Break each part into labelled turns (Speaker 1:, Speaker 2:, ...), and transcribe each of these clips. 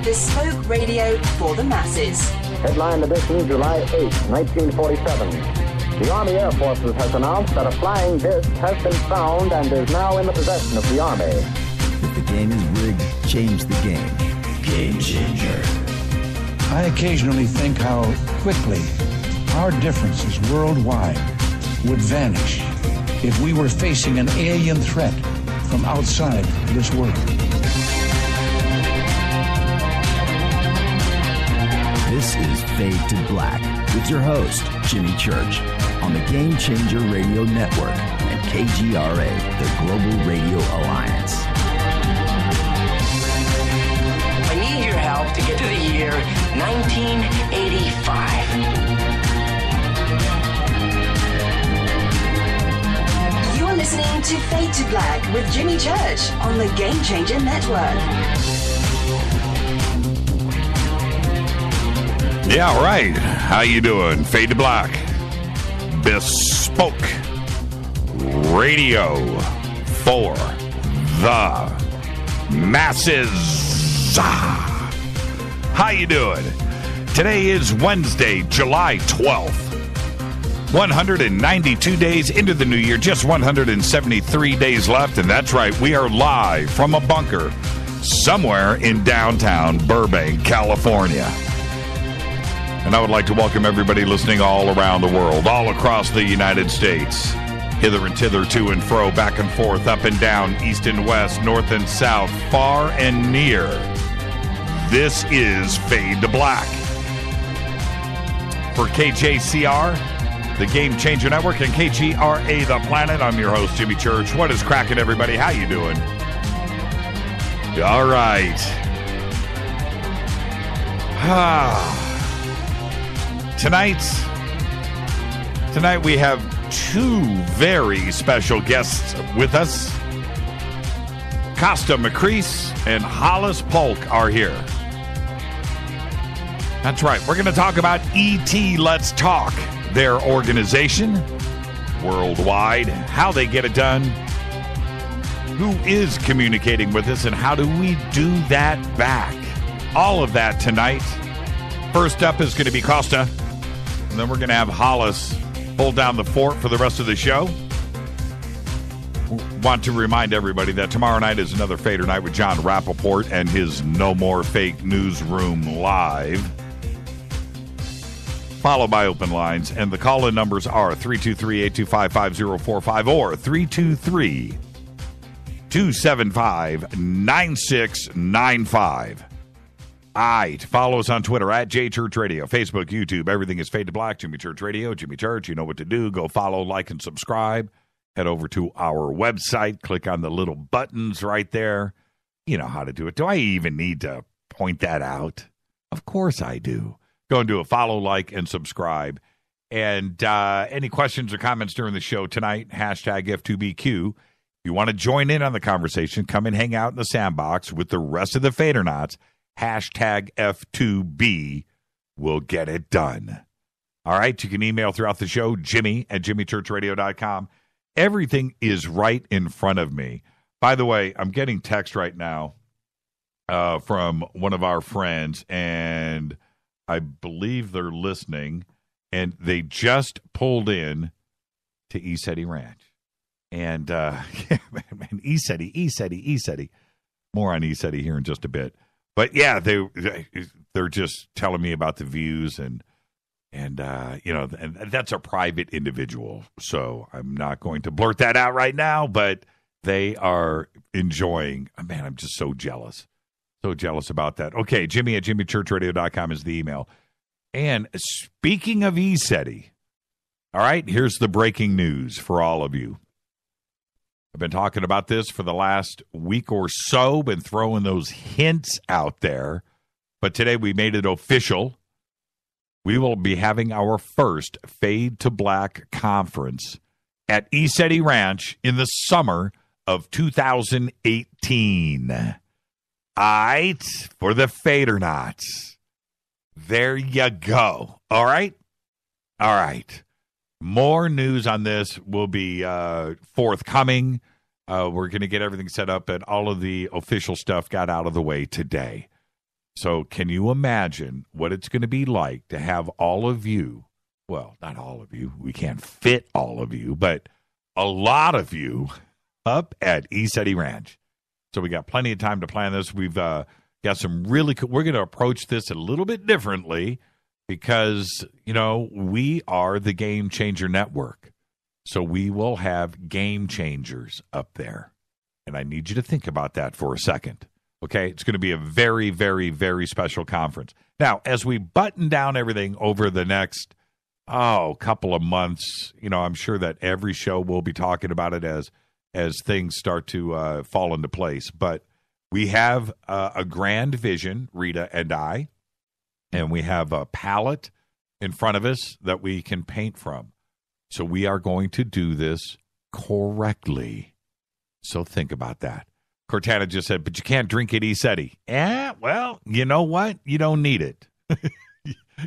Speaker 1: bespoke radio for the masses.
Speaker 2: Headline edition, July 8, 1947. The Army Air Forces has announced that a flying disc has been found and is now in the possession of the Army.
Speaker 3: If the game is rigged, change the game. Game changer.
Speaker 4: I occasionally think how quickly our differences worldwide would vanish if we were facing an alien threat from outside this world.
Speaker 3: This is Fade to Black with your host, Jimmy Church, on the Game Changer Radio Network and KGRA, the Global Radio Alliance.
Speaker 5: I need your help to get to the year 1985.
Speaker 1: You're listening to Fade to Black with Jimmy Church on the Game Changer Network.
Speaker 6: Yeah, all right. How you doing? Fade to Black. Bespoke radio for the masses. How you doing? Today is Wednesday, July 12th. 192 days into the new year, just 173 days left, and that's right, we are live from a bunker somewhere in downtown Burbank, California. And I would like to welcome everybody listening all around the world, all across the United States, hither and thither, to and fro, back and forth, up and down, east and west, north and south, far and near. This is Fade to Black. For KJCR, the Game Changer Network, and KGRA, The Planet, I'm your host, Jimmy Church. What is cracking, everybody? How you doing? All right. Tonight we have two very special guests with us. Kosta Makris and Hollis Polk are here. That's right. We're going to talk about ETLetsTalk, their organization worldwide, how they get it done, who is communicating with us, and how do we do that back. All of that tonight. First up is going to be Kosta, and then we're going to have Hollis hold down the fort for the rest of the show. Want to remind everybody that tomorrow night is another Fader Night with John Rappaport and his No More Fake Newsroom Live, followed by open lines. And the call-in numbers are 323-825-5045 or 323-275-9695. All right, follow us on Twitter at JChurchRadio, Facebook, YouTube. Everything is Fade to Black, Jimmy Church Radio, Jimmy Church. You know what to do. Go follow, like, and subscribe. Head over to our website. Click on the little buttons right there. You know how to do it. Do I even need to point that out? Of course I do. Go and do a follow, like, and subscribe. And any questions or comments during the show tonight, hashtag F2BQ. If you want to join in on the conversation, come and hang out in the sandbox with the rest of the Fadernauts. Hashtag F2B will get it done. All right, you can email throughout the show, Jimmy@JimmyChurchRadio.com. Everything is right in front of me. By the way, I'm getting text right now from one of our friends, and I believe they're listening, and they just pulled in to ETLetsTalk Ranch. And, man, ETLetsTalk. More on ETLetsTalk here in just a bit. But yeah, they're just telling me about the views and you know, and that's a private individual, so I'm not going to blurt that out right now. But they are enjoying. Man, I'm just so jealous about that. Okay, Jimmy@JimmyChurchRadio.com is the email. And speaking of ETLetsTalk, all right, here's the breaking news for all of you. I've been talking about this for the last week or so, been throwing those hints out there, but today we made it official. We will be having our first Fade to Black conference at ETLetsTalk Ranch in the summer of 2018. All right, for the Fadernauts. There you go. All right? All right. More news on this will be forthcoming. We're going to get everything set up, and all of the official stuff got out of the way today. So can you imagine what it's going to be like to have all of you, well, not all of you, we can't fit all of you, but a lot of you up at ETLetsTalk Ranch. So we got plenty of time to plan this. We've got some really cool, we're going to approach this a little bit differently because, we are the Game Changer Network. So we will have game changers up there. And I need you to think about that for a second. Okay? It's going to be a very, very, very special conference. Now, as we button down everything over the next, couple of months, I'm sure that every show will be talking about it as things start to fall into place. But we have a grand vision, Rita and I, and we have a palette in front of us that we can paint from. So we are going to do this correctly. So think about that. Cortana just said, but you can't drink at ETLetsTalk. Yeah, well, you know what? You don't need it.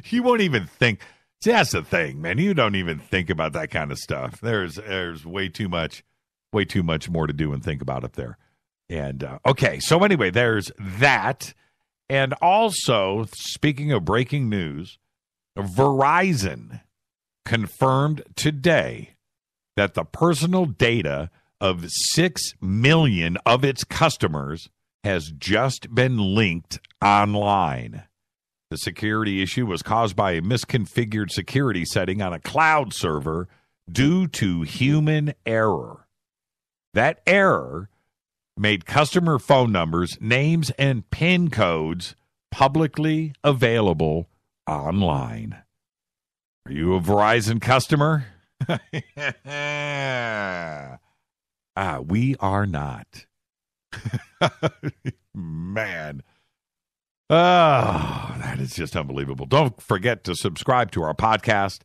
Speaker 6: You won't even think. See, that's the thing, man. You don't even think about that kind of stuff. There's way too much more to do and think about up there. And, okay, so anyway, there's that. And also, speaking of breaking news, Verizon confirmed today that the personal data of 6 million of its customers has just been linked online. The security issue was caused by a misconfigured security setting on a cloud server due to human error. That error made customer phone numbers, names, and PIN codes publicly available online. Are you a Verizon customer? We are not. Man. Oh, that is just unbelievable. Don't forget to subscribe to our podcast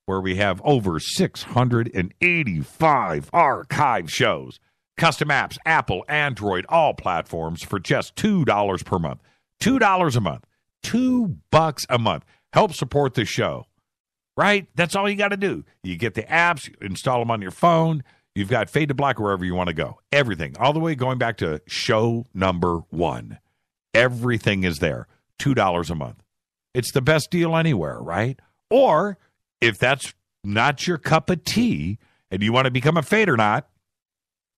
Speaker 6: where we have over 685 archive shows, custom apps, Apple, Android, all platforms for just $2 per month. $2 a month. $2 a month. Help support the show. Right? That's all you got to do. You get the apps, install them on your phone. You've got Fade to Black wherever you want to go. Everything. All the way going back to show number 1. Everything is there. $2 a month. It's the best deal anywhere, right? Or if that's not your cup of tea and you want to become a Fader not,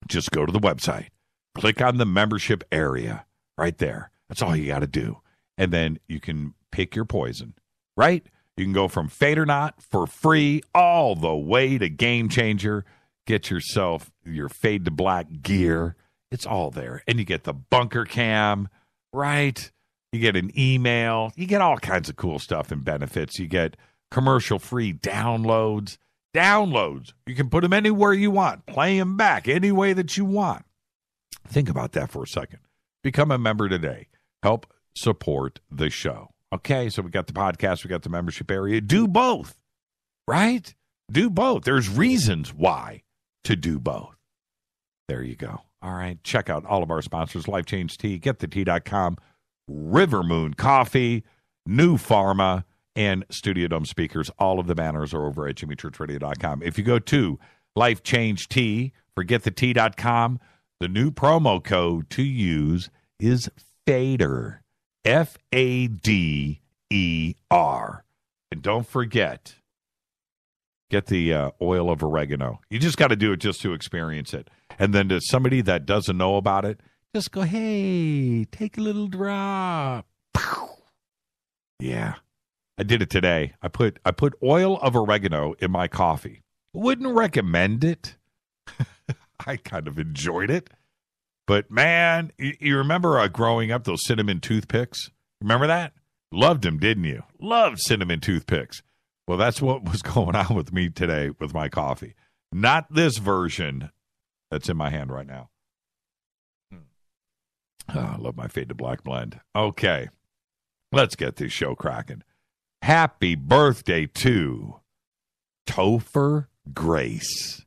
Speaker 6: just go to the website. Click on the membership area right there. That's all you got to do. And then you can pick your poison, right? You can go from Fader not for free all the way to Game Changer. Get yourself your Fade to Black gear. It's all there. And you get the bunker cam, right? You get an email. You get all kinds of cool stuff and benefits. You get commercial-free downloads. You can put them anywhere you want. Play them back any way that you want. Think about that for a second. Become a member today. Help support the show. Okay, so we got the podcast. We got the membership area. Do both, right? Do both. There's reasons why to do both. There you go. All right. Check out all of our sponsors. Life Change Tea, GetTheTea.com, River Moon Coffee, New Pharma, and Studio Dome Speakers. All of the banners are over at JimmyChurchRadio.com. If you go to Life Change Tea for GetTheTea.com, the new promo code to use is FADER. FADER. And don't forget, get the oil of oregano. You just got to do it just to experience it. And then to somebody that doesn't know about it, just go, hey, take a little drop. Pow. Yeah. I did it today. I put oil of oregano in my coffee. Wouldn't recommend it. I kind of enjoyed it. But, man, you remember growing up, those cinnamon toothpicks? Remember that? Loved them, didn't you? Loved cinnamon toothpicks. Well, that's what was going on with me today with my coffee. Not this version that's in my hand right now. Oh, I love my Fade to Black blend. Okay, let's get this show cracking. Happy birthday to Topher Grace.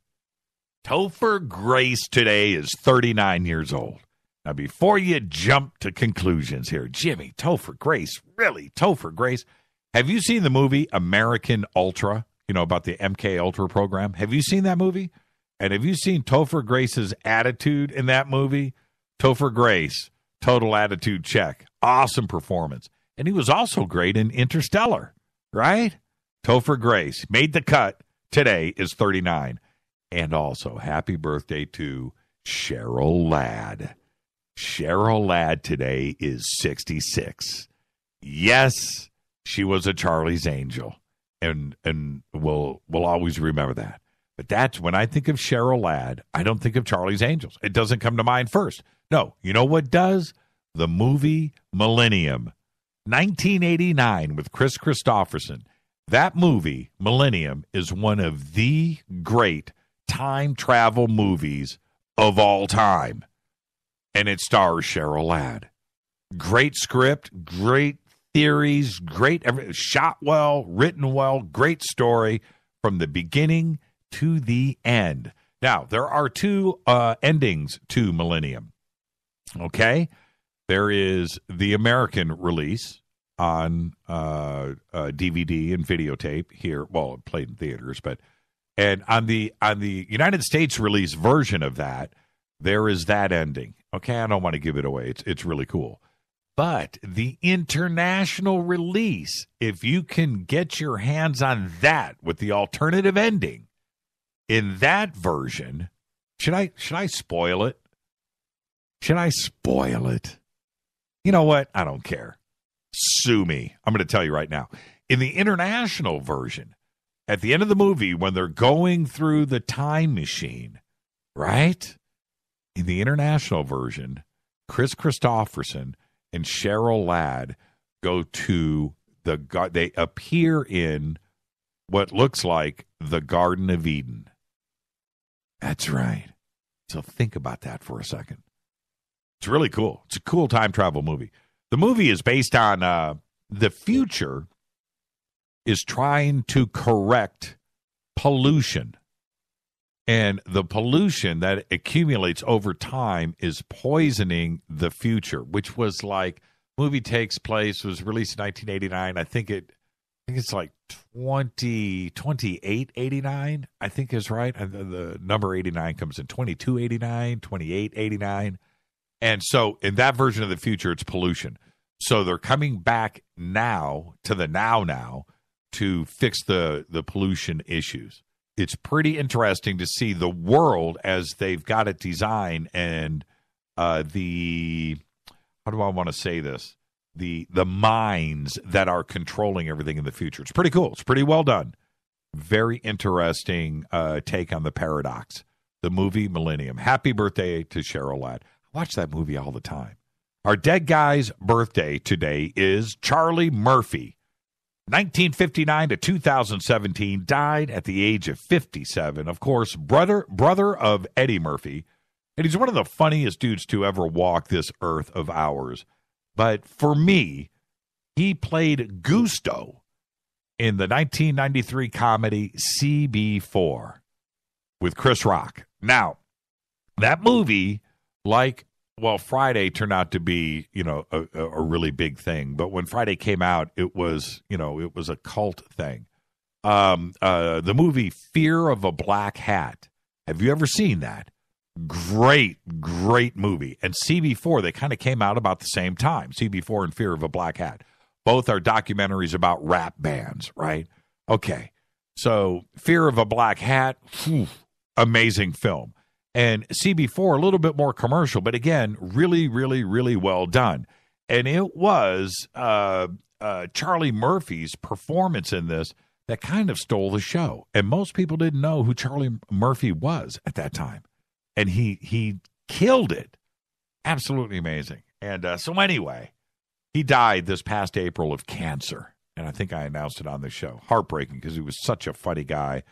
Speaker 6: Topher Grace today is 39 years old. Now, before you jump to conclusions here, Jimmy, Topher Grace, really, Topher Grace. Have you seen the movie American Ultra, about the MK Ultra program? Have you seen that movie? And have you seen Topher Grace's attitude in that movie? Topher Grace, total attitude check. Awesome performance. And he was also great in Interstellar, right? Topher Grace made the cut. Today is 39. And also, happy birthday to Cheryl Ladd. Cheryl Ladd today is 66. Yes, she was a Charlie's Angel. And we'll always remember that. But that's when I think of Cheryl Ladd, I don't think of Charlie's Angels. It doesn't come to mind first. No, you know what does? The movie Millennium, 1989 with Chris Christopherson. That movie, Millennium, is one of the great time travel movies of all time. And it stars Cheryl Ladd. Great script, great theories, shot well, written well, great story from the beginning to the end. Now, there are two endings to Millennium. Okay? There is the American release on DVD and videotape here. Well, it played in theaters, and on the United States release version of that, there is that ending. Okay, I don't want to give it away. It's really cool. But the international release, if you can get your hands on that with the alternative ending, in that version, should I spoil it? Should I spoil it? You know what? I don't care. Sue me. I'm going to tell you right now. In the international version, at the end of the movie, when they're going through the time machine, right? In the international version, Chris Christopherson and Cheryl Ladd go to they appear in what looks like the Garden of Eden. That's right. So think about that for a second. It's really cool. It's a cool time travel movie. The movie is based on the future is trying to correct pollution. And the pollution that accumulates over time is poisoning the future, which was like, movie takes place, was released in 1989. I think it's like 2889, I think is right. And the number 89 comes in 2289, 2889. And so in that version of the future, it's pollution. So they're coming back now to the now to fix the pollution issues. It's pretty interesting to see the world as they've got it designed, and how do I want to say this? The minds that are controlling everything in the future. It's pretty cool. It's pretty well done. Very interesting take on the paradox. The movie Millennium. Happy birthday to Cheryl Ladd. I watch that movie all the time. Our dead guy's birthday today is Charlie Murphy. 1959 to 2017, died at the age of 57. Of course, brother of Eddie Murphy. And he's one of the funniest dudes to ever walk this earth of ours. But for me, he played Gusto in the 1993 comedy CB4 with Chris Rock. Now, that movie, Friday turned out to be, a really big thing. But when Friday came out, it was a cult thing. The movie Fear of a Black Hat. Have you ever seen that? Great movie. And CB4, they kind of came out about the same time. CB4 and Fear of a Black Hat. Both are documentaries about rap bands, right? Okay. So Fear of a Black Hat, amazing film. And CB4, a little bit more commercial, but again, really, really, really well done. And it was Charlie Murphy's performance in this that kind of stole the show. And most people didn't know who Charlie Murphy was at that time. And he killed it. Absolutely amazing. And so anyway, he died this past April of cancer. And I think I announced it on the show. Heartbreaking because he was such a funny guy.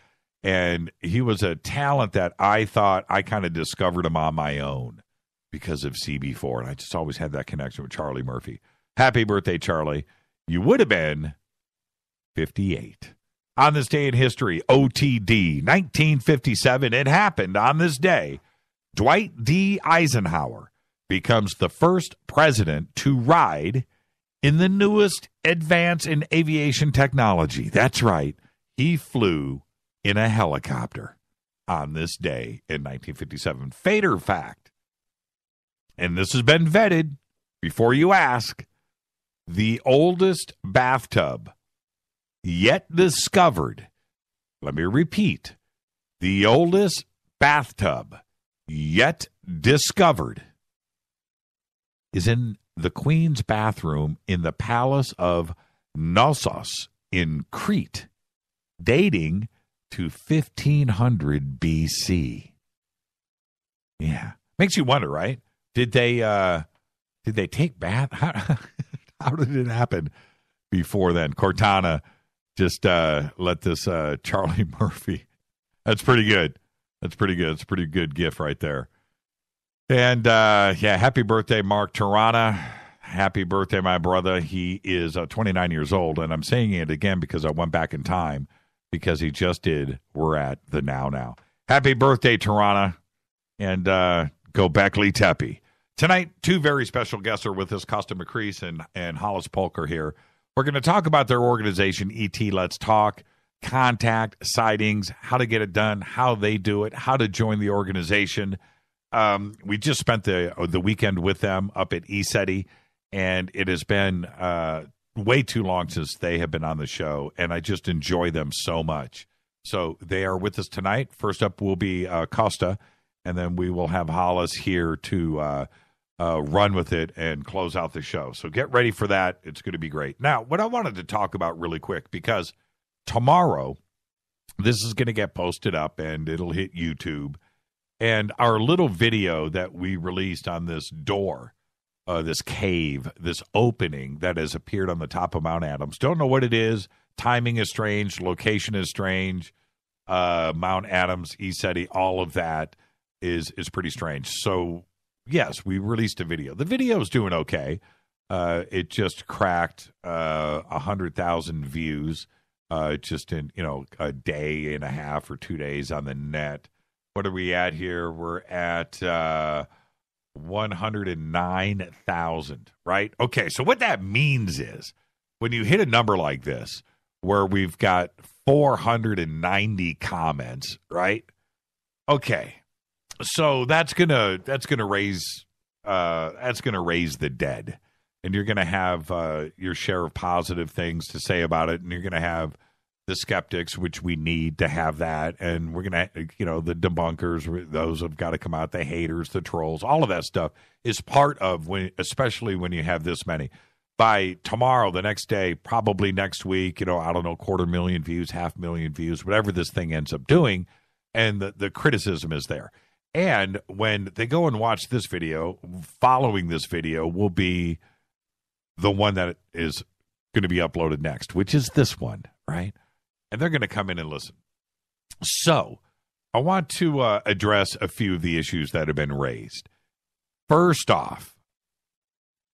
Speaker 6: And he was a talent that I thought I kind of discovered him on my own because of CB4. And I just always had that connection with Charlie Murphy. Happy birthday, Charlie. You would have been 58. On this day in history, OTD, 1957. It happened on this day. Dwight D. Eisenhower becomes the first president to ride in the newest advance in aviation technology. That's right. He flew in a helicopter on this day in 1957. Fader fact, and this has been vetted before you ask, the oldest bathtub yet discovered. Let me repeat. The oldest bathtub yet discovered is in the Queen's bathroom in the Palace of Knossos in Crete, dating to 1500 BC. Yeah. Makes you wonder, right? Did they take bath? How did it happen before then? Cortana just let this Charlie Murphy. That's pretty good. That's pretty good. It's a pretty good gift right there. And, happy birthday, Mark Tirana. Happy birthday, my brother. He is 29 years old, and I'm saying it again because I went back in time because he just did. We're at the now. Happy birthday, Tirana, and go Beckley Tepe. Tonight, two very special guests are with us. Kosta Makris and Hollis Polk are here. We're going to talk about their organization, ETLetsTalk, contact, sightings, how to get it done, how they do it, how to join the organization. We just spent the weekend with them up at ESETI, and it has been way too long since they have been on the show, and I just enjoy them so much. So they are with us tonight. First up will be Kosta, and then we will have Hollis here to run with it and close out the show. So get ready for that. It's going to be great. Now, what I wanted to talk about really quick, because tomorrow this is going to get posted up, and it'll hit YouTube. And our little video that we released on this door, this cave, this opening that has appeared on the top of Mount Adams. Don't know what it is. Timing is strange. Location is strange. Mount Adams, ESETI, all of that is pretty strange. So, yes, we released a video. The video is doing okay. It just cracked 100,000 views just in, a day and a half or 2 days on the net. What are we at here? We're at 109,000, right? Okay, so what that means is when you hit a number like this, where we've got 490 comments, right? Okay, so that's gonna raise the dead, and you're gonna have your share of positive things to say about it, and you're gonna have the skeptics, which we need to have that. And we're going to, the debunkers, those have got to come out, the haters, the trolls, all of that stuff is part of especially when you have this many. By tomorrow, the next day, probably next week, 250,000 views, 500,000 views, whatever this thing ends up doing. And the criticism is there. And when they go and watch this video, following this video will be the one that is going to be uploaded next, which is this one, right? And they're going to come in and listen. So I want to address a few of the issues that have been raised. First off,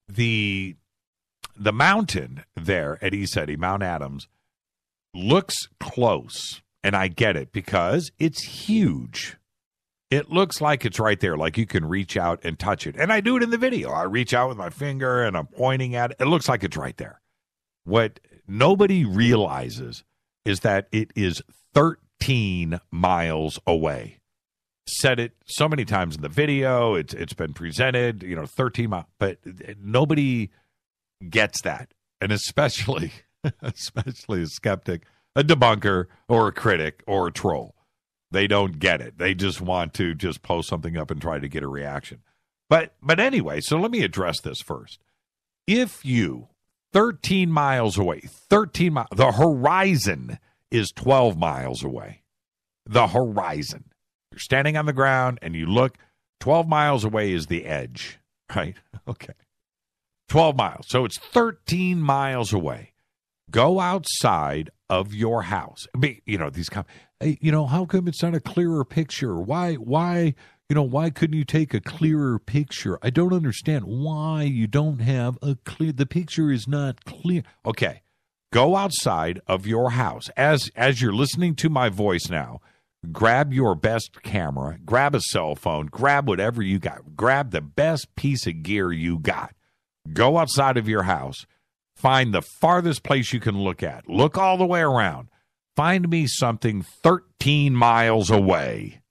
Speaker 6: the mountain there at ESETI, Mount Adams, looks close. And I get it because it's huge. It looks like it's right there, like you can reach out and touch it. And I do it in the video. I reach out with my finger and I'm pointing at it. It looks like it's right there. What nobody realizes is that it is 13 miles away. Said it so many times in the video. It's been presented, 13 miles. But nobody gets that. And especially a skeptic, a debunker, or a critic, or a troll. They don't get it. They just want to just post something up and try to get a reaction. But anyway, so let me address this first. If you 13 miles away, the horizon is 12 miles away. The horizon. You're standing on the ground and you look, 12 miles away is the edge, right? Okay. 12 miles. So it's 13 miles away. Go outside of your house. These how come it's not a clearer picture? Why couldn't you take a clearer picture? I don't understand why you don't have the picture is not clear. Okay. Go outside of your house. As you're listening to my voice now, grab your best camera, grab a cell phone, grab whatever you got. Grab the best piece of gear you got. Go outside of your house. Find the farthest place you can look at. Look all the way around. Find me something 13 miles away.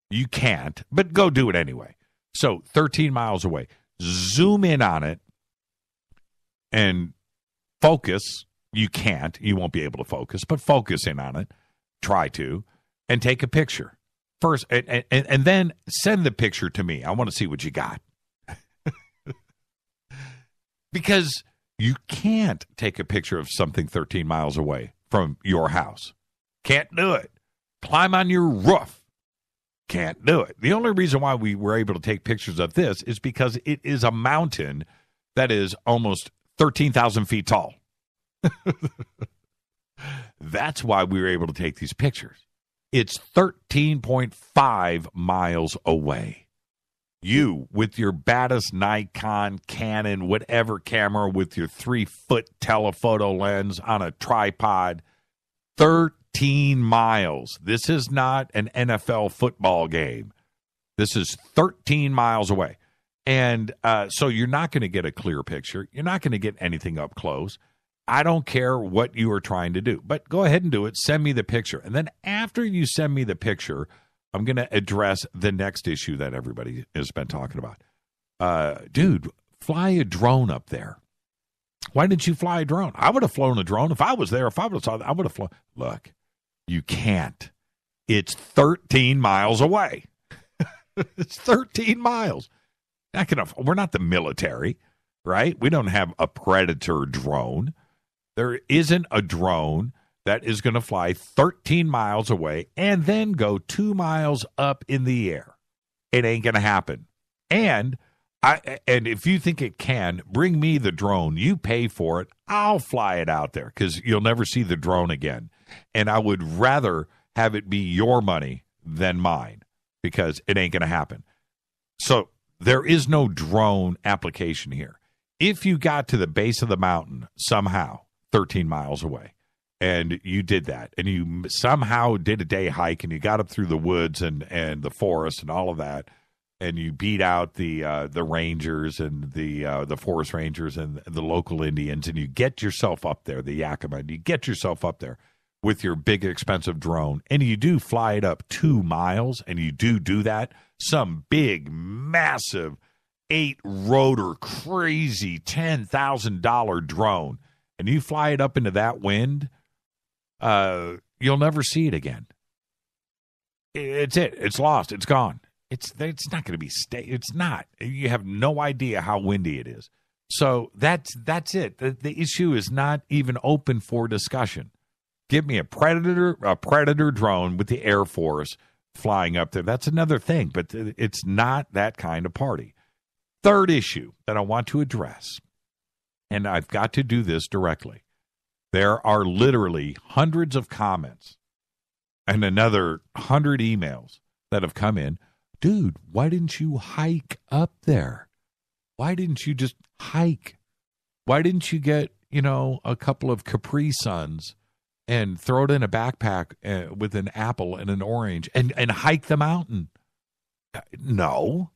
Speaker 6: You can't, but go do it anyway. So 13 miles away. Zoom in on it. and focus. You can't. You won't be able to focus, but focus in on it. Try to, and take a picture first, and then send the picture to me. I want to see what you got. Because you can't take a picture of something 13 miles away from your house. Can't do it. Climb on your roof. Can't do it. The only reason why we were able to take pictures of this is because it is a mountain that is almost 13,000 feet tall. That's why we were able to take these pictures. It's 13.5 miles away. You, with your baddest Nikon, Canon, whatever camera, with your 3-foot telephoto lens on a tripod, 13 miles. This is not an NFL football game. This is 13 miles away. And so you're not going to get a clear picture. You're not going to get anything up close. I don't care what you are trying to do, but go ahead and do it. Send me the picture. And then after you send me the picture, I'm going to address the next issue that everybody has been talking about. Dude, fly a drone up there. Why didn't you fly a drone? I would have flown a drone. If I was there, if I would have saw that, I would have flown. Look, you can't. It's 13 miles away. It's 13 miles. We're not the military, right? We don't have a Predator drone. There isn't a drone that is going to fly 13 miles away and then go 2 miles up in the air. It ain't going to happen. And if you think it can, bring me the drone. You pay for it. I'll fly it out there because you'll never see the drone again. And I would rather have it be your money than mine because it ain't going to happen. So there is no drone application here. If you got to the base of the mountain somehow, 13 miles away, and you did that, and you somehow did a day hike, and you got up through the woods and the forest and all of that, and you beat out the rangers and the forest rangers and the local Indians, and you get yourself up there, the Yakima, and you get yourself up there with your big expensive drone, and you do fly it up 2 miles, and you do that, some big, massive, 8-rotor, crazy $10,000 drone, and you fly it up into that wind, you'll never see it again. It's it. It's lost. It's gone. It's not going to be It's not. You have no idea how windy it is. So that's it. The issue is not even open for discussion. Give me a Predator drone with the Air Force flying up there. That's another thing, but it's not that kind of party. Third issue that I want to address, and I've got to do this directly. There are literally hundreds of comments and another 100 emails that have come in. Dude, why didn't you hike up there? Why didn't you just hike? Why didn't you get, a couple of Capri Suns and throw it in a backpack with an apple and an orange and hike the mountain? No.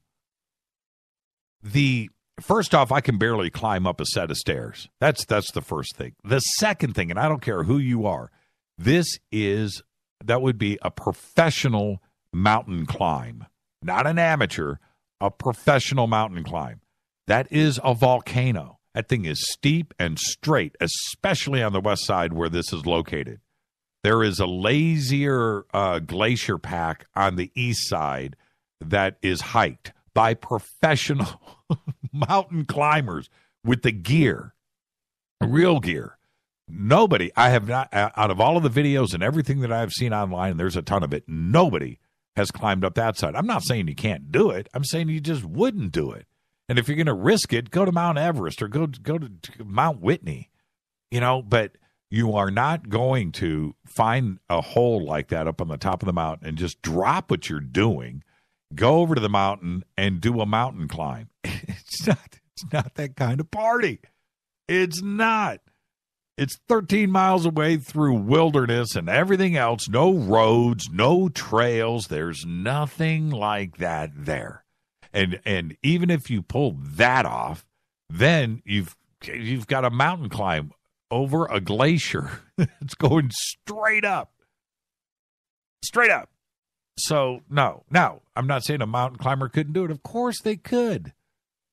Speaker 6: First off, I can barely climb up a set of stairs. That's the first thing. The second thing, and I don't care who you are, that would be a professional mountain climb, not an amateur, a professional mountain climb. That is a volcano. That thing is steep and straight, especially on the west side where this is located. There is a lazier glacier pack on the east side that is hiked by professional mountain climbers with the gear, real gear. Nobody, I have not, out of all of the videos and everything that I've seen online, and there's a ton of it, nobody has climbed up that side. I'm not saying you can't do it. I'm saying you just wouldn't do it. And if you're going to risk it, go to Mount Everest or go to Mount Whitney, but you are not going to find a hole like that up on the top of the mountain and just drop what you're doing, go over to the mountain and do a mountain climb. It's not that kind of party. It's not. It's 13 miles away through wilderness and everything else. No roads, no trails. There's nothing like that there. And even if you pull that off, then you've got a mountain climb over a glacier. It's going straight up. Straight up. So, no, I'm not saying a mountain climber couldn't do it. Of course they could.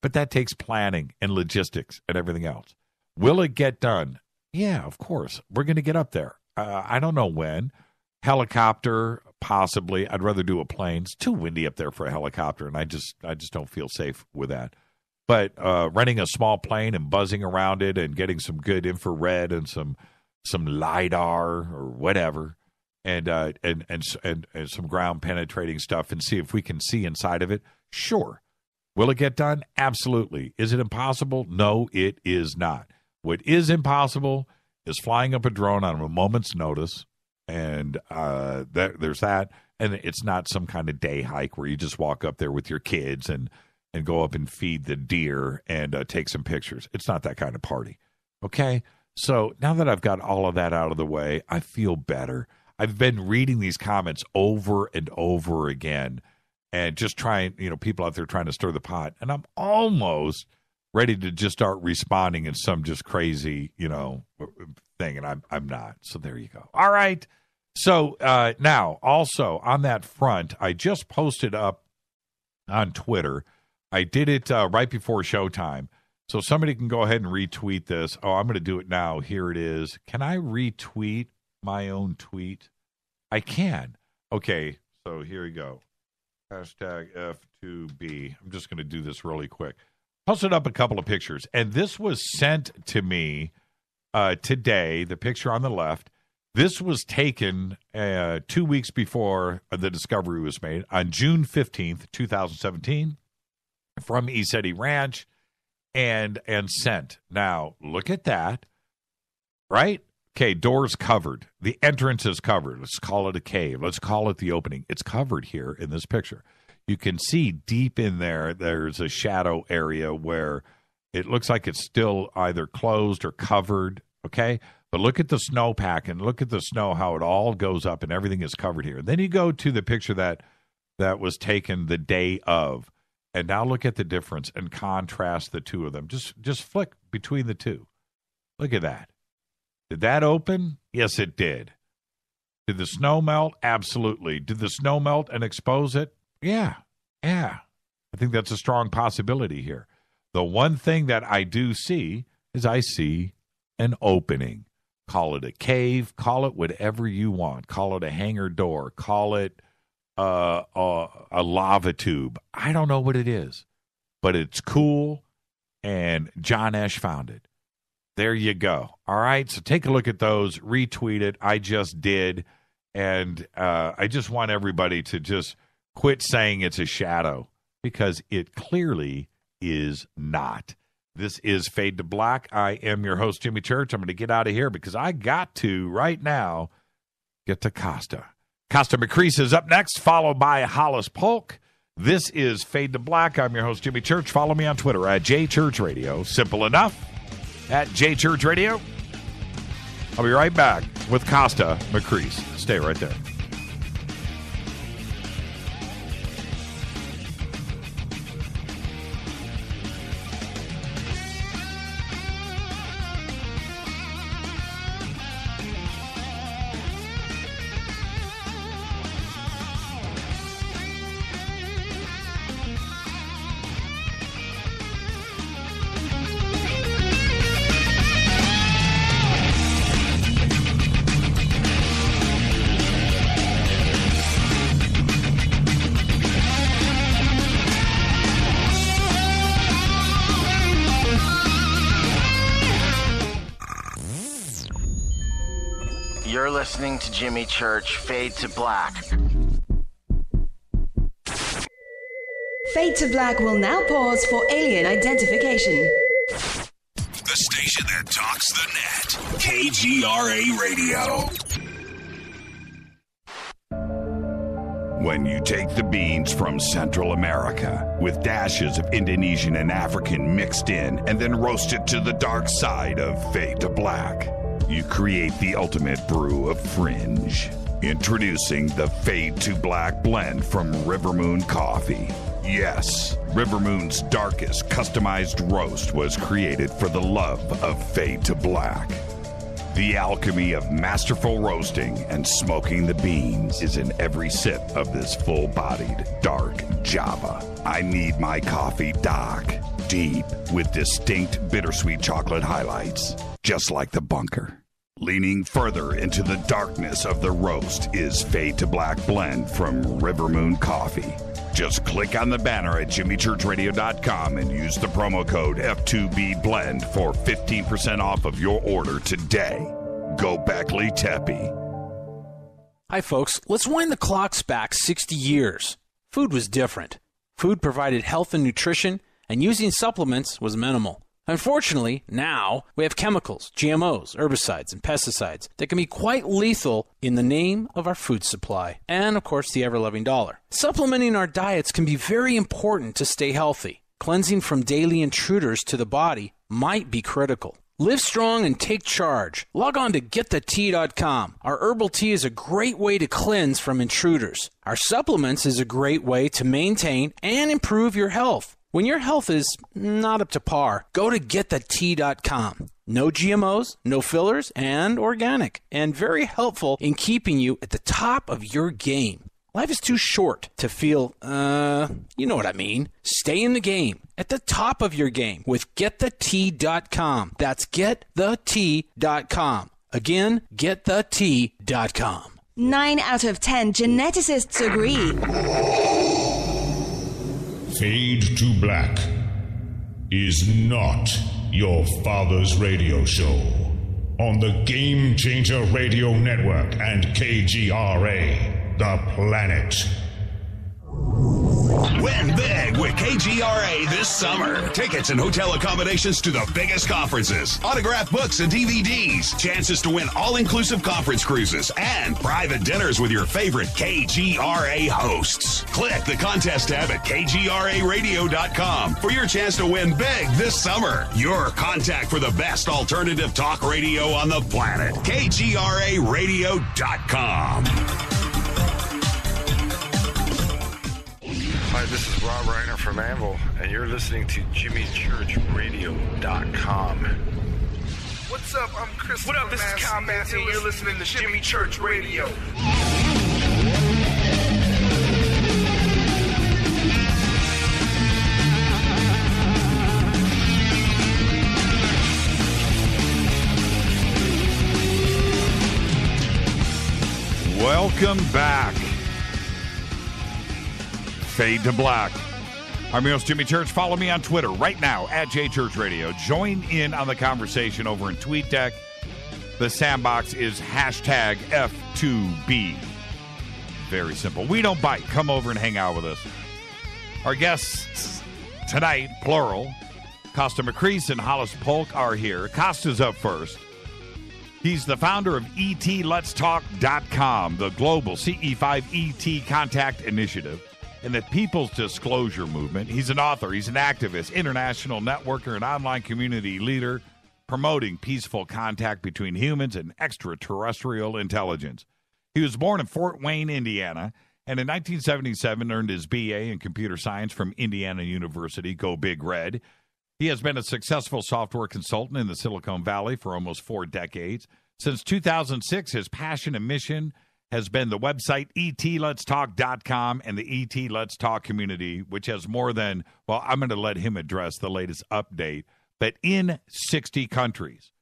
Speaker 6: But that takes planning and logistics and everything else. Will it get done? Yeah, of course. We're going to get up there. I don't know when. Helicopter, possibly. I'd rather do a plane. It's too windy up there for a helicopter, and I just don't feel safe with that. But renting a small plane and buzzing around it and getting some good infrared and some LiDAR or whatever, and some ground penetrating stuff, and see if we can see inside of it. Sure. Will it get done? Absolutely. Is it impossible? No, it is not. What is impossible is flying up a drone on a moment's notice, and there's that. And it's not some kind of day hike where you just walk up there with your kids and go up and feed the deer and take some pictures. It's not that kind of party. Okay? So now that I've got all of that out of the way, I feel better. I've been reading these comments over and over again and just trying, people out there trying to stir the pot. And I'm almost ready to just start responding in some just crazy, thing. And I'm not. So there you go. All right. So now also on that front, I just posted up on Twitter. I did it right before showtime. So somebody can go ahead and retweet this. Oh, I'm going to do it now. Here it is. Can I retweet my own tweet? I can. Okay. So here we go. Hashtag F2B. I'm just going to do this really quick. Posted up a couple of pictures, and this was sent to me today, the picture on the left. This was taken 2 weeks before the discovery was made on June 15th, 2017, from ETLetsTalk Ranch, and sent. Now, look at that, right? Okay, doors covered. The entrance is covered. Let's call it a cave. Let's call it the opening. It's covered here in this picture. You can see deep in there, there's a shadow area where it looks like it's still either closed or covered, okay? But look at the snowpack and look at the snow, how it all goes up and everything is covered here. Then you go to the picture that was taken the day of, and now look at the difference and contrast the two of them. Just flick between the two. Look at that. Did that open? Yes, it did. Did the snow melt? Absolutely. Did the snow melt and expose it? Yeah. I think that's a strong possibility here. The one thing that I do see is I see an opening. Call it a cave. Call it whatever you want. Call it a hangar door. Call it a lava tube. I don't know what it is, but it's cool, and John Esch found it. There you go. All right, so take a look at those. Retweet it. I just did, and I just want everybody to just quit saying it's a shadow, because it clearly is not. This is Fade to Black. I am your host, Jimmy Church. I'm going to get out of here because I got to, right now, get to Kosta. Kosta Makris is up next, followed by Hollis Polk. This is Fade to Black. I'm your host, Jimmy Church. Follow me on Twitter at JChurchRadio. Simple enough, at JChurchRadio. I'll be right back with Kosta Makris. Stay right there.
Speaker 5: You're listening to Jimmy Church, Fade to Black.
Speaker 1: Fade to Black will now pause for alien identification.
Speaker 3: The station that talks the net. KGRA Radio. When you take the beans from Central America with dashes of Indonesian and African mixed in and then roast it to the dark side of Fade to Black, you create the ultimate brew of fringe. Introducing the Fade to Black blend from Rivermoon Coffee. Yes, Rivermoon's darkest customized roast was created for the love of Fade to Black. The alchemy of masterful roasting and smoking the beans is in every sip of this full-bodied dark Java. I need my coffee dark, deep, with distinct bittersweet chocolate highlights, just like the bunker. Leaning further into the darkness of the roast is Fade to Black Blend from River Moon Coffee. Just click on the banner at jimmychurchradio.com and use the promo code F2BBLEND for 15% off of your order today. Go Beckley Teppy.
Speaker 7: Hi, folks. Let's wind the clocks back 60 years. Food was different. Food provided health and nutrition, and using supplements was minimal. Unfortunately, now we have chemicals, GMOs, herbicides, and pesticides that can be quite lethal in the name of our food supply and, of course, the ever-loving dollar. Supplementing our diets can be very important to stay healthy. Cleansing from daily intruders to the body might be critical. Live strong and take charge. Log on to GetTheTea.com. Our herbal tea is a great way to cleanse from intruders. Our supplements is a great way to maintain and improve your health. When your health is not up to par, go to GetTheTea.com. No GMOs, no fillers, and organic, and very helpful in keeping you at the top of your game. Life is too short to feel, you know what I mean. Stay in the game, at the top of your game with GetTheTea.com. That's GetTheTea.com. Again, GetTheTea.com.
Speaker 1: 9 out of 10 geneticists agree.
Speaker 8: Fade to Black is not your father's radio show on the Game Changer Radio Network and KGRA, The Planet.
Speaker 3: Win big with KGRA this summer. Tickets and hotel accommodations to the biggest conferences, autographed books and DVDs, chances to win all-inclusive conference cruises, and private dinners with your favorite KGRA hosts. Click the contest tab at KGRAradio.com for your chance to win big this summer. Your contact for the best alternative talk radio on the planet. KGRAradio.com.
Speaker 9: Hi, this is Rob Reiner from Anvil, and you're listening to JimmyChurchRadio.com.
Speaker 10: What's up? I'm Chris. What up? This is Kyle Massey, and you're listening to Jimmy Church Radio.
Speaker 6: Welcome back. Fade to Black. I'm your host, Jimmy Church. Follow me on Twitter right now at JChurchRadio. Join in on the conversation over in TweetDeck. The sandbox is hashtag F2B. Very simple. We don't bite. Come over and hang out with us. Our guests tonight, plural, Kosta Makris and Hollis Polk are here. Kosta's up first. He's the founder of ETLetsTalk.com, the global CE5ET contact initiative, and the People's Disclosure Movement. He's an author, he's an activist, international networker, and online community leader promoting peaceful contact between humans and extraterrestrial intelligence. He was born in Fort Wayne, Indiana, and in 1977 earned his BA in computer science from Indiana University, go Big Red. He has been a successful software consultant in the Silicon Valley for almost 4 decades. Since 2006, his passion and mission has been the website ETLetsTalk.com and the ET Let's Talk community, which has more than, well, I'm going to let him address the latest update, but in 60 countries.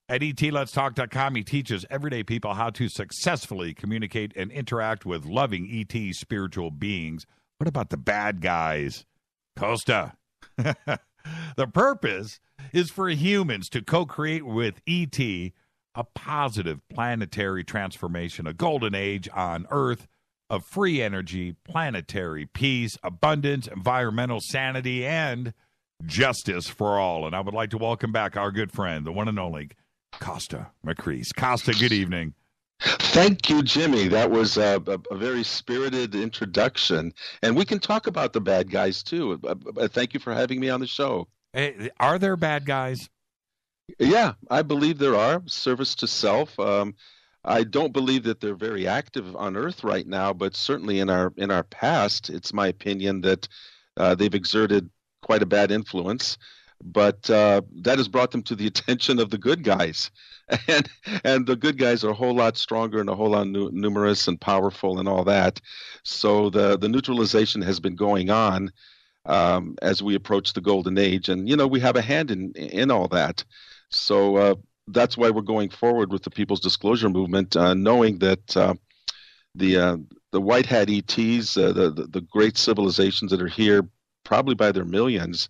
Speaker 6: At ETLetsTalk.com, he teaches everyday people how to successfully communicate and interact with loving ET spiritual beings. What about the bad guys? Kosta. The purpose is for humans to co-create with ET a positive planetary transformation, a golden age on Earth of free energy, planetary peace, abundance, environmental sanity, and justice for all. And I would like to welcome back our good friend, the one and only Kosta Makris. Kosta, good evening.
Speaker 11: Thank you, Jimmy. That was a very spirited introduction. And we can talk about the bad guys, too. Thank you for having me on the show.
Speaker 6: Hey, are there bad guys?
Speaker 11: Yeah, I believe there are. Service to self. I don't believe that they're very active on Earth right now, but certainly in our past, it's my opinion that they've exerted quite a bad influence. but that has brought them to the attention of the good guys. And the good guys are a whole lot stronger and a whole lot numerous and powerful and all that. So the neutralization has been going on as we approach the golden age. And, we have a hand in all that. So that's why we're going forward with the People's Disclosure Movement, knowing that the white hat ETs, the great civilizations that are here, probably by their millions,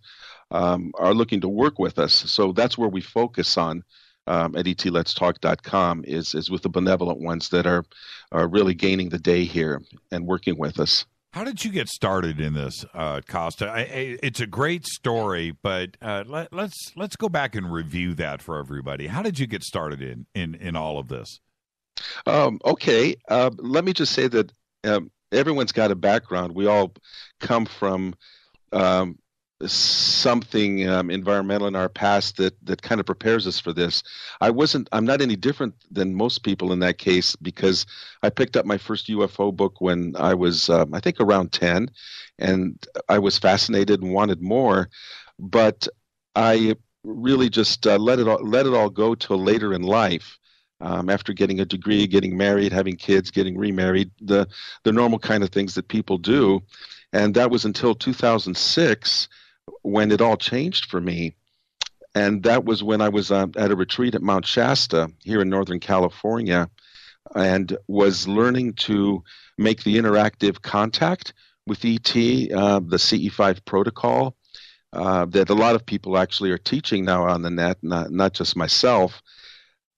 Speaker 11: are looking to work with us. So that's where we focus on at ETLetsTalk.com is with the benevolent ones that are really gaining the day here and working with us.
Speaker 6: How did you get started in this, Kosta? It's a great story, but let's go back and review that for everybody. How did you get started in all of this?
Speaker 11: Okay. Let me just say that everyone's got a background. We all come from something environmental in our past that kind of prepares us for this. I'm not any different than most people in that case, because I picked up my first UFO book when I was, I think, around 10, and I was fascinated and wanted more, but I really just let it all go till later in life. After getting a degree, getting married, having kids, getting remarried, the normal kind of things that people do. And that was until 2006 when it all changed for me. And that was when I was at a retreat at Mount Shasta here in Northern California, and was learning to make the interactive contact with ET, the CE5 protocol, that a lot of people actually are teaching now on the net, not just myself.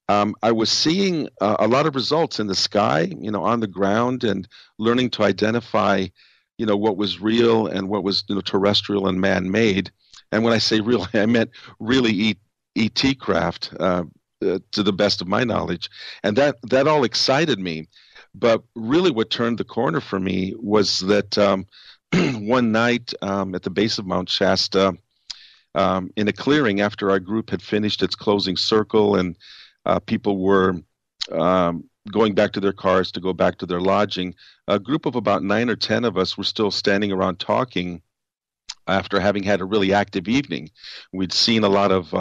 Speaker 11: I was seeing a lot of results in the sky, on the ground, and learning to identify, what was real and what was terrestrial and man-made. And when I say real, I meant really ET craft, to the best of my knowledge. And that all excited me. But really what turned the corner for me was that one night at the base of Mount Shasta, in a clearing after our group had finished its closing circle and people were going back to their cars to go back to their lodging, a group of about 9 or 10 of us were still standing around talking after having had a really active evening. We'd seen a lot of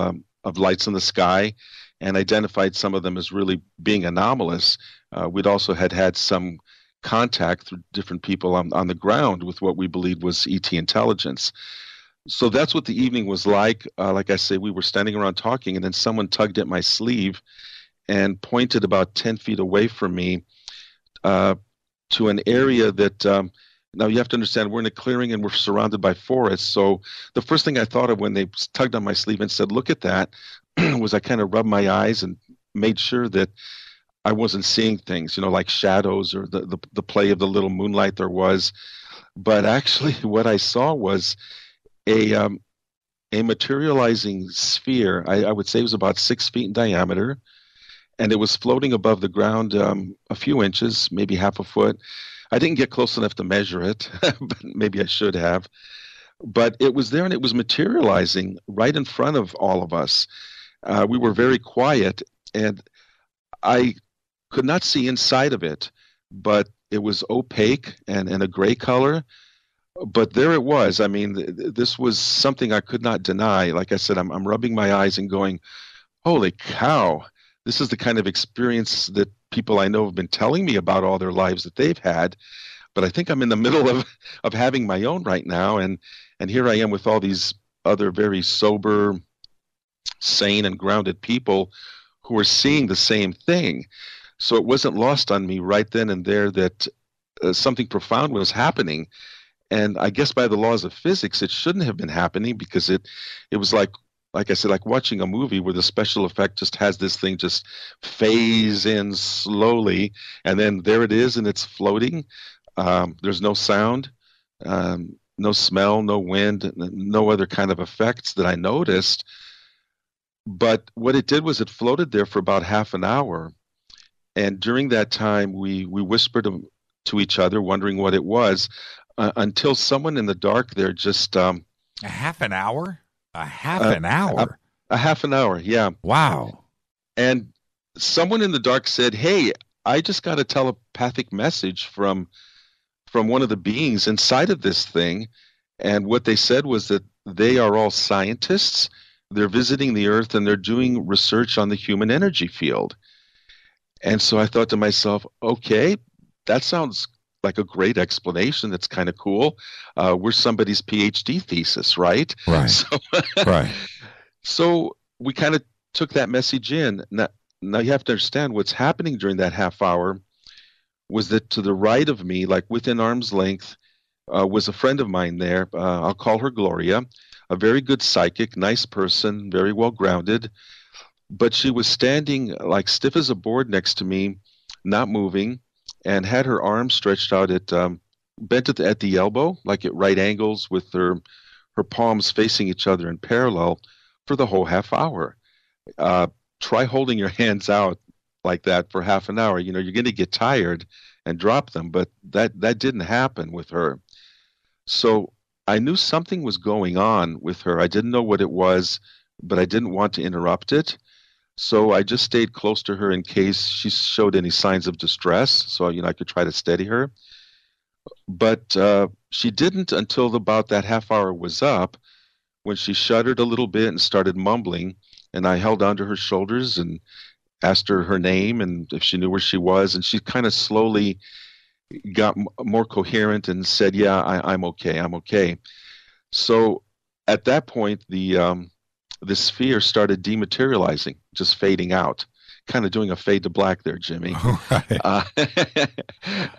Speaker 11: lights in the sky and identified some of them as really being anomalous. We'd also had some contact through different people on the ground with what we believed was ET intelligence. So that's what the evening was like. Like I say, we were standing around talking, and then someone tugged at my sleeve and pointed about 10 feet away from me to an area that, now you have to understand, we're in a clearing and we're surrounded by forests. So the first thing I thought of when they tugged on my sleeve and said, "Look at that," was I kind of rubbed my eyes and made sure that I wasn't seeing things, like shadows or the play of the little moonlight there was. But actually what I saw was a materializing sphere. I would say it was about 6 feet in diameter, and it was floating above the ground a few inches, maybe half a foot. I didn't get close enough to measure it, but maybe I should have. But it was there, and it was materializing right in front of all of us. We were very quiet, and I could not see inside of it, but it was opaque and a gray color. But there it was. I mean, this was something I could not deny. Like I said, I'm rubbing my eyes and going, holy cow, this is the kind of experience that people I know have been telling me about all their lives that they've had. But I think I'm in the middle of having my own right now. And here I am with all these other very sober, sane, and grounded people who are seeing the same thing. So it wasn't lost on me right then and there that something profound was happening. And I guess by the laws of physics, it shouldn't have been happening, because it was like I said, like watching a movie where the special effect just has this thing just phase in slowly, and then there it is, and it's floating. There's no sound, no smell, no wind, no other kind of effects that I noticed. But what it did was it floated there for about half an hour. And during that time, we whispered to each other, wondering what it was. Until someone in the dark there just
Speaker 6: a half an hour? A half an hour?
Speaker 11: A half an hour, yeah.
Speaker 6: Wow.
Speaker 11: And someone in the dark said, "Hey, I just got a telepathic message from one of the beings inside of this thing." And what they said was that they are all scientists they're visiting the Earth and they're doing research on the human energy field. And so I thought to myself, okay, that sounds like a great explanation. That's kind of cool. We're somebody's PhD thesis, right?
Speaker 6: Right. Right.
Speaker 11: So we kind of took that message in. Now you have to understand what's happening during that half hour was that to the right of me, like within arm's length, was a friend of mine there. I'll call her Gloria, a very good psychic, nice person, very well grounded. But she was standing like stiff as a board next to me, not moving, and had her arms stretched out bent at the elbow, like at right angles, with her palms facing each other in parallel for the whole half hour. Try holding your hands out like that for half an hour. You're going to get tired and drop them, but that didn't happen with her. So I knew something was going on with her. I didn't know what it was, but I didn't want to interrupt it. So I just stayed close to her in case she showed any signs of distress, so I could try to steady her. But she didn't until about that half hour was up, when she shuddered a little bit and started mumbling, and I held onto her shoulders and asked her name and if she knew where she was, and she kind of slowly got more coherent and said, "Yeah, I'm okay. I'm okay." So at that point, the sphere started dematerializing, just fading out, kind of doing a fade to black there, Jimmy. Right.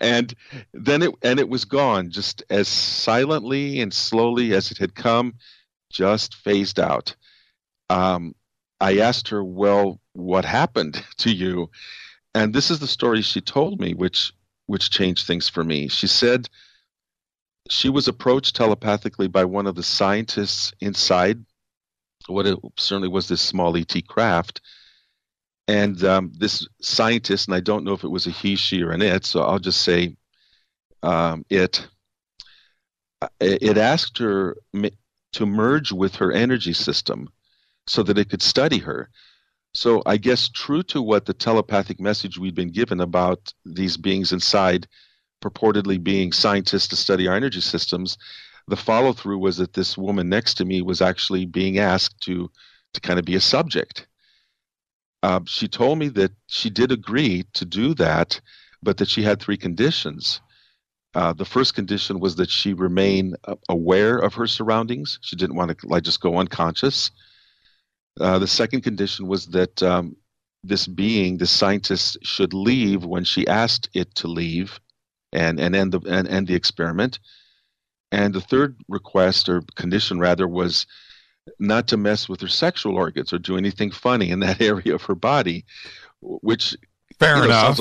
Speaker 11: And then it was gone, just as silently and slowly as it had come, just phased out. I asked her, "Well, what happened to you?" And this is the story she told me, which changed things for me. She said she was approached telepathically by one of the scientists inside what it certainly was, this small ET craft. And this scientist, and I don't know if it was a he, she, or an it, so I'll just say it asked her to merge with her energy system so that it could study her. So I guess true to what the telepathic message we'd been given about these beings inside purportedly being scientists to study our energy systems, the follow-through was that this woman next to me was actually being asked to kind of be a subject. She told me that she did agree to do that, but that she had 3 conditions. The first condition was that she remain aware of her surroundings. She didn't want to just go unconscious. The second condition was that this being, the scientist, should leave when she asked it to leave and end the experiment. And the third request, or condition rather, was not to mess with her sexual organs or do anything funny in that area of her body, which
Speaker 6: fair enough.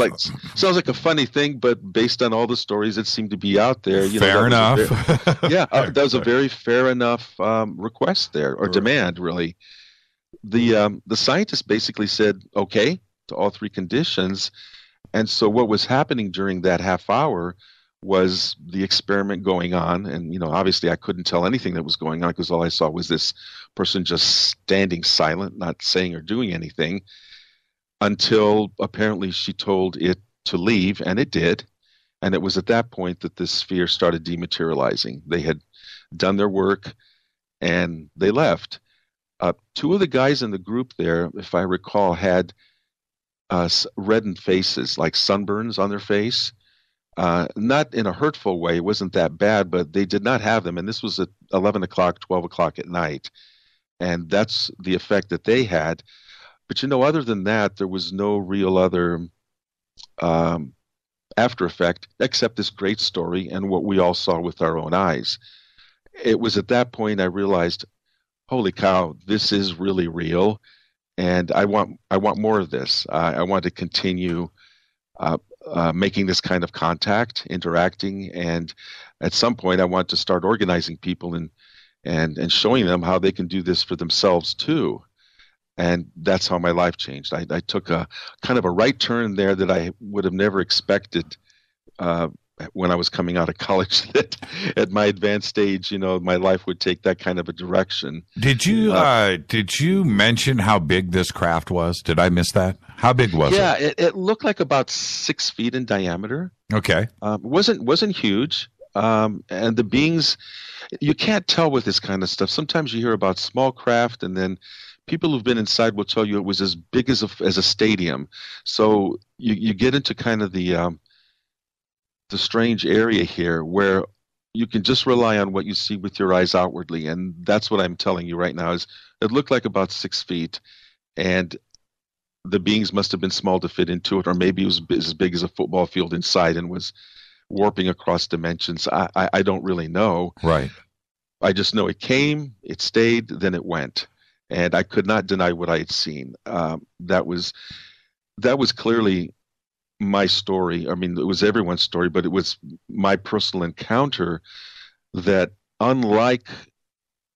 Speaker 11: Sounds like a funny thing, but based on all the stories that seem to be out there,
Speaker 6: fair enough.
Speaker 11: That was a very fair enough request there, or demand, really. The scientist basically said okay to all 3 conditions, and so what was happening during that half hour was the experiment going on, and obviously I couldn't tell anything that was going on because all I saw was this person just standing silent, not saying or doing anything, until apparently she told it to leave, and it did. And it was at that point that this sphere started dematerializing. They had done their work and they left. 2 of the guys in the group there, if I recall, had reddened faces, like sunburns on their face. Not in a hurtful way. It wasn't that bad, but they did not have them. And this was at 11 o'clock, 12 o'clock at night. And that's the effect that they had. But other than that, there was no real other after effect except this great story and what we all saw with our own eyes. It was at that point I realized, holy cow, this is really real. And I want more of this. I want to continue making this kind of contact, interacting, and at some point I want to start organizing people and showing them how they can do this for themselves too. And that's how my life changed. I took a kind of a right turn there that I would have never expected when I was coming out of college, that at my advanced stage, my life would take that kind of a direction.
Speaker 6: Did you mention how big this craft was? Did I miss that? How big was it?
Speaker 11: Yeah, it looked like about 6 feet in diameter.
Speaker 6: Okay.
Speaker 11: Wasn't huge. And the beings, You can't tell with this kind of stuff. Sometimes you hear about small craft, and then people who've been inside will tell you it was as big as a stadium. So you get into kind of the strange area here where you can just rely on what you see with your eyes outwardly, and that's what I'm telling you right now. Is it looked like about 6 feet, and the beings must have been small to fit into it, or maybe it was as big as a football field inside and was warping across dimensions. I don't really know.
Speaker 6: Right.
Speaker 11: I just know it came, it stayed, then it went, and I could not deny what I had seen. That was clearly my story. I mean, it was everyone's story, but it was my personal encounter that, unlike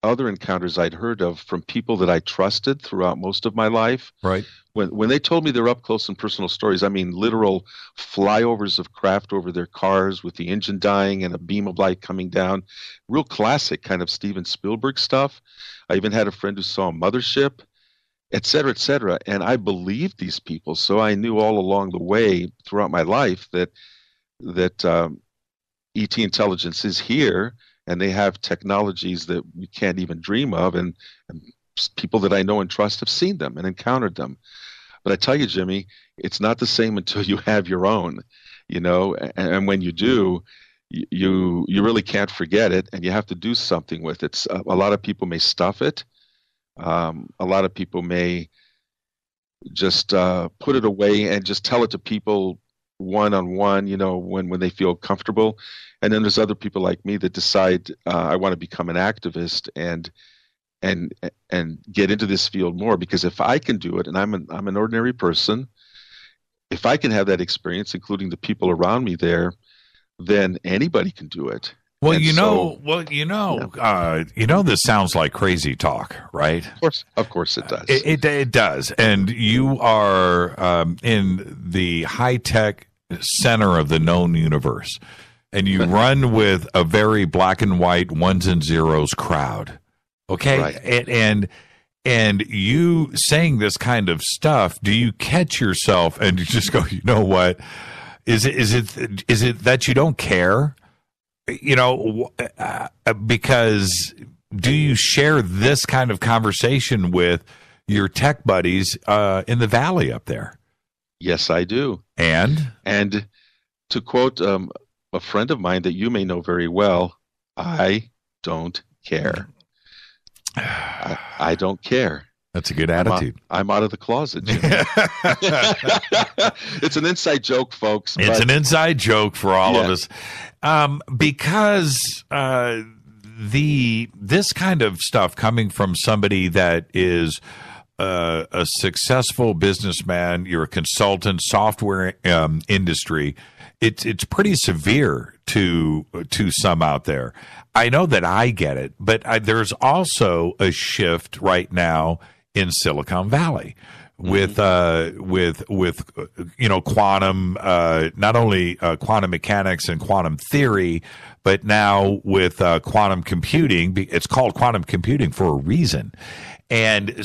Speaker 11: other encounters I'd heard of from people that I trusted throughout most of my life.
Speaker 6: Right.
Speaker 11: When they told me their up close and personal stories, I mean literal flyovers of craft over their cars with the engine dying and a beam of light coming down. Real classic kind of Steven Spielberg stuff. I even had a friend who saw a mothership, et cetera, et cetera. And I believed these people. So I knew all along the way throughout my life that ET intelligence is here, and they have technologies that we can't even dream of, and people that I know and trust have seen them and encountered them. But I tell you, Jimmy, it's not the same until you have your own, and when you do, you really can't forget it, and you have to do something with it. A lot of people may stuff it. A lot of people may just put it away and just tell it to people one-on-one, when they feel comfortable. And then there's other people like me that decide I want to become an activist and get into this field more, because if I can do it, and I'm an ordinary person, if I can have that experience, including the people around me there, then anybody can do it.
Speaker 6: Well,
Speaker 11: and
Speaker 6: this sounds like crazy talk, right?
Speaker 11: Of course it does.
Speaker 6: It does. And you are in the high-tech center of the known universe, and you run with a very black and white ones and zeros crowd. Okay? Right. And you saying this kind of stuff, do you catch yourself and you just go, you know what? Is it that you don't care? Because do you share this kind of conversation with your tech buddies in the valley up there?
Speaker 11: Yes, I do. And to quote a friend of mine that you may know very well, I don't care. I don't care.
Speaker 6: That's a good attitude.
Speaker 11: I'm out of the closet, Jimmy. It's an inside joke, folks.
Speaker 6: It's an inside joke for all of us. Because this kind of stuff coming from somebody that is a successful businessman, you're a consultant, software industry, it's pretty severe to some out there. I know that I get it, but there's also a shift right now in Silicon Valley with quantum, not only quantum mechanics and quantum theory, but now with quantum computing. It's called quantum computing for a reason. And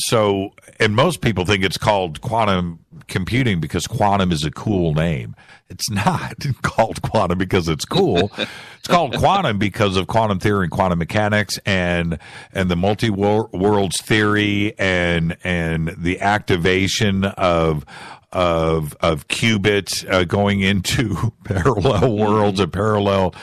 Speaker 6: most people think it's called quantum computing because quantum is a cool name. It's not called quantum because it's cool. It's called quantum because of quantum theory and quantum mechanics and the multi-worlds theory and the activation of qubits going into parallel worlds and parallel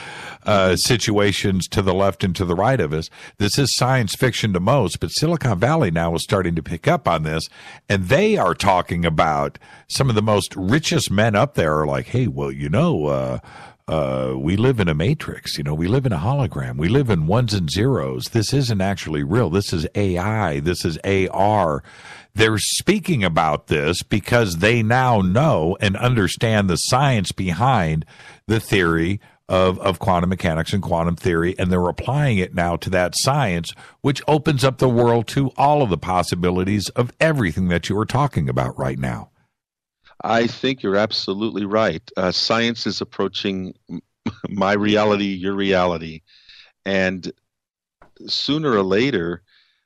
Speaker 6: situations to the left and to the right of us. This is science fiction to most, but Silicon Valley now is starting to pick up on this, and they are talking about some of the most richest men up there are like, hey, well, we live in a matrix, we live in a hologram, we live in ones and zeros. This isn't actually real. This is AI. This is AR. They're speaking about this because they now know and understand the science behind the theory of quantum mechanics and quantum theory, and they're applying it now to that science, which opens up the world to all of the possibilities of everything that you are talking about right now.
Speaker 11: I think you're absolutely right. Science is approaching my reality, your reality, and sooner or later,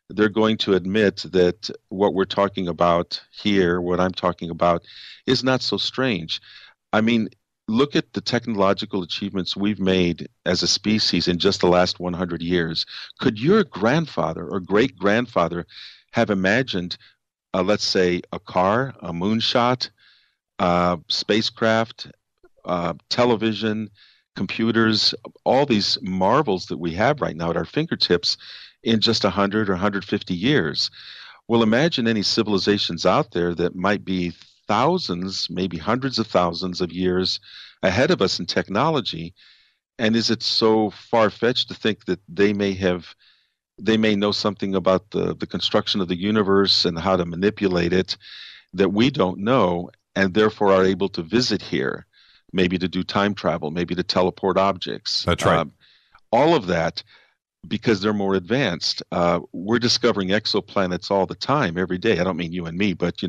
Speaker 11: they're going to admit that what we're talking about here, what I'm talking about, is not so strange. I mean, look at the technological achievements we've made as a species in just the last 100 years. Could your grandfather or great-grandfather have imagined, let's say, a car, a moonshot, spacecraft, television, computers, all these marvels that we have right now at our fingertips in just 100 or 150 years? Well, imagine any civilizations out there that might be thousands, maybe hundreds of thousands of years ahead of us in technology. And is it so far-fetched to think that they may know something about the construction of the universe and how to manipulate it that we don't know, and therefore are able to visit here, maybe to do time travel, maybe to teleport objects?
Speaker 6: That's right.
Speaker 11: All of that, because they're more advanced. We're discovering exoplanets all the time, every day. I don't mean you and me, but,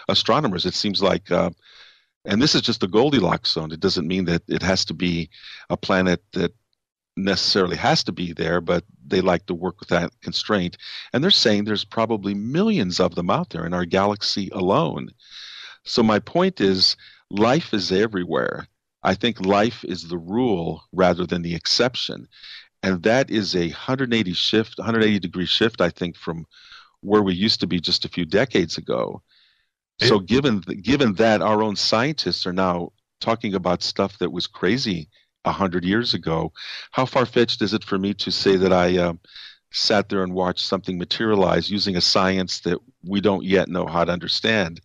Speaker 11: astronomers, it seems like, and this is just the Goldilocks zone. It doesn't mean that it has to be a planet that necessarily has to be there, but they like to work with that constraint. And they're saying there's probably millions of them out there in our galaxy alone. So my point is, life is everywhere. I think life is the rule rather than the exception. And that is a 180-degree shift, I think, from where we used to be just a few decades ago. So given that, our own scientists are now talking about stuff that was crazy 100 years ago, how far-fetched is it for me to say that I sat there and watched something materialize using a science that we don't yet know how to understand?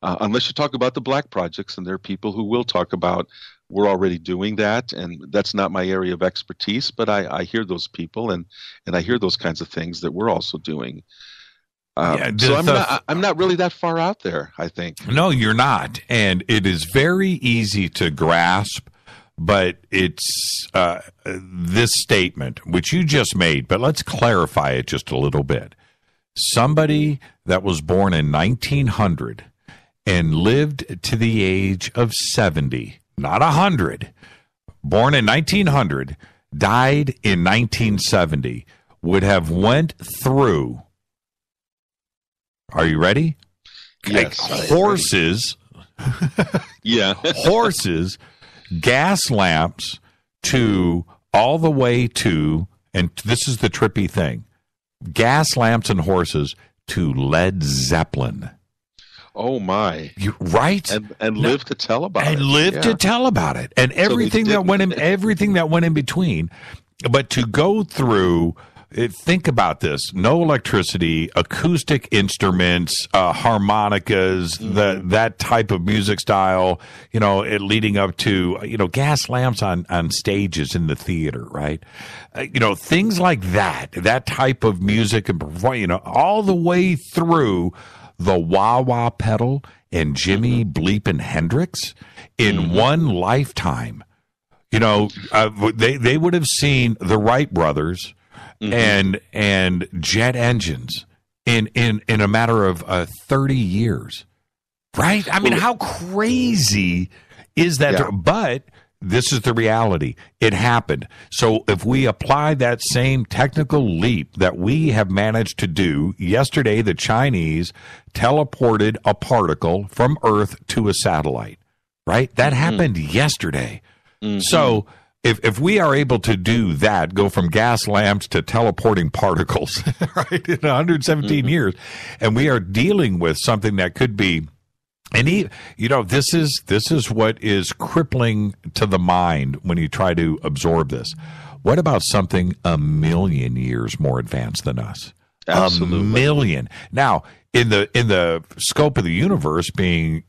Speaker 11: Unless you talk about the black projects, and there are people who will talk about, we're already doing that, and that's not my area of expertise, but I hear those people, and I hear those kinds of things that we're also doing. So I'm not really that far out there, I think.
Speaker 6: No, you're not. And it is very easy to grasp, but it's this statement, which you just made, but let's clarify it just a little bit. Somebody that was born in 1900 and lived to the age of 70, not 100, born in 1900, died in 1970, would have went through, are you ready?
Speaker 11: Yes.
Speaker 6: Horses,
Speaker 11: yeah,
Speaker 6: horses, gas lamps, to all the way to, and this is the trippy thing, gas lamps and horses to Led Zeppelin.
Speaker 11: Oh my!
Speaker 6: Right,
Speaker 11: and live to tell about it.
Speaker 6: And live to tell about it, and everything that went in between. But to go through, think about this: no electricity, acoustic instruments, harmonicas, that type of music style. Leading up to gas lamps on stages in the theater, right? Things like that. That type of music and all the way through the wah-wah pedal and Jimi Bleepin' Hendrix in one lifetime. They would have seen the Wright brothers and jet engines in a matter of 30 years, right? I mean, how crazy is that?
Speaker 11: Yeah.
Speaker 6: But this is the reality. It happened. So if we apply that same technical leap that we have managed to do, yesterday the Chinese teleported a particle from Earth to a satellite, right? That happened yesterday. So if we are able to do that, go from gas lamps to teleporting particles, right, in 117 years, and we are dealing with something that could be, and this is what is crippling to the mind when you try to absorb this. What about something 1,000,000 years more advanced than us?
Speaker 11: Absolutely.
Speaker 6: 1,000,000. Now, in the scope of the universe being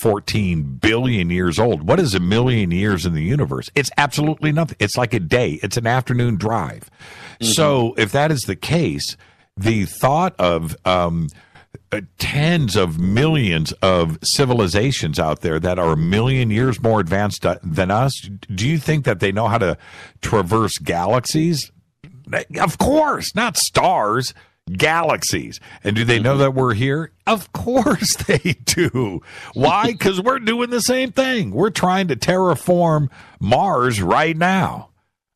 Speaker 6: 14 billion years old, what is 1,000,000 years in the universe? It's absolutely nothing. It's like a day. It's an afternoon drive. So if that is the case, the thought of tens of millions of civilizations out there that are 1,000,000 years more advanced than us, do you think that they know how to traverse galaxies? Of course, not stars, galaxies. And do they know that we're here? Of course they do. Why? Because we're doing the same thing. We're trying to terraform Mars right now.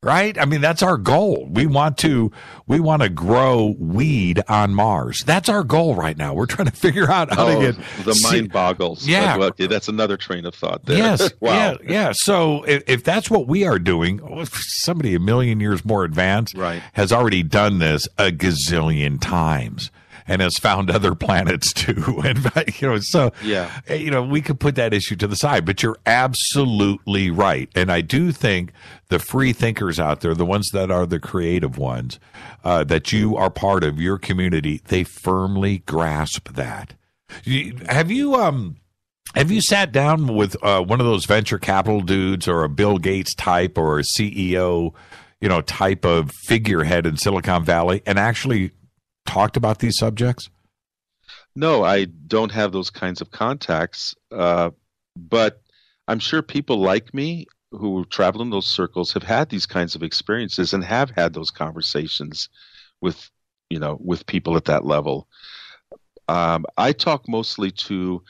Speaker 6: right? I mean, that's our goal. We want to grow weed on Mars. That's our goal right now. We're trying to figure out how to get
Speaker 11: the mind boggles.
Speaker 6: Yeah,
Speaker 11: but, well, that's another train of thought there.
Speaker 6: Yes,
Speaker 11: wow.
Speaker 6: yeah. So if that's what we are doing, somebody a million years more advanced has already done this a gazillion times. And has found other planets too, and so we could put that issue to the side. But you're absolutely right, and I do think the free thinkers out there, the ones that are the creative ones, that you are part of your community, they firmly grasp that. Have you sat down with one of those venture capital dudes, or a Bill Gates type, or a CEO, type of figurehead in Silicon Valley, and actually talked about these subjects?
Speaker 11: No, I don't have those kinds of contacts, but I'm sure people like me who travel in those circles have had these kinds of experiences and have had those conversations with people at that level. I talk mostly to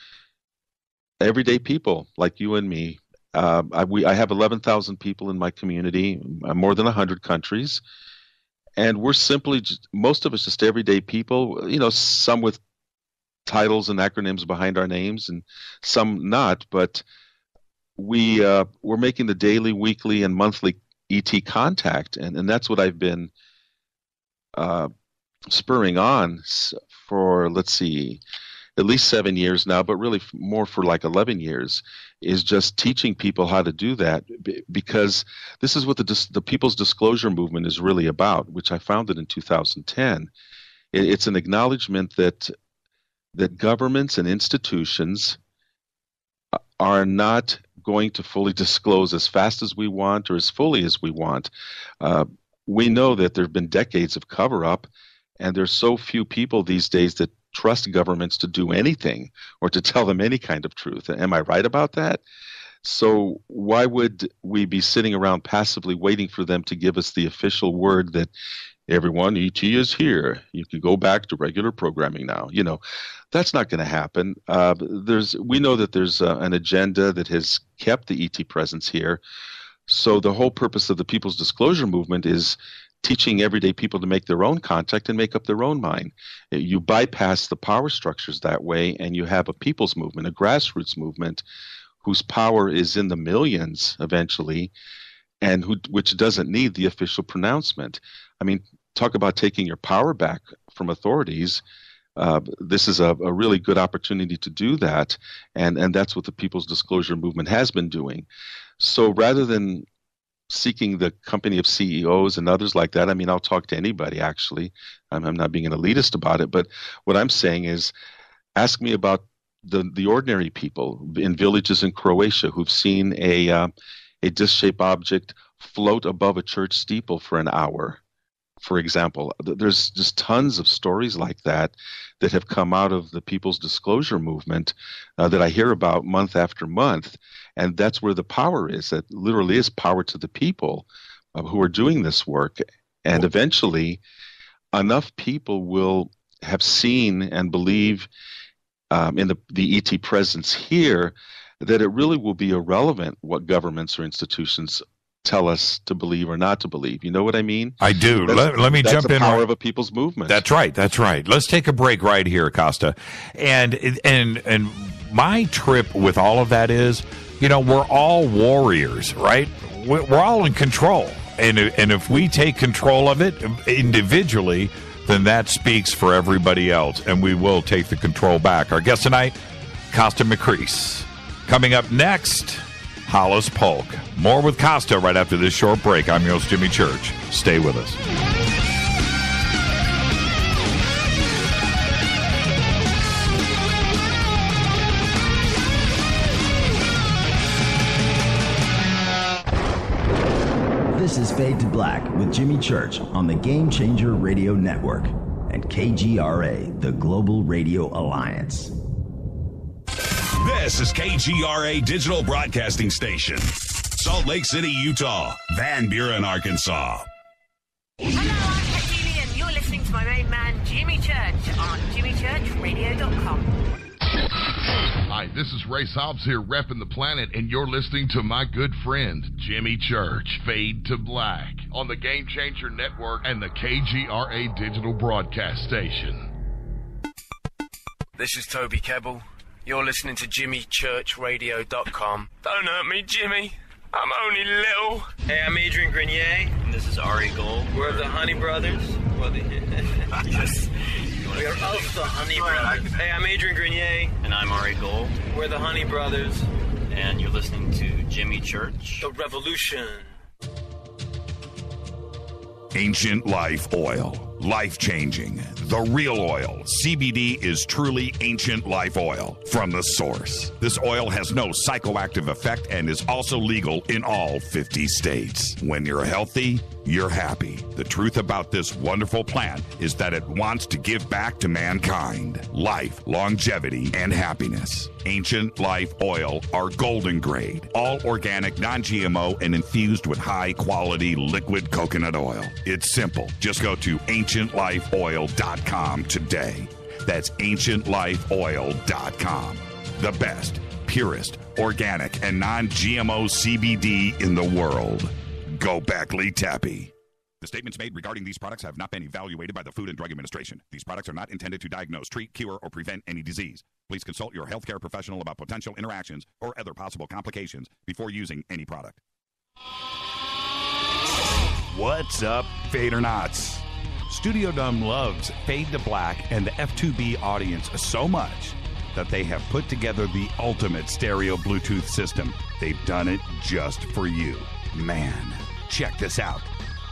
Speaker 11: everyday people like you and me. I have 11,000 people in my community, more than 100 countries. And we're simply, most of us, just everyday people, some with titles and acronyms behind our names and some not, but we're making the daily, weekly, and monthly ET contact. And that's what I've been spurring on for, let's see, at least 7 years now, but really more for like 11 years, is just teaching people how to do that, because this is what the People's Disclosure Movement is really about, which I founded in 2010. It's an acknowledgement that governments and institutions are not going to fully disclose as fast as we want or as fully as we want. We know that there have been decades of cover-up, and there's so few people these days that trust governments to do anything or to tell them any kind of truth. Am I right about that? So why would we be sitting around passively waiting for them to give us the official word that everyone, ET is here, you can go back to regular programming now? That's not going to happen. We know that there's an agenda that has kept the ET presence here. So the whole purpose of the People's Disclosure Movement is teaching everyday people to make their own contact and make up their own mind. You bypass the power structures that way, and you have a people's movement, a grassroots movement, whose power is in the millions eventually, and which doesn't need the official pronouncement. I mean, talk about taking your power back from authorities. This is a really good opportunity to do that, and that's what the People's Disclosure Movement has been doing. So rather than seeking the company of CEOs and others like that, I mean, I'll talk to anybody, actually. I'm not being an elitist about it, but what I'm saying is, ask me about the ordinary people in villages in Croatia who've seen a disc-shaped object float above a church steeple for an hour, for example. There's just tons of stories like that have come out of the People's Disclosure Movement that I hear about month after month. And that's where the power is. That literally is power to the people who are doing this work. And eventually, enough people will have seen and believe in the ET presence here that it really will be irrelevant what governments or institutions tell us to believe or not to believe. You know what I mean?
Speaker 6: I do. Let me jump in.
Speaker 11: That's the power of a people's movement.
Speaker 6: That's right. Let's take a break right here, Kosta. And my trip with all of that is, we're all warriors, right? We're all in control. And if we take control of it individually, then that speaks for everybody else, and we will take the control back. Our guest tonight, Kosta Makris. Coming up next, Hollis Polk. More with Kosta right after this short break. I'm your host, Jimmy Church. Stay with us.
Speaker 12: This is Fade to Black with Jimmy Church on the Game Changer Radio Network and KGRA, the Global Radio Alliance.
Speaker 13: This is KGRA Digital Broadcasting Station, Salt Lake City, Utah, Van Buren, Arkansas.
Speaker 14: Hello, I'm Katie, and you're listening to my main man, Jimmy Church, on jimmychurchradio.com.
Speaker 15: Hi, this is Ray Hobbs here, repping the planet, and you're listening to my good friend, Jimmy Church, Fade to Black. on the Game Changer Network and the KGRA digital broadcast station.
Speaker 16: This is Toby Kebbell. You're listening to JimmyChurchRadio.com. Don't hurt me, Jimmy. I'm only little.
Speaker 17: Hey, I'm Adrian Grenier, and this is Ari Gold. We're the Honey Brothers. Yes. We are of the Honey Brothers. Hey, I'm Adrian Grenier.
Speaker 18: And I'm Ari Gold.
Speaker 17: We're the Honey Brothers.
Speaker 18: And you're listening to Jimmy Church.
Speaker 17: The Revolution.
Speaker 3: Ancient Life Oil. Life-changing. The real oil. CBD is truly ancient life oil from the source. This oil has no psychoactive effect and is also legal in all 50 states. When you're healthy, you're happy. The truth about this wonderful plant is that it wants to give back to mankind life, longevity, and happiness. Ancient Life Oil are golden grade, all organic, non-GMO, and infused with high-quality liquid coconut oil. It's simple. Just go to ancientlifeoil.com today. That's ancientlifeoil.com. The best, purest, organic, and non-GMO CBD in the world. Go Beckley Tappy. The statements made regarding these products have not been evaluated by the Food and Drug Administration. These products are not intended to diagnose, treat, cure, or prevent any disease. Please consult your healthcare professional about potential interactions or other possible complications before using any product. What's up, Fadernauts? Studio Dome loves Fade to Black and the F2B audience so much that they have put together the ultimate stereo Bluetooth system. They've done it just for you. Man, check this out.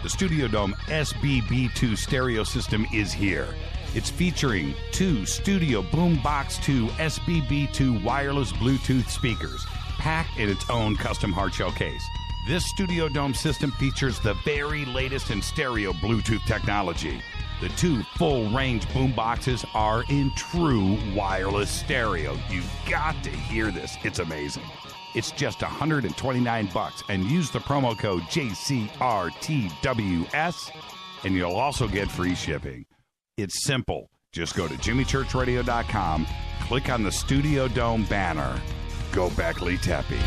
Speaker 3: The Studio Dome SBB2 stereo system is here. It's featuring two Studio Boombox 2 SBB2 wireless Bluetooth speakers, packed in its own custom hardshell case. This Studio Dome system features the very latest in stereo Bluetooth technology. The two full-range boomboxes are in true wireless stereo. You've got to hear this. It's amazing. It's just $129 and use the promo code JCRTWS and you'll also get free shipping. It's simple. Just go to JimmyChurchRadio.com, click on the Studio Dome banner. Go Beckley Tappy.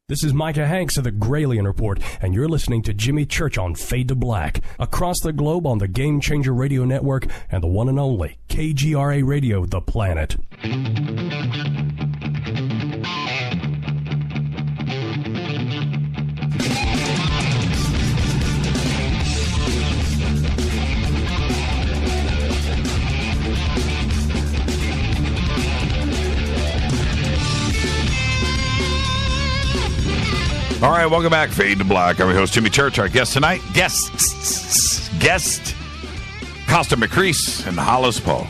Speaker 19: This is Micah Hanks of the Gralien Report, and you're listening to Jimmy Church on Fade to Black, across the globe on the Game Changer Radio Network and the one and only KGRA Radio, The Planet.
Speaker 6: All right, welcome back, Fade to Black. I'm your host, Jimmy Church. Our guest tonight, guest, Kosta Makreas and Hollis Polk.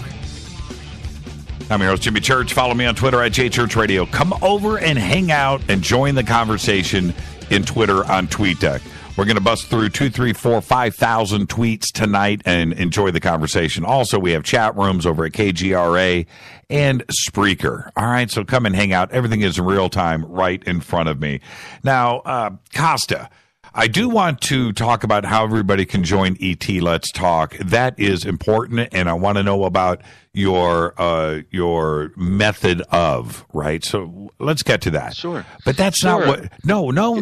Speaker 6: I'm your host, Jimmy Church. Follow me on Twitter at JChurchRadio. Come over and hang out and join the conversation in Twitter on TweetDeck. We're going to bust through 2, 3, 4, 5,000 tweets tonight and enjoy the conversation. Also, we have chat rooms over at KGRA and Spreaker. All right, so come and hang out. Everything is in real time right in front of me. Now, Kosta, I do want to talk about how everybody can join ET Let's Talk. That is important, and I want to know about your method of, right? So let's get to that.
Speaker 11: Sure.
Speaker 6: But that's not what. No. We're not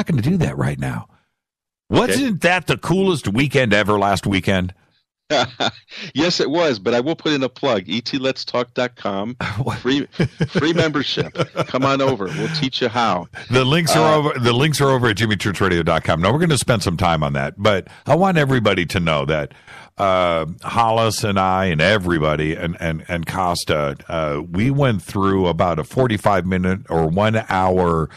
Speaker 6: going to do that right now. Wasn't that the coolest weekend ever last weekend?
Speaker 11: Yes, it was, but I will put in a plug. ETLetsTalk.com. Free membership. Come on over. We'll teach you how.
Speaker 6: The links are over. The links are over at JimmyChurchRadio.com. Now we're going to spend some time on that, but I want everybody to know that Hollis and I and everybody and Kosta, we went through about a 45-minute or 1 hour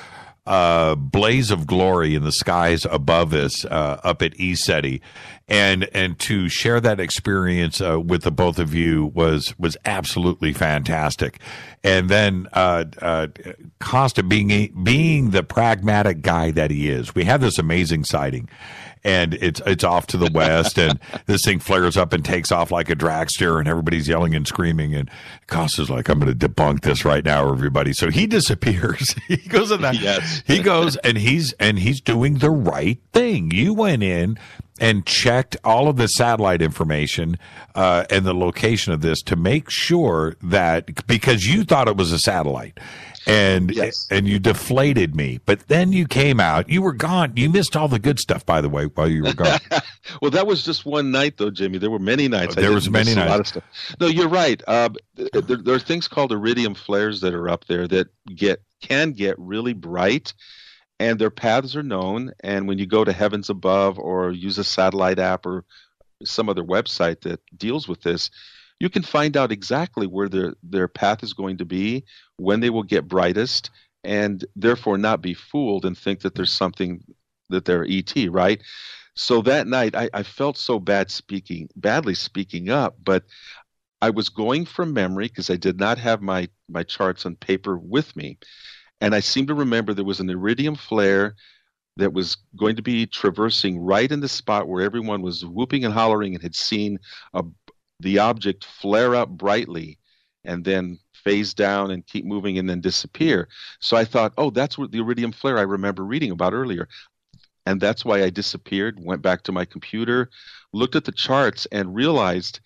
Speaker 6: blaze of glory in the skies above us up at ECETI. And to share that experience with the both of you was absolutely fantastic. And then Kosta being the pragmatic guy that he is, we had this amazing sighting. And it's off to the west, and this thing flares up and takes off like a dragster, and everybody's yelling and screaming. And Kosta's like, "I'm going to debunk this right now, everybody." So he disappears. He goes in that. Yes. He goes and he's doing the right thing. You went in and checked all of the satellite information and the location of this to make sure that, because you thought it was a satellite. And you deflated me. But then you came out. You were gone. You missed all the good stuff, by the way, while you were gone.
Speaker 11: Well, that was just one night, though, Jimmy. There were many nights.
Speaker 6: There was many nights.
Speaker 11: A lot of stuff. No, you're right. There are things called iridium flares that are up there that can get really bright, and their paths are known. And when you go to Heavens Above or use a satellite app or some other website that deals with this, you can find out exactly where their path is going to be, when they will get brightest, and therefore not be fooled and think that there's something that they're ET, right? So that night, I felt so badly speaking up, but I was going from memory because I did not have my charts on paper with me. And I seem to remember there was an iridium flare that was going to be traversing right in the spot where everyone was whooping and hollering and had seen the object flare up brightly and then phase down and keep moving and then disappear. So I thought, oh, that's what the iridium flare I remember reading about earlier. And that's why I disappeared, went back to my computer, looked at the charts and realized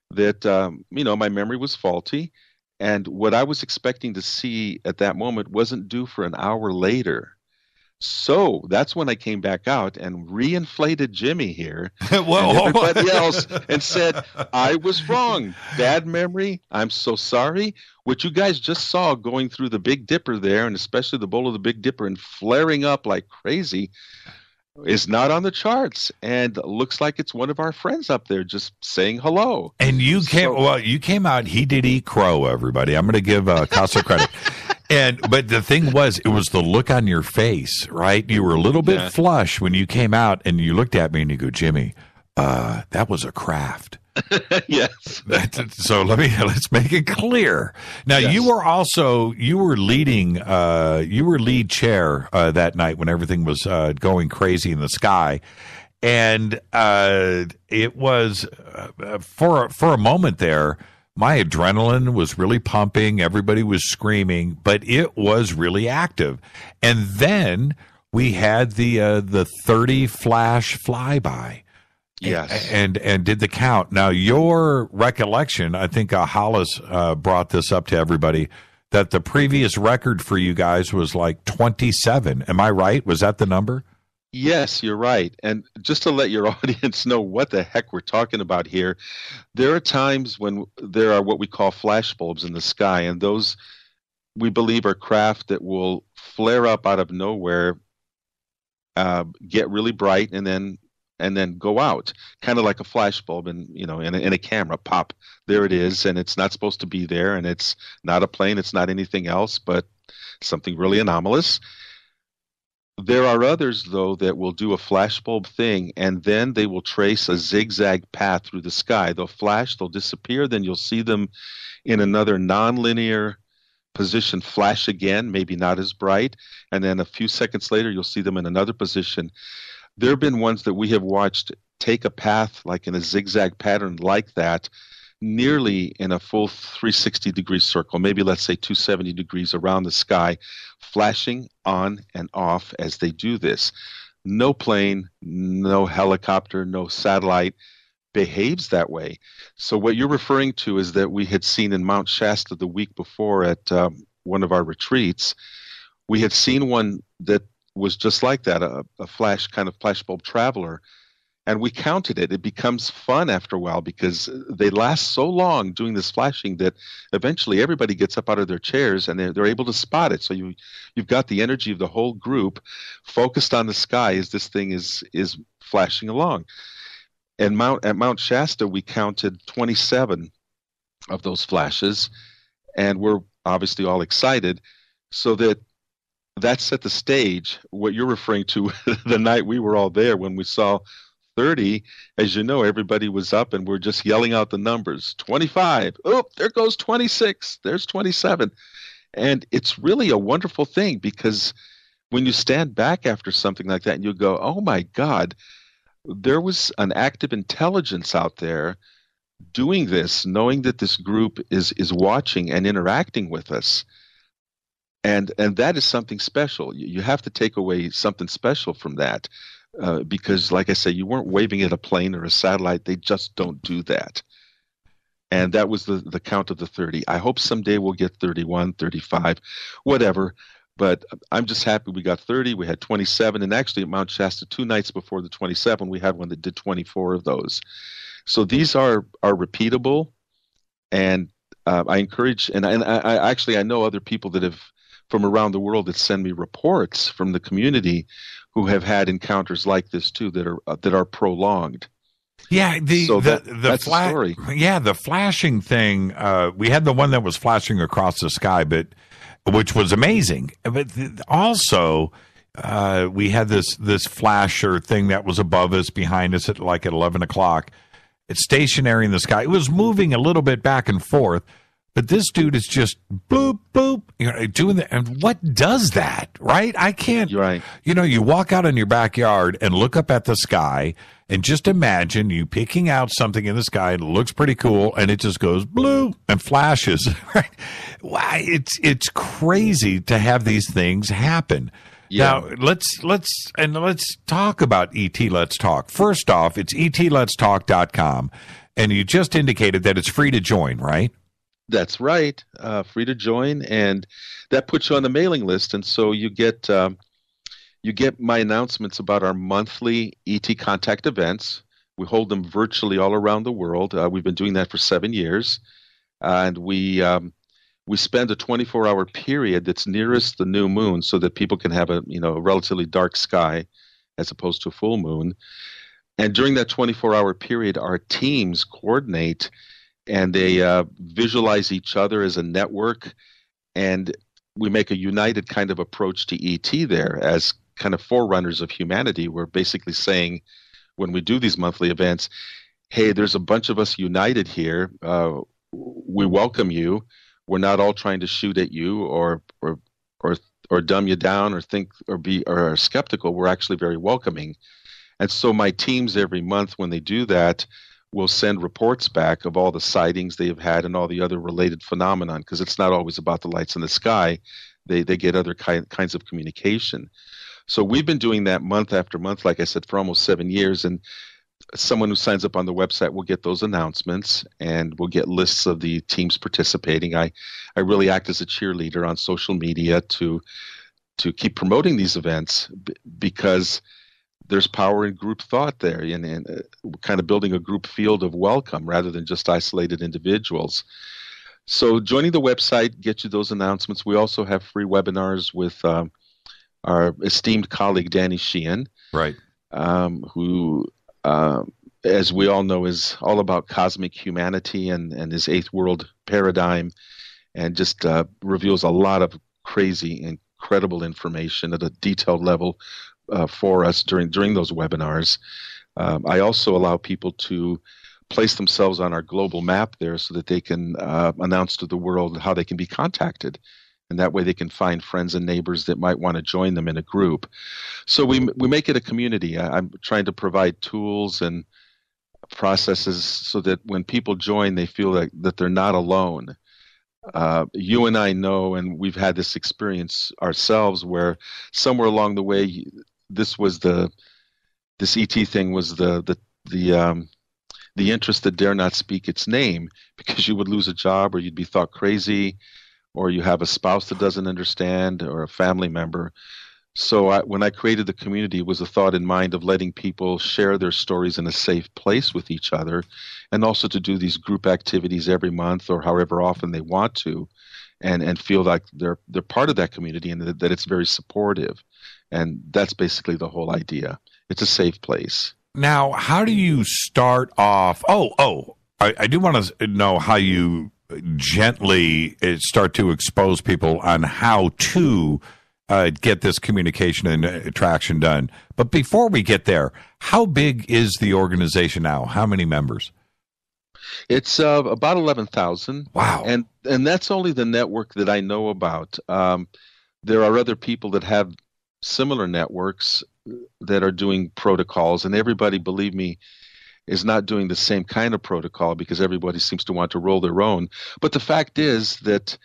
Speaker 11: that, my memory was faulty. And what I was expecting to see at that moment wasn't due for an hour later. So that's when I came back out and reinflated Jimmy here and everybody else and said, I was wrong. Bad memory. I'm so sorry. What you guys just saw going through the Big Dipper there, and especially the bowl of the Big Dipper and flaring up like crazy, is not on the charts, and looks like it's one of our friends up there just saying hello.
Speaker 6: And you came out. He did eat crow, everybody. I'm going to give Kosta credit. But the thing was, it was the look on your face, right? You were a little bit flush when you came out, and you looked at me and you go, Jimmy, that was a craft.
Speaker 11: Yes.
Speaker 6: So let's make it clear. Now, you were lead chair that night when everything was going crazy in the sky. And it was for a moment there, my adrenaline was really pumping. Everybody was screaming, but it was really active. And then we had the 30 flash flyby.
Speaker 11: Yes.
Speaker 6: And did the count. Now, your recollection, I think Hollis brought this up to everybody, that the previous record for you guys was like 27. Am I right? Was that the number?
Speaker 11: Yes, you're right. And just to let your audience know what the heck we're talking about here, there are times when there are what we call flash bulbs in the sky, and those we believe are craft that will flare up out of nowhere, get really bright, and then go out, kind of like a flash bulb in a camera. Pop, there it is, and it's not supposed to be there, and it's not a plane, it's not anything else, but something really anomalous. There are others, though, that will do a flashbulb thing, and then they will trace a zigzag path through the sky. They'll flash, they'll disappear, then you'll see them in another nonlinear position flash again, maybe not as bright, and then a few seconds later you'll see them in another position. There have been ones that we have watched take a path like in a zigzag pattern like that, nearly in a full 360-degree circle, maybe let's say 270 degrees around the sky, flashing on and off as they do this. No plane, no helicopter, no satellite behaves that way. So what you're referring to is that we had seen in Mount Shasta the week before at one of our retreats, we had seen one that was just like that, a flashbulb traveler. And we counted it. It becomes fun after a while because they last so long doing this flashing that eventually everybody gets up out of their chairs and they're able to spot it. So you've got the energy of the whole group focused on the sky as this thing is flashing along. And at Mount Shasta, we counted 27 of those flashes, and we're obviously all excited. So that set the stage. What you're referring to, the night we were all there when we saw 30, as you know, everybody was up and we're just yelling out the numbers. 25. Oh, there goes 26. There's 27. And it's really a wonderful thing because when you stand back after something like that and you go, oh my God, there was an active intelligence out there doing this, knowing that this group is watching and interacting with us. And that is something special. You have to take away something special from that. because, like I say, you weren't waving at a plane or a satellite. They just don't do that. And that was the count of the 30. I hope someday we'll get 31, 35, whatever. But I'm just happy we got 30. We had 27. And actually at Mount Shasta, 2 nights before the 27, we had one that did 24 of those. So these are repeatable. And I encourage, and I know other people that have, from around the world, that send me reports from the community who have had encounters like this too, that are prolonged.
Speaker 6: Yeah,
Speaker 11: that's the story.
Speaker 6: Yeah, the flashing thing. We had the one that was flashing across the sky, which was amazing. But also, we had this flasher thing that was above us, behind us at 11 o'clock. It's stationary in the sky. It was moving a little bit back and forth, but this dude is just boop, boop, doing that. And what does that, right? I can't.
Speaker 11: You're right.
Speaker 6: You walk out in your backyard and look up at the sky and just imagine you picking out something in the sky. It looks pretty cool, and it just goes blue and flashes. Right? Why? It's crazy to have these things happen. Yeah. Now let's talk about ET Let's Talk. First off, it's ETLetsTalk.com, and you just indicated that it's free to join, right?
Speaker 11: That's right, free to join, and that puts you on the mailing list, and so you get my announcements about our monthly ET Contact events. We hold them virtually all around the world. We've been doing that for 7 years, and we spend a 24-hour period that's nearest the new moon, so that people can have a relatively dark sky, as opposed to a full moon. And during that 24-hour period, our teams coordinate, and they visualize each other as a network, and we make a united kind of approach to ET there as kind of forerunners of humanity. We're basically saying, when we do these monthly events, hey, there's a bunch of us united here. We welcome you. We're not all trying to shoot at you or dumb you down or think or are skeptical. We're actually very welcoming. And so my teams every month, when they do that, will send reports back of all the sightings they have had and all the other related phenomenon, because it's not always about the lights in the sky. They get other kinds of communication. So we've been doing that month after month, like I said, for almost 7 years. And someone who signs up on the website will get those announcements, and we'll get lists of the teams participating. I really act as a cheerleader on social media to keep promoting these events, because there's power in group thought there, and kind of building a group field of welcome rather than just isolated individuals. So joining the website gets you those announcements. We also have free webinars with our esteemed colleague Danny Sheehan,
Speaker 6: right?
Speaker 11: Who, as we all know, is all about cosmic humanity and his eighth world paradigm, and just reveals a lot of crazy, incredible information at a detailed level for us during those webinars. I also allow people to place themselves on our global map there, so that they can announce to the world how they can be contacted. And that way they can find friends and neighbors that might want to join them in a group. So we make it a community. I'm trying to provide tools and processes so that when people join, they feel that they're not alone. You and I know, and we've had this experience ourselves, where somewhere along the way, this ET thing was the interest that dare not speak its name, because you would lose a job, or you'd be thought crazy, or you have a spouse that doesn't understand, or a family member. So when I created the community, it was a thought in mind of letting people share their stories in a safe place with each other, and also to do these group activities every month or however often they want to, and feel like they're part of that community, and that it's very supportive. And that's basically the whole idea. It's a safe place.
Speaker 6: Now, how do you start off? I do want to know how you gently start to expose people on how to get this communication and attraction done. But before we get there, how big is the organization now? How many members?
Speaker 11: It's about 11,000.
Speaker 6: Wow.
Speaker 11: And that's only the network that I know about. There are other people that have similar networks that are doing protocols, and everybody, believe me, is not doing the same kind of protocol, because everybody seems to want to roll their own. But the fact is that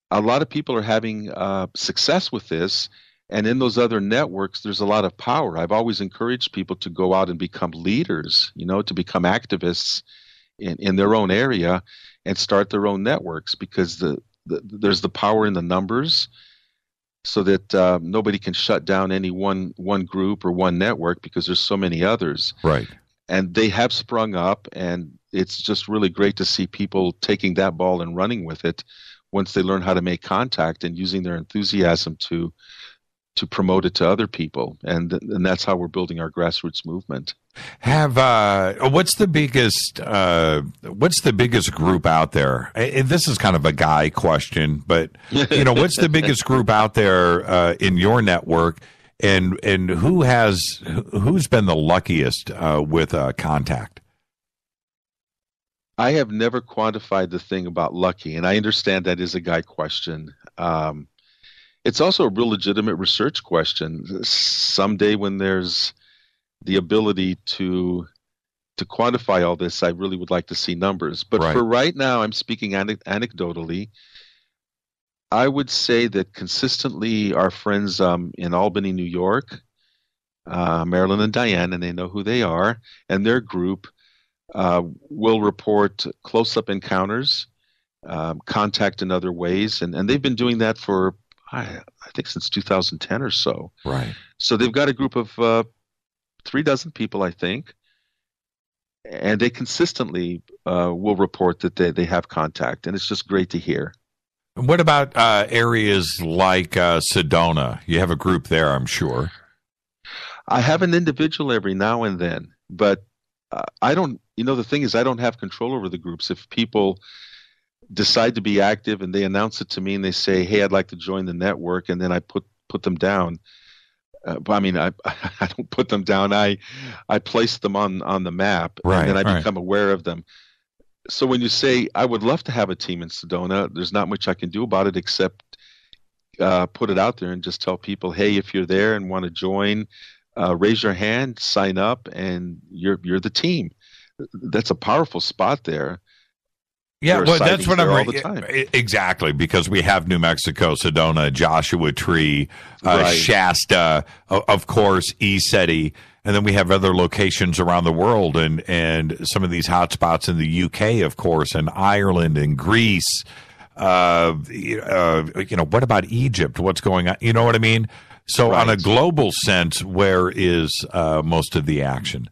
Speaker 11: a lot of people are having success with this, And in those other networks, there's a lot of power. I've always encouraged people to go out and become leaders, to become activists in their own area and start their own networks, because there's the power in the numbers, so that nobody can shut down any one group or one network, because there's so many others.
Speaker 6: Right.
Speaker 11: And they have sprung up, and it's just really great to see people taking that ball and running with it once they learn how to make contact and using their enthusiasm to promote it to other people. And that's how we're building our grassroots movement.
Speaker 6: What's the biggest group out there? And this is kind of a guy question, but what's the biggest group out there in your network, and who's been the luckiest with contact?
Speaker 11: I have never quantified the thing about lucky, and I understand that is a guy question. It's also a real legitimate research question. Someday, when there's the ability to quantify all this, I really would like to see numbers. But for right now, I'm speaking anecdotally. I would say that consistently our friends in Albany, New York, Marilyn and Diane, and they know who they are, and their group will report close-up encounters, contact in other ways, and they've been doing that for I think since 2010 or so.
Speaker 6: Right.
Speaker 11: So they've got a group of 36 people, I think, and they consistently will report that they have contact, and it's just great to hear.
Speaker 6: What about areas like Sedona? You have a group there, I'm sure.
Speaker 11: I have an individual every now and then, but I don't, the thing is, I don't have control over the groups. If people decide to be active and they announce it to me and they say, hey, I'd like to join the network, and then I put them down. I don't put them down. I place them on the map, and then I become aware of them. So when you say, I would love to have a team in Sedona, there's not much I can do about it except put it out there and just tell people, hey, if you're there and want to join, raise your hand, sign up, and you're the team. That's a powerful spot there.
Speaker 6: Yeah, well, that's what I'm
Speaker 11: all the time.
Speaker 6: Exactly, because we have New Mexico, Sedona, Joshua Tree, Shasta, of course, ECETI, and then we have other locations around the world, and some of these hotspots in the UK, of course, and Ireland and Greece. What about Egypt? What's going on? You know what I mean? So, on a global sense, where is most of the action?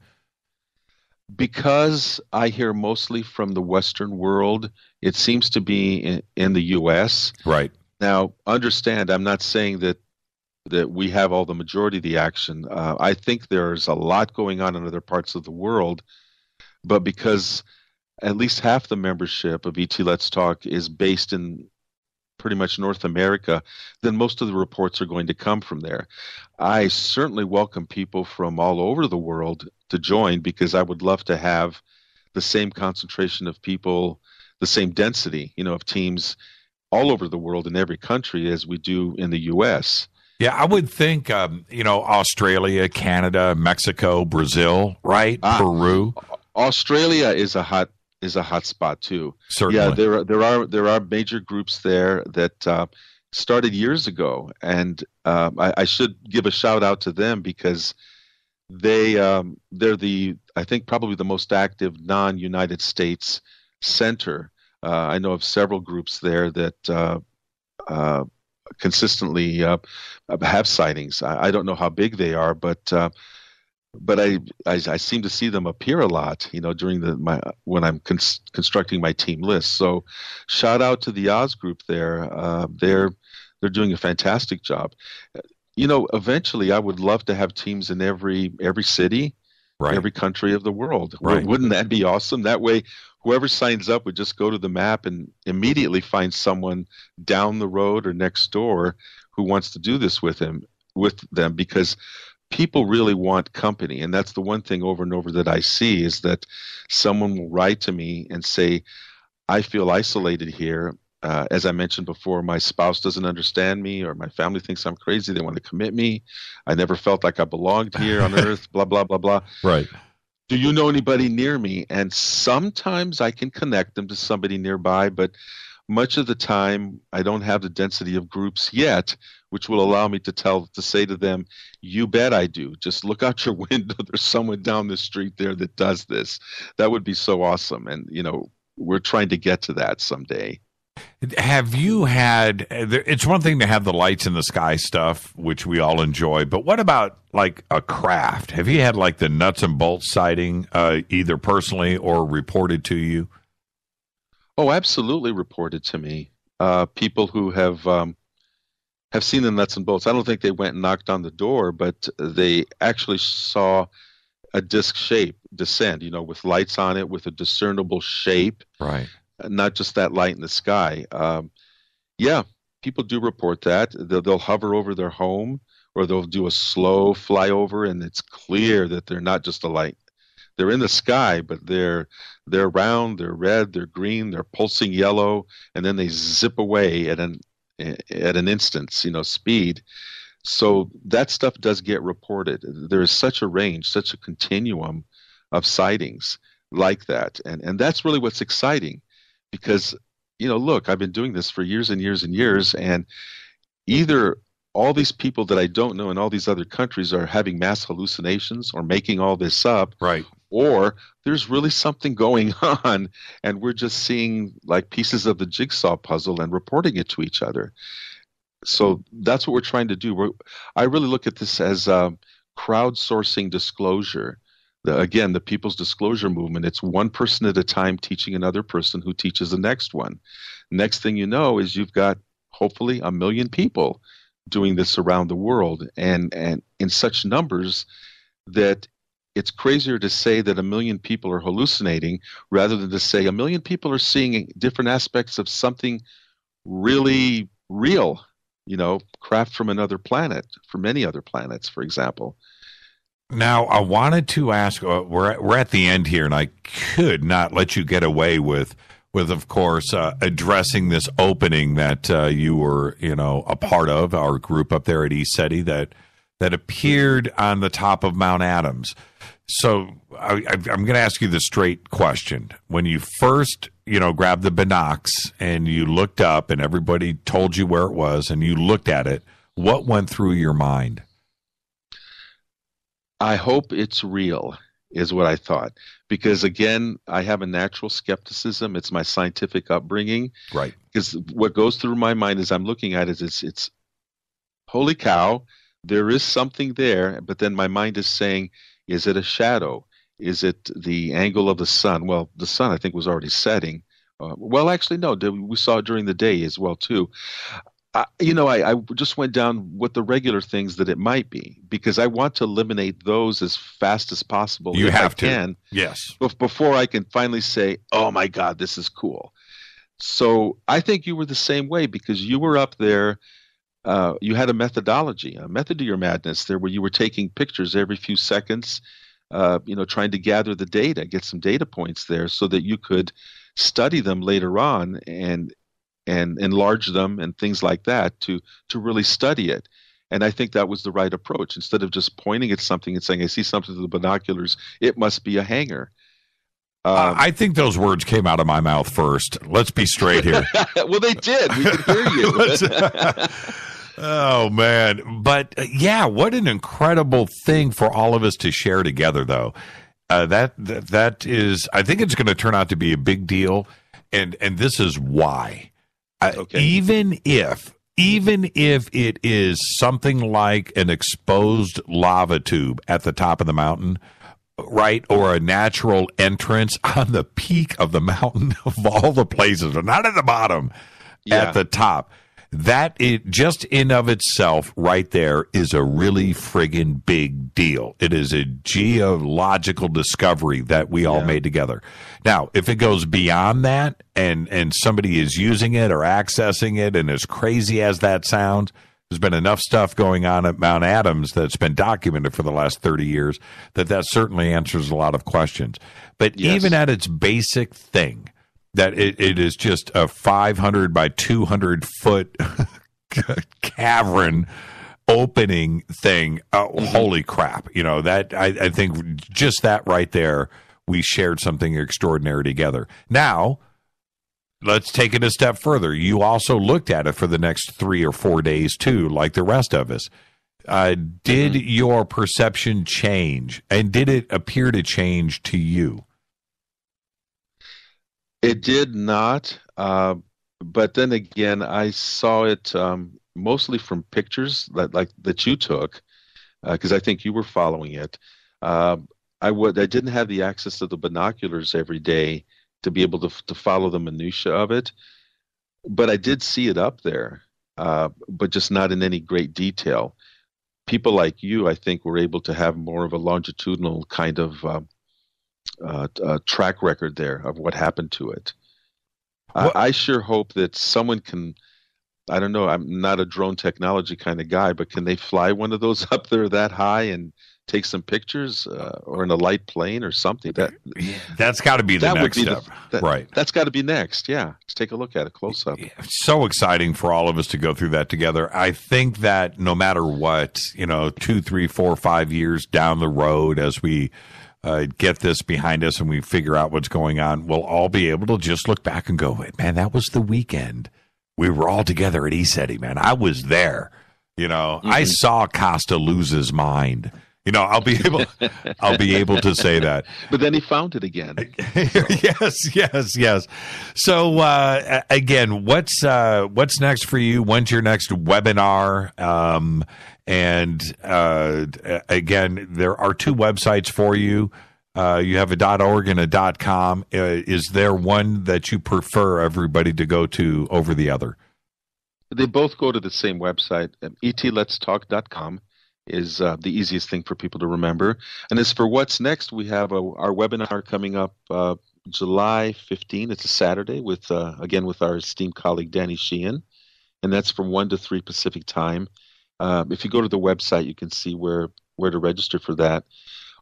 Speaker 11: Because I hear mostly from the Western world, it seems to be in the U.S.
Speaker 6: Right.
Speaker 11: Now, understand, I'm not saying that we have all the majority of the action. I think there's a lot going on in other parts of the world, but because at least half the membership of ETLetsTalk is based in pretty much North America, then most of the reports are going to come from there. I certainly welcome people from all over the world to join, because I would love to have the same concentration of people, the same density, of teams all over the world in every country as we do in the U.S.
Speaker 6: Yeah, I would think, Australia, Canada, Mexico, Brazil, right? Peru.
Speaker 11: Australia is a hot spot too.
Speaker 6: Certainly.
Speaker 11: Yeah, there are major groups there that started years ago, and I should give a shout out to them, because they're I think probably the most active non-United States center. I know of several groups there that consistently have sightings. I don't know how big they are, but I seem to see them appear a lot, during when I'm constructing my team list. So, shout out to the Oz group there. They're doing a fantastic job. Eventually, I would love to have teams in every city, every country of the world. Right. Wouldn't that be awesome? That way, whoever signs up would just go to the map and immediately find someone down the road or next door who wants to do this with them, because people really want company. And that's the one thing over and over that I see, is that someone will write to me and say, I feel isolated here. As I mentioned before, my spouse doesn't understand me, or my family thinks I'm crazy. They want to commit me. I never felt like I belonged here on earth, blah, blah, blah, blah.
Speaker 6: Right.
Speaker 11: Do you know anybody near me? And sometimes I can connect them to somebody nearby, but much of the time, I don't have the density of groups yet, which will allow me to say to them, you bet I do. Just look out your window. There's someone down the street there that does this. That would be so awesome. And, we're trying to get to that someday.
Speaker 6: Have you had, it's one thing to have the lights in the sky stuff, which we all enjoy, but what about like a craft? Have you had like the nuts and bolts sighting, either personally or reported to you?
Speaker 11: Oh, absolutely reported to me. People who have seen the nuts and bolts. I don't think they went and knocked on the door, but they actually saw a disc shape descend, with lights on it, with a discernible shape.
Speaker 6: Right.
Speaker 11: Not just that light in the sky. Yeah, people do report that. They'll hover over their home, or they'll do a slow flyover, and it's clear that they're not just a light. They're in the sky, but they're round, they're red, they're green, they're pulsing yellow, and then they zip away at an instant's, speed. So that stuff does get reported. There is such a range, such a continuum of sightings like that, and that's really what's exciting. Because, look, I've been doing this for years and years and years, and either all these people that I don't know in all these other countries are having mass hallucinations or making all this up,
Speaker 6: right?
Speaker 11: Or there's really something going on, and we're just seeing like pieces of the jigsaw puzzle and reporting it to each other. So that's what we're trying to do. I really look at this as crowdsourcing disclosure. Again, the People's Disclosure Movement, it's one person at a time teaching another person who teaches the next one. Next thing you know is you've got hopefully 1 million people doing this around the world, and in such numbers that it's crazier to say that 1 million people are hallucinating rather than to say 1 million people are seeing different aspects of something really real, craft from another planet, from many other planets, for example.
Speaker 6: Now, I wanted to ask, we're at the end here, and I could not let you get away with of course, addressing this opening that you were, a part of, our group up there at ECETI that appeared on the top of Mount Adams. So I'm going to ask you the straight question. When you first, grabbed the binocs and you looked up and everybody told you where it was and you looked at it, what went through your mind?
Speaker 11: I hope it's real, is what I thought. Because, again, I have a natural skepticism. It's my scientific upbringing.
Speaker 6: Right.
Speaker 11: Because what goes through my mind as I'm looking at it is it's holy cow, there is something there. But then my mind is saying, is it a shadow? Is it the angle of the sun? Well, the sun, I think, was already setting. Well, actually, no. We saw it during the day as well, too. I just went down what the regular things that it might be, because I want to eliminate those as fast as possible.
Speaker 6: You have to.
Speaker 11: Can,
Speaker 6: yes.
Speaker 11: Before I can finally say, oh, my God, this is cool. So I think you were the same way, because you were up there. You had a methodology, a method to your madness there, where you were taking pictures every few seconds, trying to gather the data, get some data points there so that you could study them later on and enlarge them and things like that to really study it. And I think that was the right approach. Instead of just pointing at something and saying, I see something through the binoculars, it must be a hanger.
Speaker 6: I think those words came out of my mouth first. Let's be straight here.
Speaker 11: Well, they did. We could hear you.
Speaker 6: Oh, man. But, yeah, what an incredible thing for all of us to share together, though. That is, I think it's going to turn out to be a big deal. And this is why.
Speaker 11: Okay.
Speaker 6: Even if it is something like an exposed lava tube at the top of the mountain, right, or a natural entrance on the peak of the mountain of all the places, or not at the bottom, at the top, that it just in of itself right there is a really friggin' big deal. It is a geological discovery that we all made together. Now, if it goes beyond that and somebody is using it or accessing it, and as crazy as that sounds, there's been enough stuff going on at Mount Adams that's been documented for the last 30 years that certainly answers a lot of questions. But even at its basic thing, that it is just a 500 by 200 foot cavern opening thing. Holy crap. That I think just that right there, we shared something extraordinary together. Now, let's take it a step further. You also looked at it for the next 3 or 4 days, too, like the rest of us. Did your perception change, and did it appear to change to you?
Speaker 11: It did not, but then again, I saw it mostly from pictures that you took, because I think you were following it. I didn't have the access to the binoculars every day to be able to follow the minutia of it, but I did see it up there, but just not in any great detail. People like you, I think, were able to have more of a longitudinal kind of track record there of what happened to it. I sure hope that someone can, I don't know, I'm not a drone technology kind of guy, but can they fly one of those up there that high and take some pictures, or in a light plane or something?
Speaker 6: That's got to be the next step. Right.
Speaker 11: That's got to be next. Yeah. Let's take a look at it close up.
Speaker 6: So exciting for all of us to go through that together. I think that no matter what, 2, 3, 4, 5 years down the road, as we get this behind us and we figure out what's going on, we'll all be able to just look back and go, man, that was the weekend. We were all together at ESETI, man. I was there. I saw Kosta lose his mind. I'll be able to say that.
Speaker 11: But then he found it again.
Speaker 6: Yes. So again, what's next for you? When's your next webinar? Again, there are 2 websites for you. You have a .org and a .com. Is there one that you prefer everybody to go to over the other?
Speaker 11: They both go to the same website. ETLetsTalk.com is the easiest thing for people to remember. And as for what's next, we have our webinar coming up July 15. It's a Saturday with our esteemed colleague Danny Sheehan, and that's from 1 to 3 Pacific time. If you go to the website, you can see where to register for that.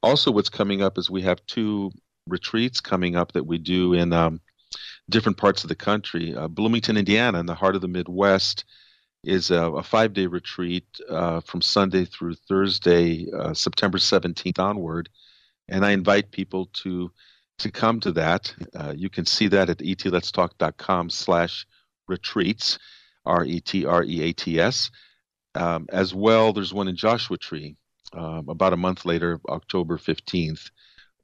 Speaker 11: Also, what's coming up is we have 2 retreats coming up that we do in different parts of the country. Bloomington, Indiana, in the heart of the Midwest, is a 5-day retreat from Sunday through Thursday, September 17th onward. And I invite people to come to that. You can see that at etletstalk.com/retreats, RETREATS. As well, there's one in Joshua Tree about a month later, October 15th,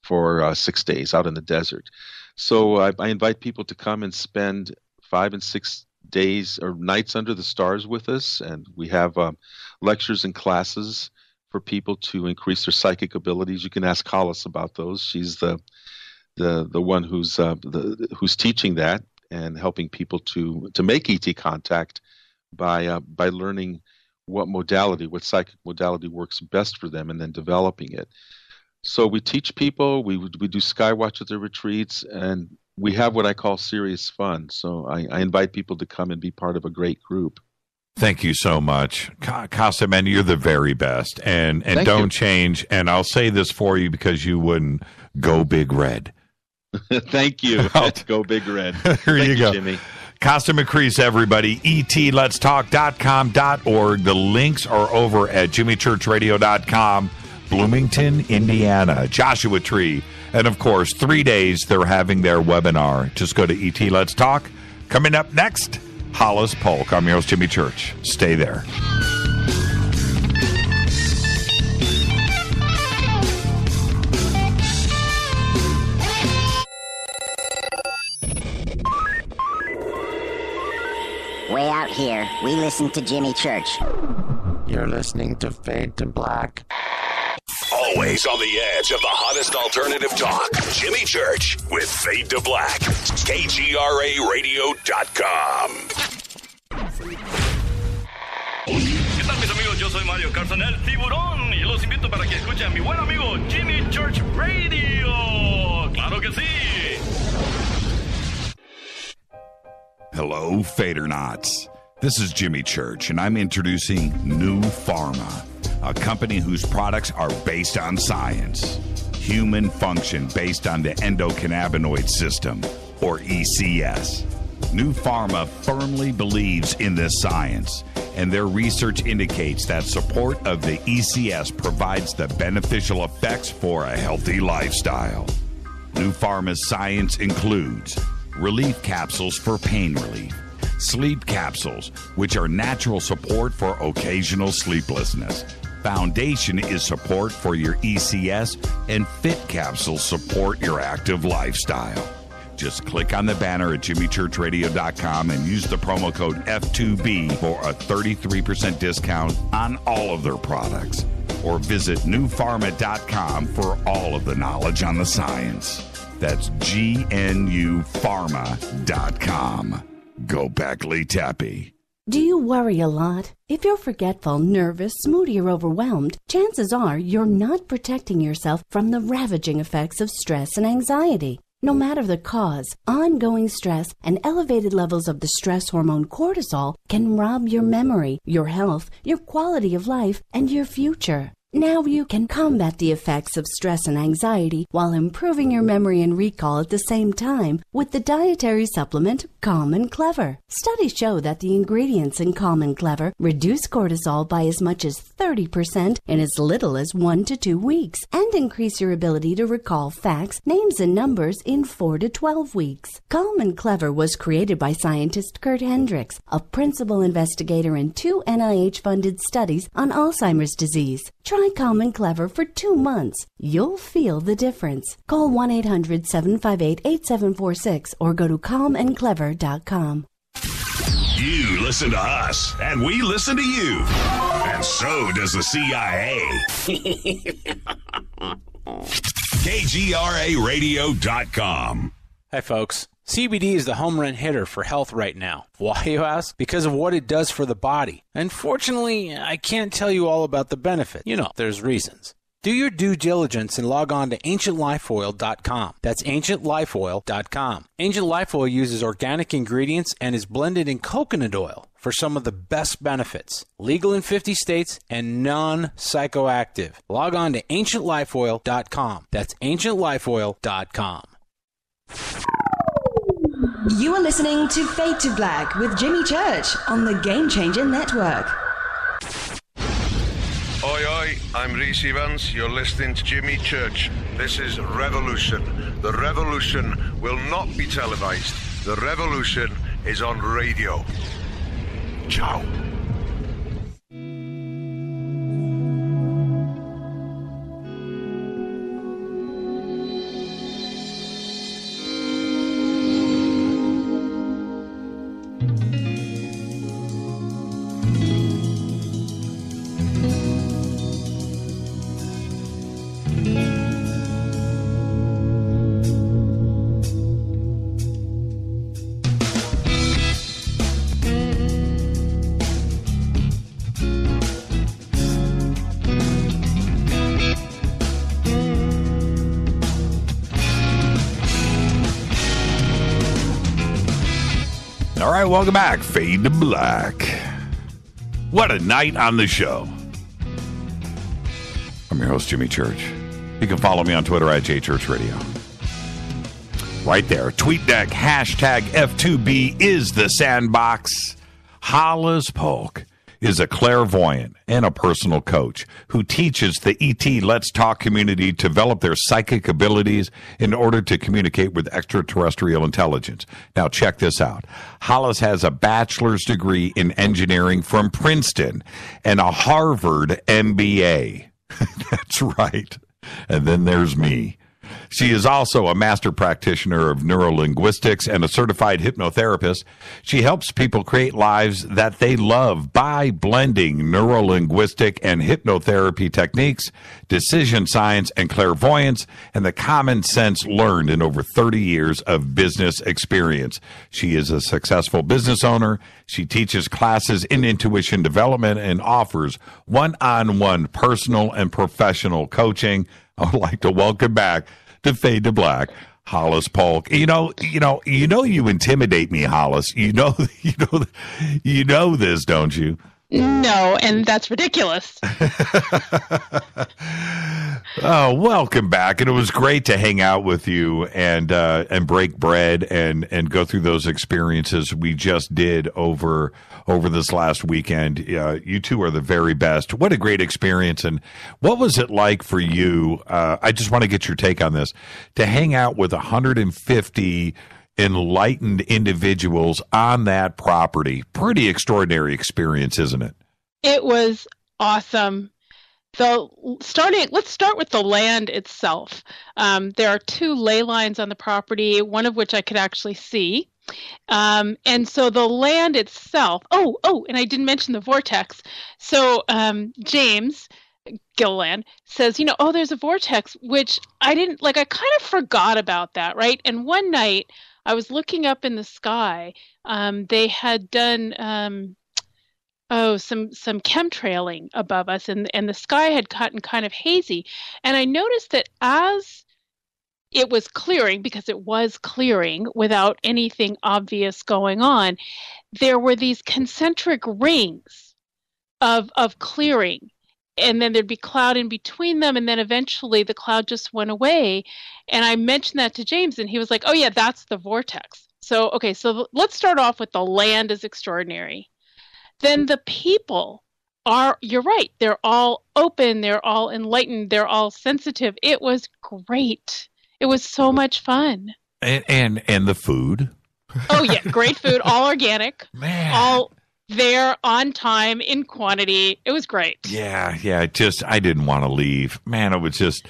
Speaker 11: for 6 days out in the desert. So I invite people to come and spend 5 and 6 days or nights under the stars with us, and we have lectures and classes for people to increase their psychic abilities. You can ask Hollis about those. She's the one who's teaching that and helping people to make ET contact by learning what psychic modality works best for them, and then developing it. So we teach people, we do Skywatch at the retreats, and we have what I call serious fun. So I invite people to come and be part of a great group.
Speaker 6: Thank you so much. Kosta, man, you're the very best. And don't change. And I'll say this for you because you wouldn't go big red.
Speaker 11: Thank you. Go big red.
Speaker 6: There you go.
Speaker 11: Jimmy.
Speaker 6: Kosta Makris, everybody. ETLetsTalk.com.org. The links are over at jimmychurchradio.com. Bloomington, Indiana, Joshua Tree. And, of course, 3 days they're having their webinar. Just go to ET Let's Talk. Coming up next, Hollis Polk. I'm your host, Jimmy Church. Stay there.
Speaker 20: Way out here, we listen to Jimmy Church.
Speaker 21: You're listening to Fade to Black.
Speaker 13: Always on the edge of the hottest alternative talk. Jimmy Church with Fade to Black. KGRARadio.com.
Speaker 22: ¿Qué tal, mis amigos? Yo soy Mario Carson, el tiburón, y los invito para que escuchen a mi buen amigo Jimmy Church Radio. ¡Claro que sí!
Speaker 3: Hello, Fadernauts. This is Jimmy Church, and I'm introducing New Pharma, a company whose products are based on science. Human function based on the endocannabinoid system, or ECS. New Pharma firmly believes in this science, and their research indicates that support of the ECS provides the beneficial effects for a healthy lifestyle. New Pharma's science includes relief capsules for pain relief, sleep capsules, which are natural support for occasional sleeplessness. Foundation is support for your ECS, and Fit capsules support your active lifestyle. Just click on the banner at jimmychurchradio.com and use the promo code F2B for a 33% discount on all of their products. Or visit newpharma.com for all of the knowledge on the science. That's GNUpharma.com. Go back, Lee Tappy.
Speaker 2: Do you worry a lot? If you're forgetful, nervous, moody, or overwhelmed, chances are you're not protecting yourself from the ravaging effects of stress and anxiety. No matter the cause, ongoing stress and elevated levels of the stress hormone cortisol can rob your memory, your health, your quality of life, and your future. Now you can combat the effects of stress and anxiety while improving your memory and recall at the same time with the dietary supplement Calm and Clever. Studies show that the ingredients in Calm and Clever reduce cortisol by as much as 30% in as little as 1 to 2 weeks and increase your ability to recall facts, names, and numbers in 4 to 12 weeks. Calm and Clever was created by scientist Kurt Hendricks, a principal investigator in 2 NIH-funded studies on Alzheimer's disease. Try Calm and Clever for 2 months. You'll feel the difference. Call 1-800-758-8746 or go to calmandclever.com.
Speaker 13: You listen to us, and we listen to you. And so does the CIA. KGRAradio.com.
Speaker 7: Hi, folks. CBD is the home run hitter for health right now. Why, you ask? Because of what it does for the body. Unfortunately, I can't tell you all about the benefit. You know, there's reasons. Do your due diligence and log on to ancientlifeoil.com. That's ancientlifeoil.com. Ancient Life Oil uses organic ingredients and is blended in coconut oil for some of the best benefits. Legal in 50 states and non-psychoactive. Log on to ancientlifeoil.com. That's ancientlifeoil.com.
Speaker 1: You are listening to Fade to Black with Jimmy Church on the Game Changer Network.
Speaker 9: Oi, oi, I'm Reese Evans. You're listening to Jimmy Church. This is Revolution. The revolution will not be televised. The revolution is on radio. Ciao.
Speaker 3: All right, welcome back. Fade to Black. What a night on the show. I'm your host, Jimmy Church. You can follow me on Twitter at JChurchRadio. Right there. TweetDeck, hashtag F2B is the sandbox. Hollis Polk is a clairvoyant and a personal coach who teaches the ETLetsTalk community to develop their psychic abilities in order to communicate with extraterrestrial intelligence. Now, check this out. Hollis has a bachelor's degree in engineering from Princeton and a Harvard MBA. That's right. And then there's me. She is also a master practitioner of neurolinguistics and a certified hypnotherapist. She helps people create lives that they love by blending neurolinguistic and hypnotherapy techniques, decision science and clairvoyance, and the common sense learned in over 30 years of business experience. She is a successful business owner. She teaches classes in intuition development and offers one-on-one personal and professional coaching. I would like to welcome back to Fade to Black, Hollis Polk. You intimidate me, Hollis. You know this, don't you?
Speaker 4: No, and that's ridiculous.
Speaker 3: Oh, welcome back. And it was great to hang out with you and break bread and go through those experiences we just did over this last weekend. You two are the very best. What a great experience. And what was it like for you? I just want to get your take on this, to hang out with 150
Speaker 6: enlightened individuals on that property. Pretty extraordinary experience, isn't it?
Speaker 4: It was awesome. Let's start with the land itself. There are 2 ley lines on the property, one of which I could actually see. And so the land itself, and I didn't mention the vortex. So James Gilliland says, there's a vortex, which I didn't, I kind of forgot about that, right? And one night I was looking up in the sky. They had done some chemtrailing above us, and the sky had gotten kind of hazy. And I noticed that as it was clearing, because it was clearing without anything obvious going on, there were these concentric rings of clearing. And then there'd be cloud in between them, and then eventually the cloud just went away. And I mentioned that to James, and he was like, oh yeah, that's the vortex. So let's start off with the land is extraordinary. Then the people you're right, they're all open, they're all enlightened, they're all sensitive. It was great. It was so much fun.
Speaker 6: And the food.
Speaker 4: Oh yeah, great food, all organic.
Speaker 6: Man.
Speaker 4: All there on time, in quantity. It was great.
Speaker 6: Yeah. I didn't want to leave. Man, it was just,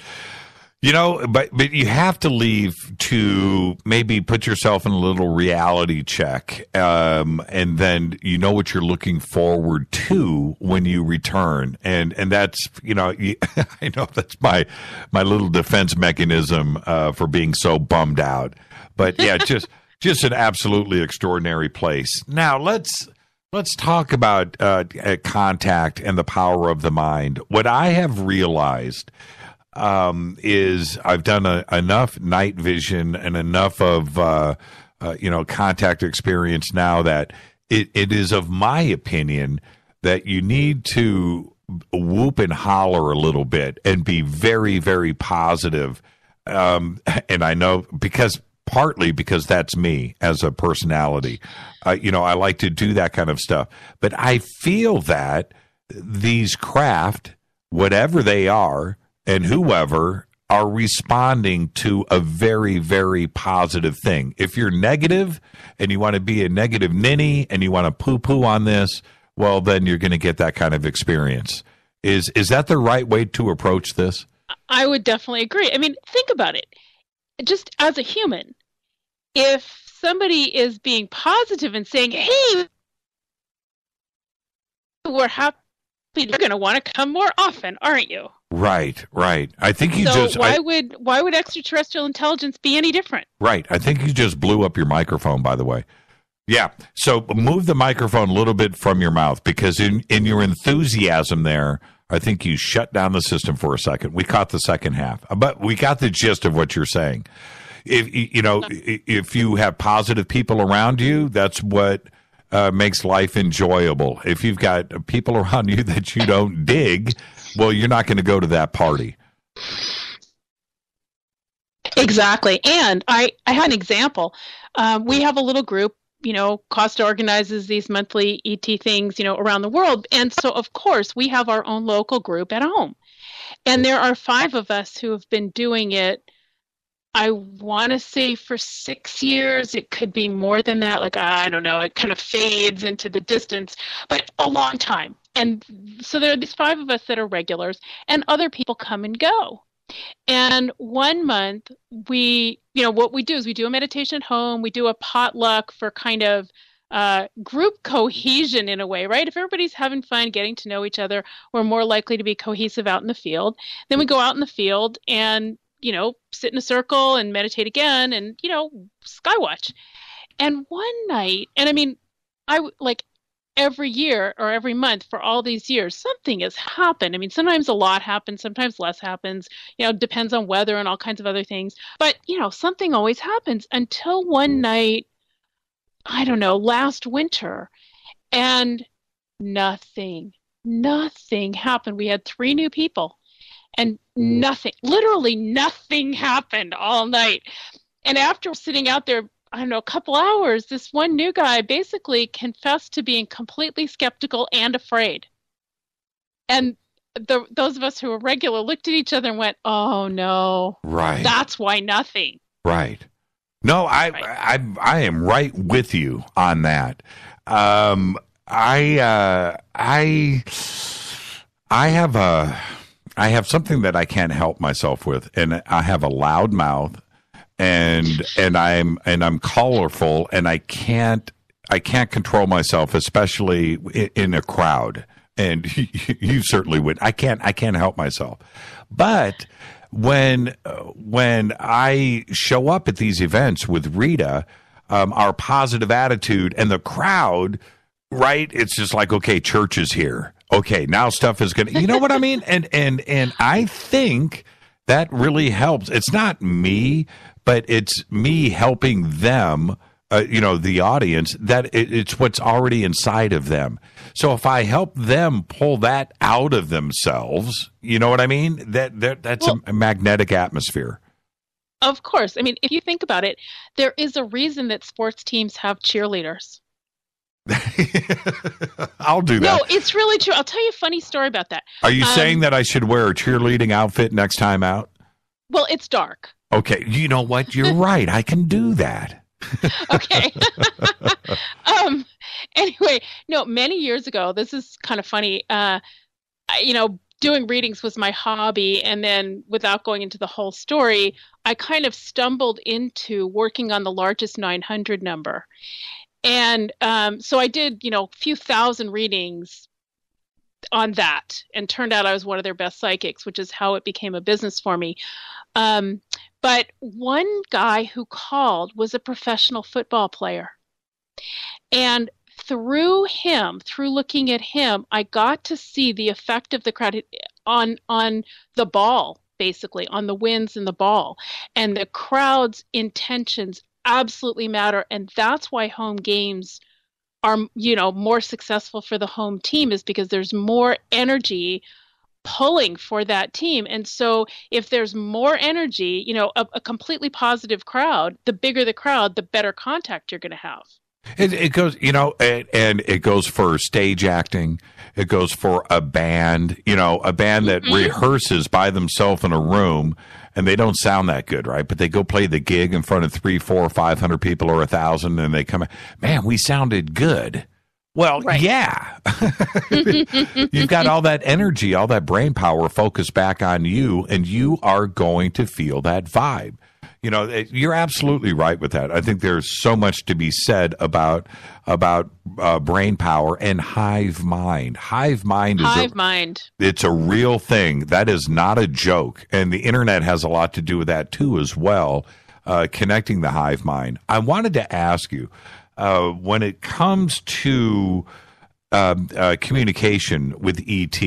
Speaker 6: but you have to leave to maybe put yourself in a little reality check. And then you know what you're looking forward to when you return. And that's, I know that's my little defense mechanism for being so bummed out. But yeah, just an absolutely extraordinary place. Now let's talk about contact and the power of the mind. What I have realized is I've done enough night vision and enough of contact experience now that it is of my opinion that you need to whoop and holler a little bit and be very, very positive. And I know partly because that's me as a personality. I like to do that kind of stuff. But I feel that these craft, whatever they are, and whoever are responding to a very, very positive thing. If you're negative and you want to be a negative ninny and you want to poo-poo on this, well, then you're going to get that kind of experience. Is that the right way to approach this?
Speaker 4: I would definitely agree. I mean, think about it. Just as a human, if somebody is being positive and saying, hey, we're happy, you're going to want to come more often, aren't you?
Speaker 6: Right. I think
Speaker 4: why would extraterrestrial intelligence be any different?
Speaker 6: Right. I think you just blew up your microphone, by the way. Yeah. So move the microphone a little bit from your mouth, because in your enthusiasm there, I think you shut down the system for a second. We caught the second half, but we got the gist of what you're saying. If you have positive people around you, that's what makes life enjoyable. If you've got people around you that you don't dig, well, you're not going to go to that party.
Speaker 4: Exactly. And I had an example. We have a little group, Kosta organizes these monthly ET things, around the world. And so, of course, we have our own local group at home. And there are 5 of us who have been doing it, I want to say, for 6 years. It could be more than that. I don't know. It kind of fades into the distance, but a long time. And so there are these 5 of us that are regulars, and other people come and go. And one month what we do is we do a meditation at home. We do a potluck for kind of group cohesion in a way, right? If everybody's having fun, getting to know each other, we're more likely to be cohesive out in the field. Then we go out in the field and, sit in a circle and meditate again and, skywatch. And one night, and I mean, every year or every month for all these years, something has happened. I mean, sometimes a lot happens, sometimes less happens, depends on weather and all kinds of other things. But, something always happens until one night, I don't know, last winter, and nothing happened. We had 3 new people and literally nothing happened all night. And after sitting out there, I don't know, a couple hours, this one new guy basically confessed to being completely skeptical and afraid. And those of us who were regular looked at each other and went, oh no,
Speaker 6: right,
Speaker 4: that's why nothing.
Speaker 6: Right. No, I am right with you on that. I have something that I can't help myself with, and I have a loud mouth, and I'm colorful, and I can't control myself, especially in a crowd. And you certainly would. I can't help myself. But when I show up at these events with Rita, our positive attitude and the crowd, right? It's just like, okay, church is here. Okay, now stuff is going to, you know what I mean? And I think that really helps. It's not me, but it's me helping them, the audience, that it's what's already inside of them. So if I help them pull that out of themselves, you know what I mean? That's a magnetic atmosphere.
Speaker 4: Of course. I mean, if you think about it, there is a reason that sports teams have cheerleaders.
Speaker 6: I'll do that.
Speaker 4: No, it's really true. I'll tell you a funny story about that.
Speaker 6: Are you saying that I should wear a cheerleading outfit next time out?
Speaker 4: Well, it's dark.
Speaker 6: Okay. You know what? You're right. I can do that.
Speaker 4: Okay. Anyway, no, many years ago, this is kind of funny. Doing readings was my hobby. And then without going into the whole story, I kind of stumbled into working on the largest 900 number. And so I did, a few thousand readings on that, and turned out I was one of their best psychics, which is how it became a business for me. But one guy who called was a professional football player. And through looking at him, I got to see the effect of the crowd on the ball, basically, on the winds and the ball. And the crowd's intentions absolutely matter. And that's why home games are, more successful for the home team, is because there's more energy pulling for that team. And so if there's more energy, a completely positive crowd, the bigger the crowd, the better contact you're going to have.
Speaker 6: It goes, and it goes for stage acting. It goes for a band, a band that rehearses by themselves in a room, and they don't sound that good, right? But they go play the gig in front of 300, 400, 500 people or 1,000, and they come, man, we sounded good. Well, right. Yeah. You've got all that energy, all that brain power focused back on you, and you are going to feel that vibe. You're absolutely right with that. I think there's so much to be said about brain power and hive mind. Hive mind. It's a real thing. That is not a joke. And the internet has a lot to do with that too as well, connecting the hive mind. I wanted to ask you, when it comes to communication with ET,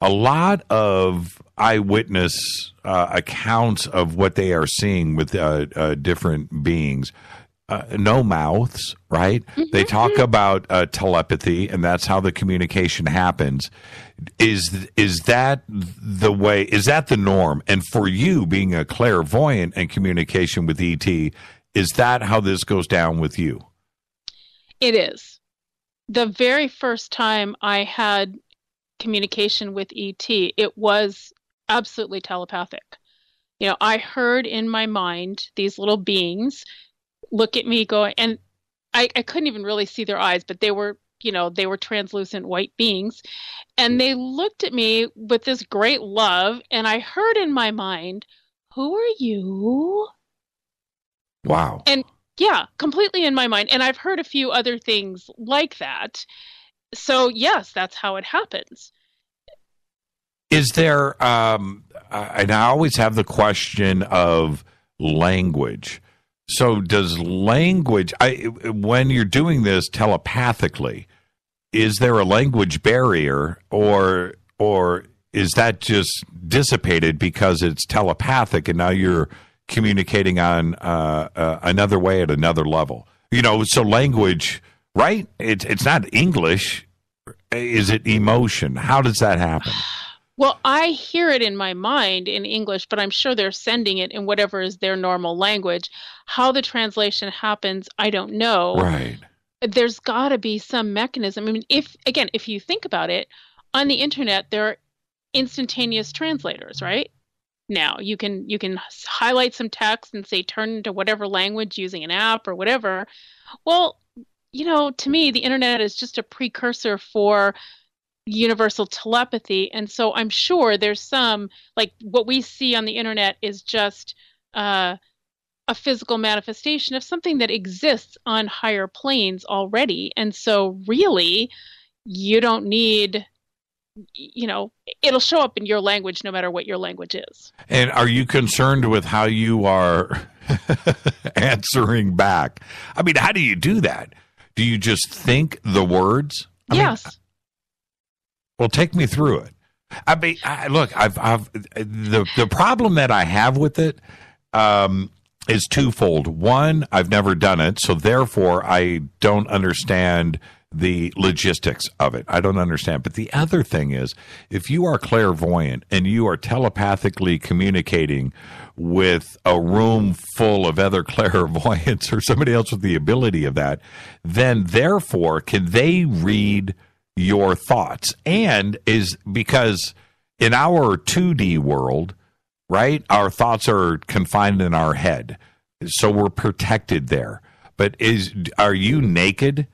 Speaker 6: a lot of eyewitness accounts of what they are seeing with different beings. No mouths, right? Mm-hmm. They talk about telepathy, and that's how the communication happens. Is that the way? Is that the norm? And for you, being a clairvoyant and communication with ET, is that how this goes down with you?
Speaker 4: It is. The very first time I had communication with ET, it was absolutely telepathic. I heard in my mind these little beings look at me going, and I couldn't even really see their eyes, but they were translucent white beings, and they looked at me with this great love, and I heard in my mind, "Who are you?"
Speaker 6: Wow.
Speaker 4: And yeah, completely in my mind. And I've heard a few other things like that. So yes, that's how it happens.
Speaker 6: Is there, and I always have the question of language. So does language, when you're doing this telepathically, is there a language barrier, or is that just dissipated because it's telepathic and now you're communicating on another way at another level? So language, right? It's not English. Is it emotion? How does that happen?
Speaker 4: Well, I hear it in my mind in English, but I'm sure they're sending it in whatever is their normal language. How the translation happens, I don't know.
Speaker 6: Right.
Speaker 4: There's got to be some mechanism. I mean, if you think about it, on the internet, there are instantaneous translators, right? now. You can highlight some text and say turn into whatever language using an app or whatever. Well, to me, the internet is just a precursor for universal telepathy. And so I'm sure there's some, like what we see on the internet is just a physical manifestation of something that exists on higher planes already. And so really, you don't need, it'll show up in your language no matter what your language is.
Speaker 6: And are you concerned with how you are answering back? I mean, how do you do that? Do you just think the words?
Speaker 4: Yes.
Speaker 6: Well, take me through it. I mean, look, I've the problem that I have with it is twofold. One, I've never done it, so therefore I don't understand the logistics of it. I don't understand. But the other thing is, if you are clairvoyant and you are telepathically communicating with a room full of other clairvoyants or somebody else with the ability of that, then therefore can they read your thoughts? And is because in our 2D world, right, our thoughts are confined in our head, so we're protected there. But are you naked?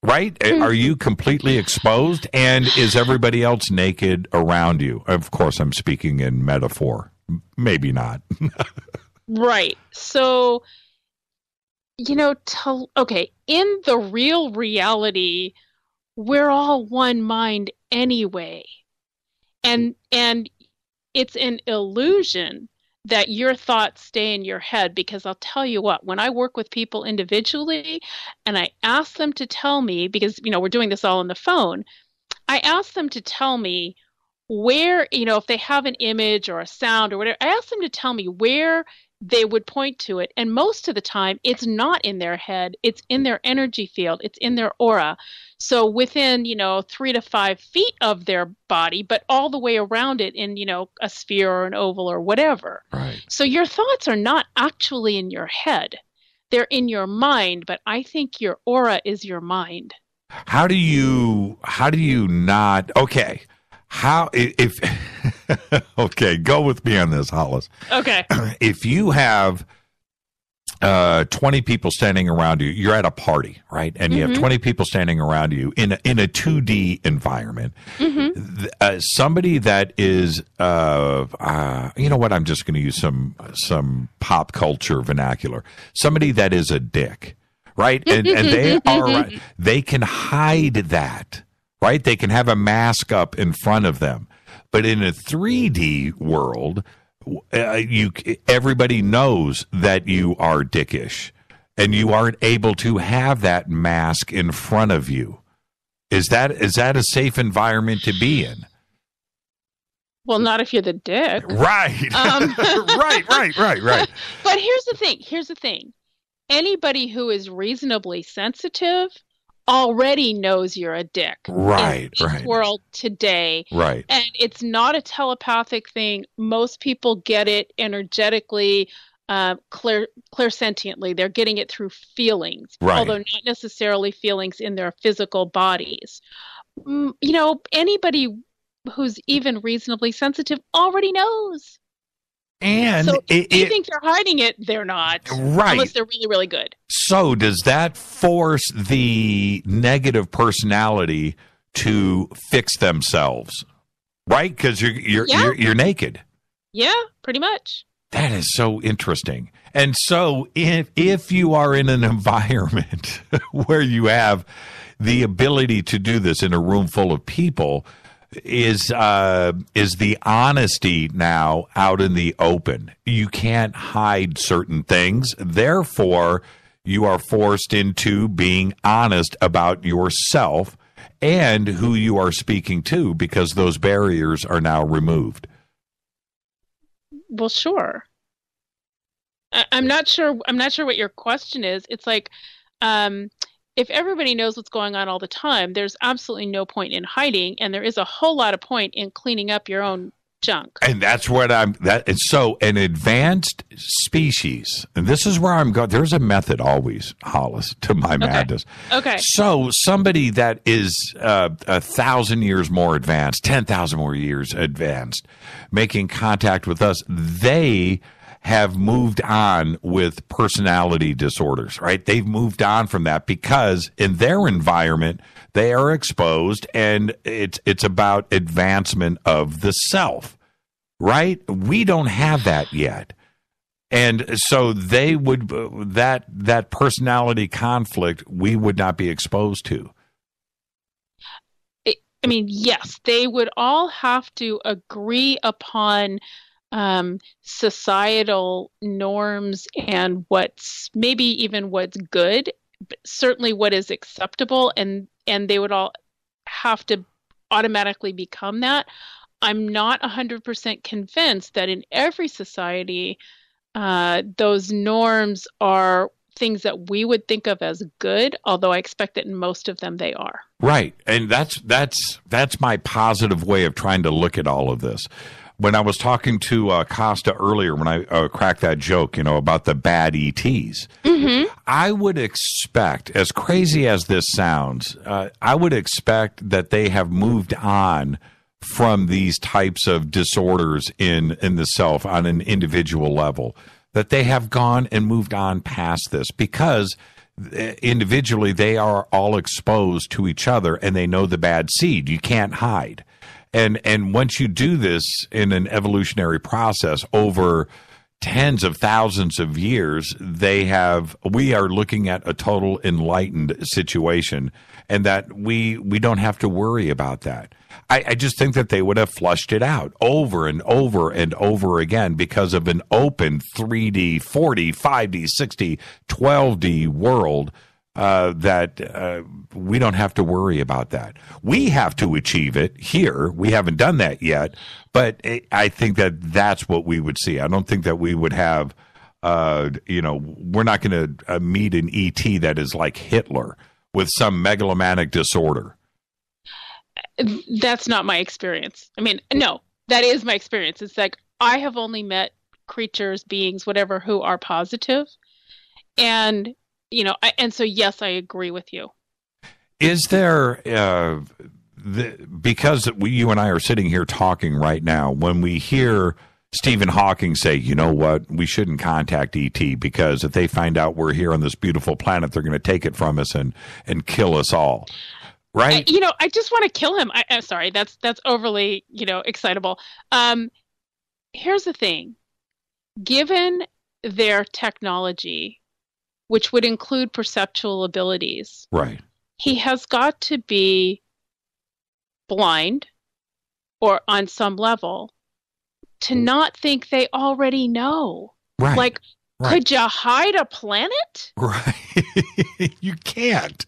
Speaker 6: Right? Are you completely exposed? And is everybody else naked around you? Of course, I'm speaking in metaphor. Maybe not.
Speaker 4: Right. So, okay, in the real reality, we're all one mind anyway. And it's an illusion that your thoughts stay in your head, because I'll tell you what, when I work with people individually and I ask them to tell me, because, we're doing this all on the phone, I ask them to tell me where, if they have an image or a sound or whatever, I ask them to tell me where they would point to it. And most of the time, it's not in their head. It's in their energy field. It's in their aura. So within, 3 to 5 feet of their body, but all the way around it in, a sphere or an oval or whatever.
Speaker 6: Right.
Speaker 4: So your thoughts are not actually in your head. They're in your mind, but I think your aura is your mind.
Speaker 6: How do you not, okay. Okay, go with me on this, Hollis.
Speaker 4: Okay.
Speaker 6: If you have 20 people standing around you, you're at a party, right? And you have 20 people standing around you in a 2D environment. Somebody that is, you know what? I'm just going to use some pop culture vernacular. Somebody that is a dick, right? And they can hide that. Right? They can have a mask up in front of them. But in a 3D world, everybody knows that you are dickish, and you aren't able to have that mask in front of you. Is that a safe environment to be in?
Speaker 4: Well, not if you're the dick.
Speaker 6: Right. Right.
Speaker 4: But here's the thing. Anybody who is reasonably sensitive already knows you're a dick.
Speaker 6: Right.
Speaker 4: In this world today.
Speaker 6: Right.
Speaker 4: And it's not a telepathic thing. Most people get it energetically, clairsentiently. They're getting it through feelings, although not necessarily feelings in their physical bodies. Anybody who's even reasonably sensitive already knows.
Speaker 6: And
Speaker 4: so if you think they're hiding it, they're not.
Speaker 6: Right.
Speaker 4: Unless they're really, really good.
Speaker 6: So does that force the negative personality to fix themselves? Right? Because you're naked.
Speaker 4: Yeah, pretty much.
Speaker 6: That is so interesting. And so if you are in an environment where you have the ability to do this in a room full of people, is the honesty now out in the open. You can't hide certain things. Therefore, you are forced into being honest about yourself and who you are speaking to, because those barriers are now removed.
Speaker 4: Well, sure. I'm not sure what your question is. It's like, if everybody knows what's going on all the time, there's absolutely no point in hiding, and there is a whole lot of point in cleaning up your own junk.
Speaker 6: And that's what and so an advanced species, and this is where I'm going. There's a method always, Hollis, to my madness.
Speaker 4: Okay.
Speaker 6: So somebody that is 1,000 years more advanced, 10,000 more years advanced, making contact with us, they have moved on with personality disorders, right? They've moved on from that because in their environment, they are exposed, and it's about advancement of the self, right? We don't have that yet. And so they would, that personality conflict, we would not be exposed to.
Speaker 4: I mean, yes, they would all have to agree upon societal norms and what's good, but certainly what is acceptable, and they would all have to automatically become that. I'm not 100% convinced that in every society those norms are things that we would think of as good, although I expect that in most of them they are.
Speaker 6: Right. And that's my positive way of trying to look at all of this. When I was talking to Kosta earlier, when I cracked that joke, about the bad ETs, I would expect, as crazy as this sounds, I would expect that they have moved on from these types of disorders in the self on an individual level, that they have gone and moved on past this because individually they are all exposed to each other and they know the bad seed. You can't hide. And once you do this in an evolutionary process over tens of thousands of years, we are looking at a total enlightened situation, and that we don't have to worry about that. I just think that they would have flushed it out over and over and over again because of an open 3D, 4D, 5D, 6D, 12D world. That we don't have to worry about that. We have to achieve it here. We haven't done that yet, but I think that that's what we would see. I don't think that we would have, we're not going to meet an ET that is like Hitler with some megalomaniac disorder.
Speaker 4: That's not my experience. I mean, no, that is my experience. It's like I have only met creatures, beings, whatever, who are positive, and and so, yes, I agree with you.
Speaker 6: Is there, because you and I are sitting here talking right now, when we hear Stephen Hawking say, you know what, we shouldn't contact ET because if they find out we're here on this beautiful planet, they're going to take it from us and kill us all, right?
Speaker 4: I just want to kill him. I'm sorry, that's overly, excitable. Here's the thing. Given their technology, which would include perceptual abilities.
Speaker 6: Right.
Speaker 4: He has got to be blind or on some level to not think they already know.
Speaker 6: Right.
Speaker 4: Like, could you hide a planet?
Speaker 6: Right. You can't.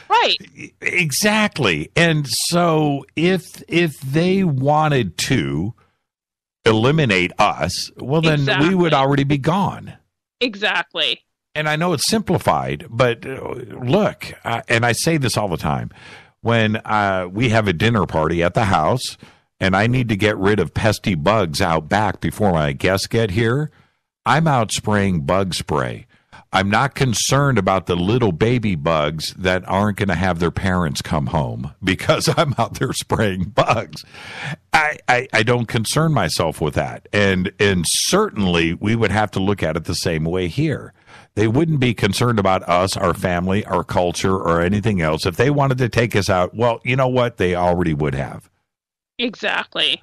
Speaker 4: Right.
Speaker 6: Exactly. And so if they wanted to eliminate us, well, then we would already be gone.
Speaker 4: Exactly.
Speaker 6: And I know it's simplified, but look, and I say this all the time, when we have a dinner party at the house and I need to get rid of pesky bugs out back before my guests get here, I'm out spraying bug spray. I'm not concerned about the little baby bugs that aren't going to have their parents come home because I'm out there spraying bugs. I don't concern myself with that. And certainly we would have to look at it the same way here. They wouldn't be concerned about us, our family, our culture, or anything else. If they wanted to take us out, well, you know what? They already would have.
Speaker 4: Exactly.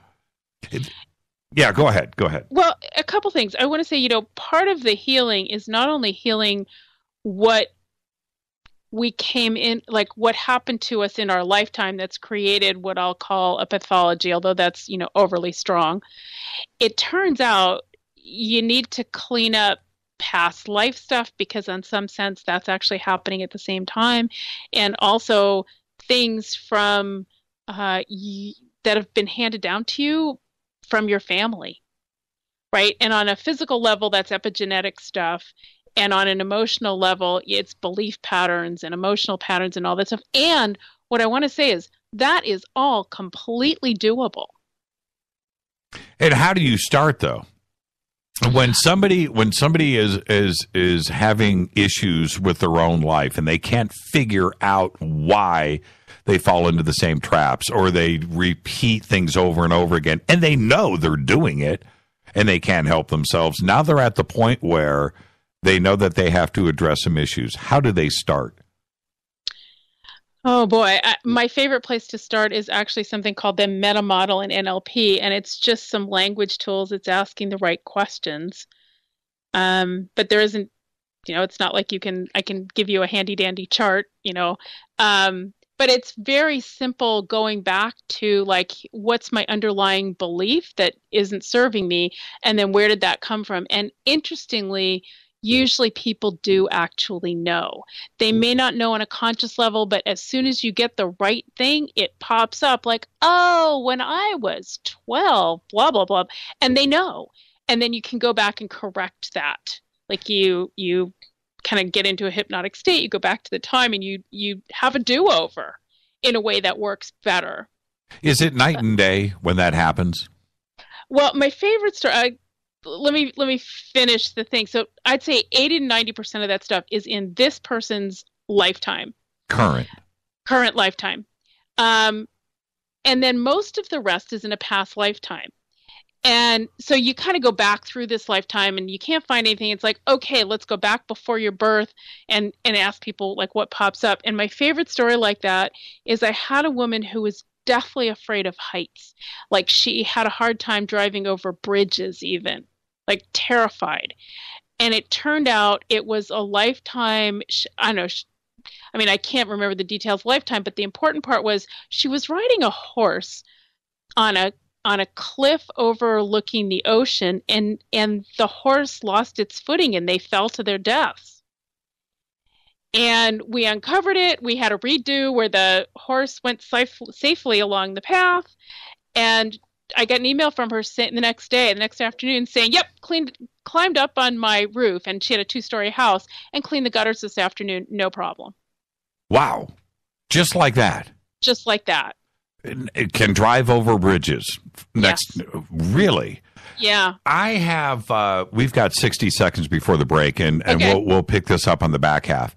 Speaker 6: Yeah, go ahead.
Speaker 4: Well, a couple things. I want to say, part of the healing is not only healing what we came in, like what happened to us in our lifetime that's created what I'll call a pathology, although that's, overly strong. It turns out you need to clean up past life stuff because in some sense that's actually happening at the same time, and also things from that have been handed down to you from your family, right? And on a physical level, that's epigenetic stuff, and on an emotional level, it's belief patterns and emotional patterns and all that stuff. And what I want to say is that is all completely doable.
Speaker 6: And how do you start, though? When somebody is having issues with their own life and they can't figure out why they fall into the same traps, or they repeat things over and over again, and they know they're doing it and they can't help themselves. Now they're at the point where they know that they have to address some issues. How do they start?
Speaker 4: Oh boy, my favorite place to start is actually something called the meta model in NLP, and it's just some language tools. It's asking the right questions. But there isn't, it's not like I can give you a handy dandy chart, but it's very simple, going back to like, what's my underlying belief that isn't serving me? And then where did that come from? And interestingly, usually people do actually know. They may not know on a conscious level, but as soon as you get the right thing, it pops up like, oh, when I was 12, blah, blah, blah. And they know. And then you can go back and correct that. Like you kind of get into a hypnotic state, you go back to the time and you have a do-over in a way that works better.
Speaker 6: Is it night and day when that happens?
Speaker 4: Well, my favorite story, let me finish the thing. So I'd say 80 to 90% of that stuff is in this person's lifetime.
Speaker 6: Current
Speaker 4: lifetime. And then most of the rest is in a past lifetime. And so you kind of go back through this lifetime and you can't find anything. It's like, okay, let's go back before your birth and ask people like what pops up. And my favorite story like that is I had a woman who was deathly afraid of heights. Like she had a hard time driving over bridges even, like terrified. And it turned out it was a lifetime, I can't remember the details lifetime, but the important part was she was riding a horse on a cliff overlooking the ocean, and the horse lost its footing and they fell to their deaths. And we uncovered it. We had a redo where the horse went safely along the path. And I got an email from her the next afternoon saying, yep, climbed up on my roof, and she had a 2-story house, and cleaned the gutters this afternoon, no problem.
Speaker 6: Wow. Just like that.
Speaker 4: Just like that.
Speaker 6: It can drive over bridges.
Speaker 4: Yes.
Speaker 6: Really?
Speaker 4: Yeah.
Speaker 6: I have, we've got 60 seconds before the break, and
Speaker 4: okay.
Speaker 6: we'll pick this up on the back half.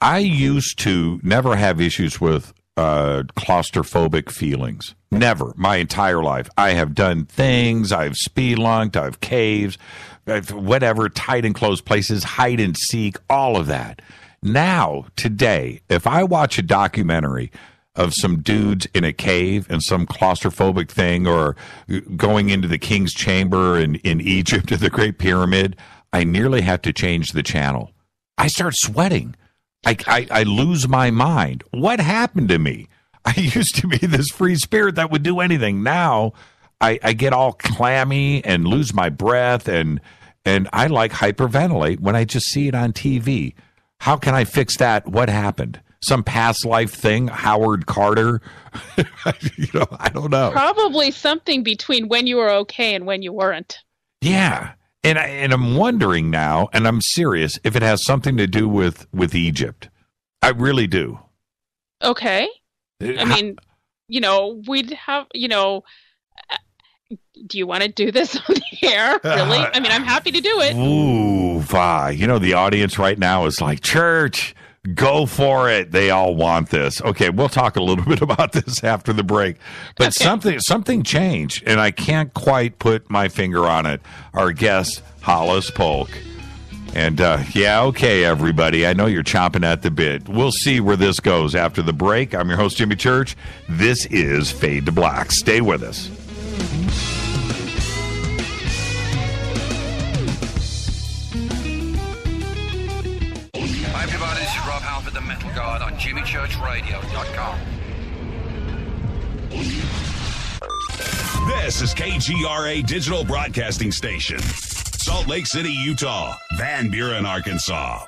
Speaker 6: I used to never have issues with claustrophobic feelings. Never. My entire life. I have done things. I've speedunked. I've caved. Whatever, tight and closed places, hide and seek, all of that. Now, today, if I watch a documentary of some dudes in a cave and some claustrophobic thing, or going into the king's chamber in Egypt at the Great Pyramid, I nearly have to change the channel. I start sweating. I lose my mind. What happened to me? I used to be this free spirit that would do anything. Now I get all clammy and lose my breath, and I like hyperventilate when I just see it on TV. How can I fix that? What happened? Some past life thing, Howard Carter. I don't know.
Speaker 4: Probably something between when you were okay and when you weren't.
Speaker 6: Yeah. And I'm wondering now, and I'm serious, if it has something to do with Egypt. I really do.
Speaker 4: Okay. I mean, we'd have, do you want to do this on the air? Really? I mean, I'm happy to do it.
Speaker 6: Ooh, the audience right now is like, church, go for it. They all want this. Okay, we'll talk a little bit about this after the break. But
Speaker 4: okay.
Speaker 6: something changed, and I can't quite put my finger on it. Our guest, Hollis Polk. And, okay, everybody. I know you're chomping at the bit. We'll see where this goes after the break. I'm your host, Jimmy Church. This is Fade to Black. Stay with us.
Speaker 5: The Metal Guard on JimmyChurchRadio.com.
Speaker 13: This is KGRA Digital Broadcasting Station, Salt Lake City, Utah, Van Buren, Arkansas.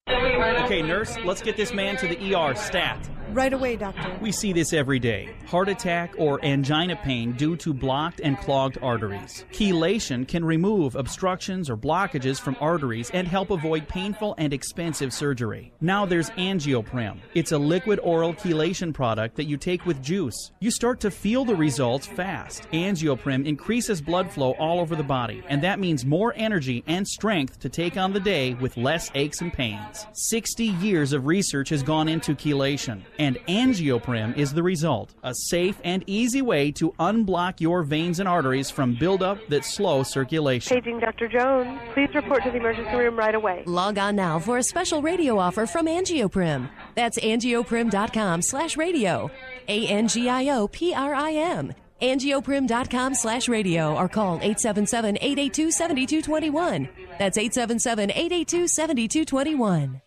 Speaker 8: Okay, nurse, let's get this man to the ER stat. Right away, doctor.
Speaker 10: We see this every day. Heart attack or angina pain due to blocked and clogged arteries. Chelation can remove obstructions or blockages from arteries and help avoid painful and expensive surgery. Now there's Angioprim. It's a liquid oral chelation product that you take with juice. You start to feel the results fast. Angioprim increases blood flow all over the body, and that means more energy and strength to take on the day with less aches and pains. 60 years of research has gone into chelation, and Angioprim is the result. A safe and easy way to unblock your veins and arteries from buildup that slow circulation.
Speaker 8: Paging Dr. Jones. Please report to the emergency room right away.
Speaker 23: Log on now for a special radio offer from Angioprim. That's angioprim.com/radio. ANGIOPRIM. Angioprim.com/radio or call 877-882-7221. That's 877-882-7221.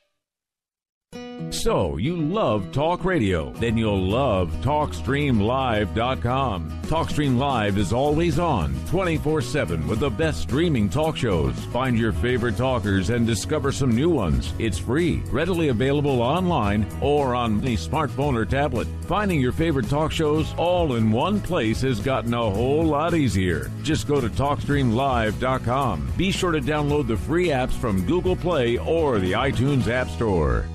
Speaker 24: So, you love talk radio? Then you'll love TalkStreamLive.com. TalkStream Live is always on, 24/7 with the best streaming talk shows. Find your favorite talkers and discover some new ones. It's free, readily available online or on any smartphone or tablet. Finding your favorite talk shows all in one place has gotten a whole lot easier. Just go to TalkStreamLive.com. Be sure to download the free apps from Google Play or the iTunes App Store.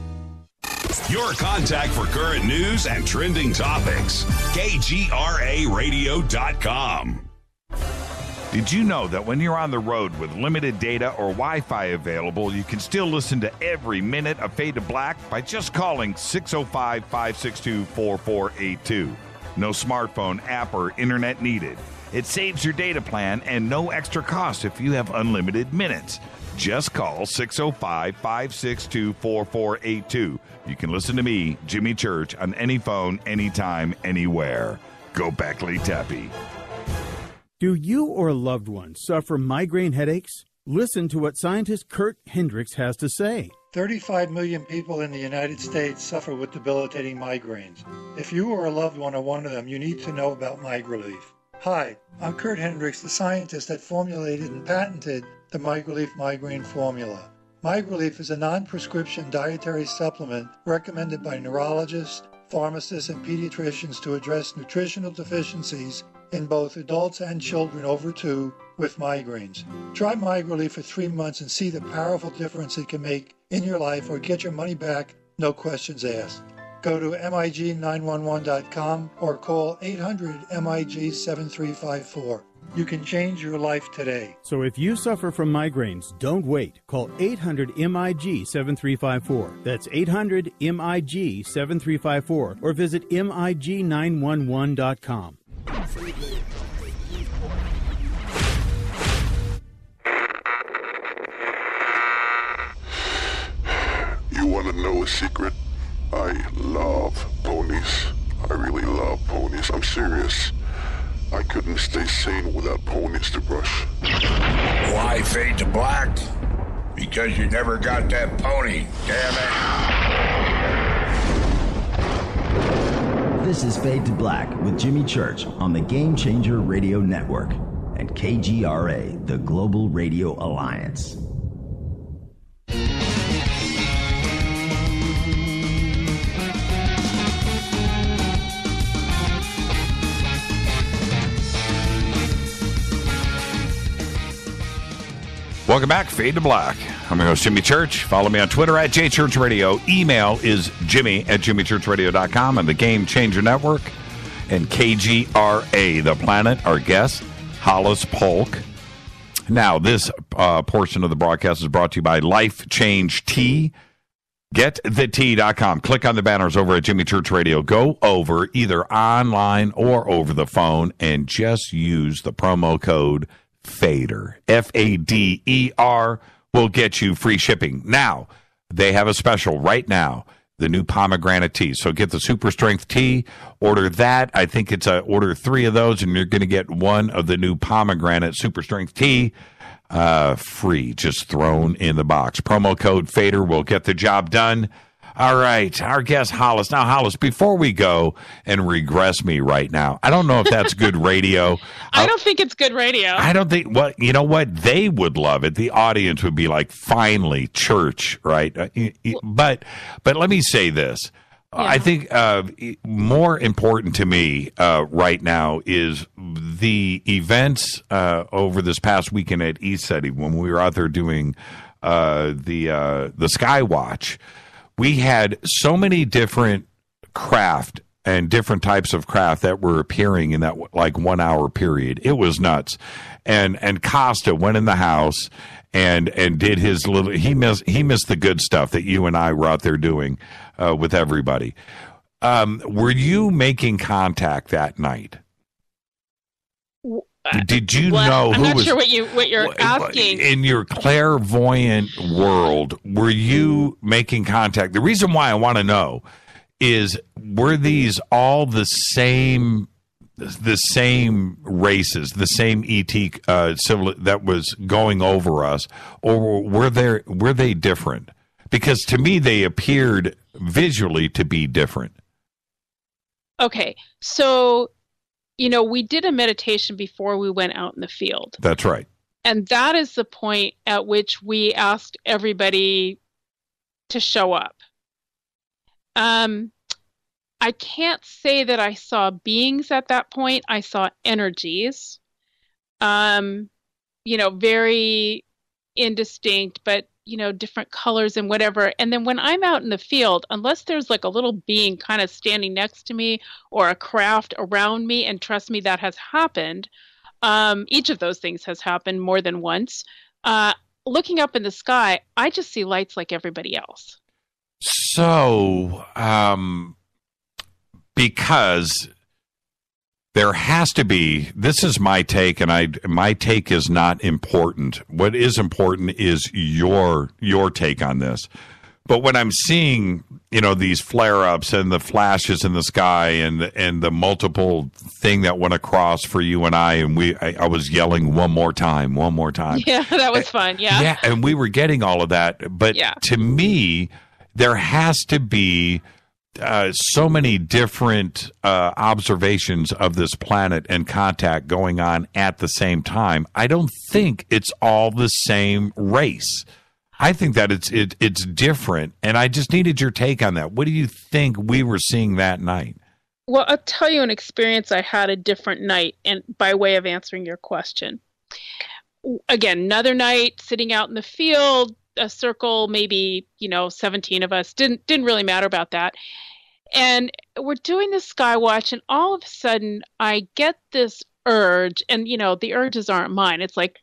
Speaker 13: Your contact for current news and trending topics. KGRAradio.com.
Speaker 3: Did you know that when you're on the road with limited data or Wi-Fi available, you can still listen to every minute of Fade to Black by just calling 605-562-4482. No smartphone, app, or internet needed. It saves your data plan and no extra cost if you have unlimited minutes. Just call 605-562-4482. You can listen to me, Jimmy Church, on any phone, anytime, anywhere. Go Beckley Teppy.
Speaker 25: Do you or a loved one suffer migraine headaches? Listen to what scientist Kurt Hendricks has to say.
Speaker 26: 35 million people in the United States suffer with debilitating migraines. If you or a loved one are one of them, you need to know about MiGrelief. Hi, I'm Kurt Hendricks, the scientist that formulated and patented the MiGrelief migraine formula. MiGrelief is a non-prescription dietary supplement recommended by neurologists, pharmacists, and pediatricians to address nutritional deficiencies in both adults and children over 2 with migraines. Try MiGrelief for 3 months and see the powerful difference it can make in your life, or get your money back, no questions asked. Go to MIG911.com or call 800-MIG-7354. You can change your life today.
Speaker 25: So if you suffer from migraines, don't wait. Call 800-MIG-7354. That's 800-MIG-7354 or visit MIG911.com.
Speaker 27: You want to know a secret? I love ponies. I really love ponies. I'm serious. I couldn't stay sane without ponies to brush.
Speaker 28: Why fade to black? Because you never got that pony, damn
Speaker 12: it. This is Fade to Black with Jimmy Church on the Game Changer Radio Network and KGRA, the Global Radio Alliance.
Speaker 3: Welcome back, Fade to Black. I'm your host, Jimmy Church. Follow me on Twitter at JChurchRadio. Email is jimmy@jimmychurchradio.com and the Game Changer Network. And KGRA, the planet, our guest, Hollis Polk. Now, this portion of the broadcast is brought to you by Life Change Tea. GetTheTea.com. Click on the banners over at Jimmy Church Radio. Go over either online or over the phone and just use the promo code FADER, FADER, will get you free shipping. Now, they have a special right now, the new pomegranate tea. So get the super strength tea, order that. I think it's order 3 of those, and you're going to get 1 of the new pomegranate super strength tea free, just thrown in the box. Promo code FADER will get the job done. All right, our guest, Hollis. Now, Hollis, before we go and regress me right now, I don't know if that's good radio.
Speaker 4: I don't think it's good radio.
Speaker 3: I don't think, well, you know what? They would love it. The audience would be like, finally, church, right? But let me say this.
Speaker 6: I think more important to me right now is the events over this past weekend at ECETI when we were out there doing the Sky Watch. We had so many different craft and different types of craft that were appearing in that like 1 hour period. It was nuts. And Kosta went in the house and did his little. He missed the good stuff that you and I were out there doing with everybody. Were you making contact that night? Did you know
Speaker 4: I'm
Speaker 6: who
Speaker 4: not
Speaker 6: was?
Speaker 4: sure what you're asking.
Speaker 6: In your clairvoyant world, were you making contact? The reason why I want to know is, were these all the same races, the same ET civil that was going over us, or were they different? Because to me, they appeared visually to be different.
Speaker 4: Okay, so we did a meditation before we went out in the field.
Speaker 6: That's right.
Speaker 4: And that is the point at which we asked everybody to show up. I can't say that I saw beings at that point. I saw energies, very indistinct, but, different colors and whatever. And then when I'm out in the field, unless there's like a little being kind of standing next to me or a craft around me, and trust me, that has happened. Each of those things has happened more than once. Looking up in the sky, I just see lights like everybody else.
Speaker 6: So, because there has to be, this is my take, and my take is not important. What is important is your take on this. But when I'm seeing, these flare-ups and the flashes in the sky and the multiple thing that went across for you and I was yelling one more time.
Speaker 4: Yeah, that was fun. Yeah.
Speaker 6: Yeah, and we were getting all of that. But to me, there has to be so many different observations of this planet and contact going on at the same time. I don't think it's all the same race. I think that it's different, and I just needed your take on that. What do you think we were seeing that night?
Speaker 4: Well, I'll tell you an experience I had a different night, and by way of answering your question. Again, another night, sitting out in the field, a circle, maybe 17 of us. Didn't really matter about that. And we're doing the sky watch, and all of a sudden I get this urge, and the urges aren't mine. It's like,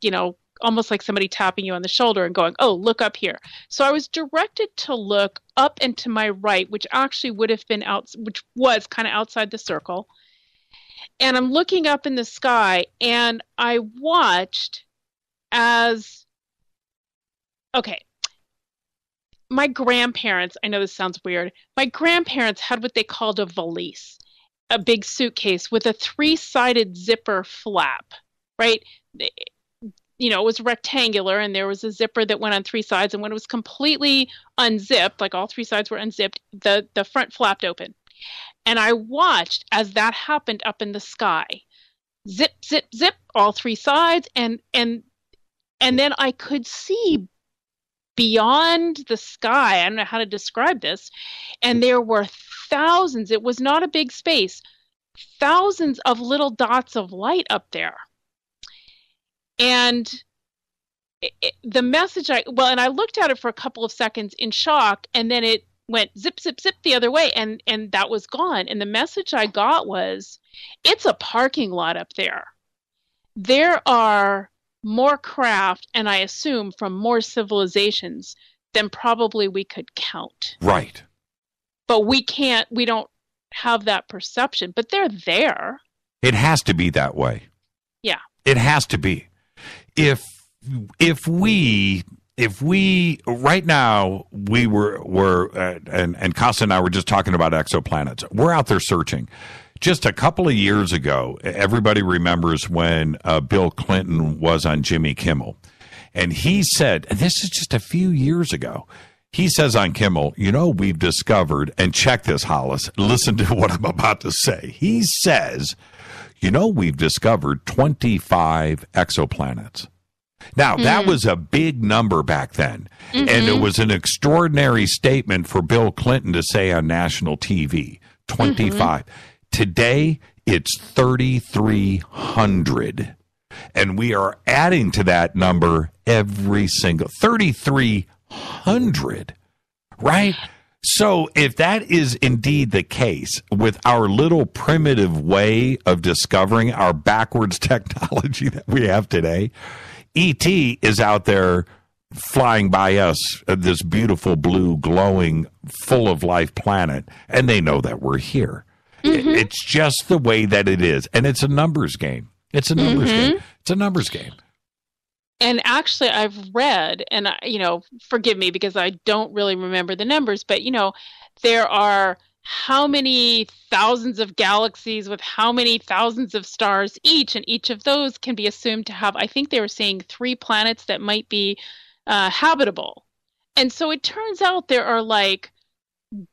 Speaker 4: almost like somebody tapping you on the shoulder and going, "Oh, look up here." So I was directed to look up and to my right, which actually would have been which was kind of outside the circle. And I'm looking up in the sky, and I watched as, okay, my grandparents, I know this sounds weird, my grandparents had what they called a valise, a big suitcase with a 3-sided zipper flap, right? It was rectangular, and there was a zipper that went on 3 sides, and when it was completely unzipped, like all 3 sides were unzipped, the front flapped open. And I watched as that happened up in the sky. Zip, zip, zip, all 3 sides, and then I could see beyond the sky. I don't know how to describe this. And there were thousands, it was not a big space, thousands of little dots of light up there. And the message, and I looked at it for a couple of seconds in shock, and then it went zip, zip, zip the other way, and that was gone. And the message I got was, it's a parking lot up there. There are more craft, and I assume from more civilizations than probably we could count.
Speaker 6: Right.
Speaker 4: But we don't have that perception, but they're there.
Speaker 6: It has to be that way.
Speaker 4: Yeah.
Speaker 6: It has to be. If we right now we were and Kosta and I were just talking about exoplanets. We're out there searching. Just a couple of years ago, everybody remembers when Bill Clinton was on Jimmy Kimmel. And he said, and this is just a few years ago, he says on Kimmel, we've discovered, and check this, Hollis, listen to what I'm about to say. He says, we've discovered 25 exoplanets. Now, that was a big number back then, and it was an extraordinary statement for Bill Clinton to say on national TV, 25. Today, it's 3,300, and we are adding to that number every single 3,300, right? So if that is indeed the case with our little primitive way of discovering our backwards technology that we have today, E.T. is out there flying by us, this beautiful blue, glowing, full of life planet, and they know that we're here. It's just the way that it is, and it's a numbers game. It's a numbers game. It's a numbers game.
Speaker 4: And actually, I've read, and forgive me because I don't really remember the numbers, but there are how many thousands of galaxies with how many thousands of stars each, and each of those can be assumed to have, I think they were saying 3 planets that might be habitable. And so it turns out there are like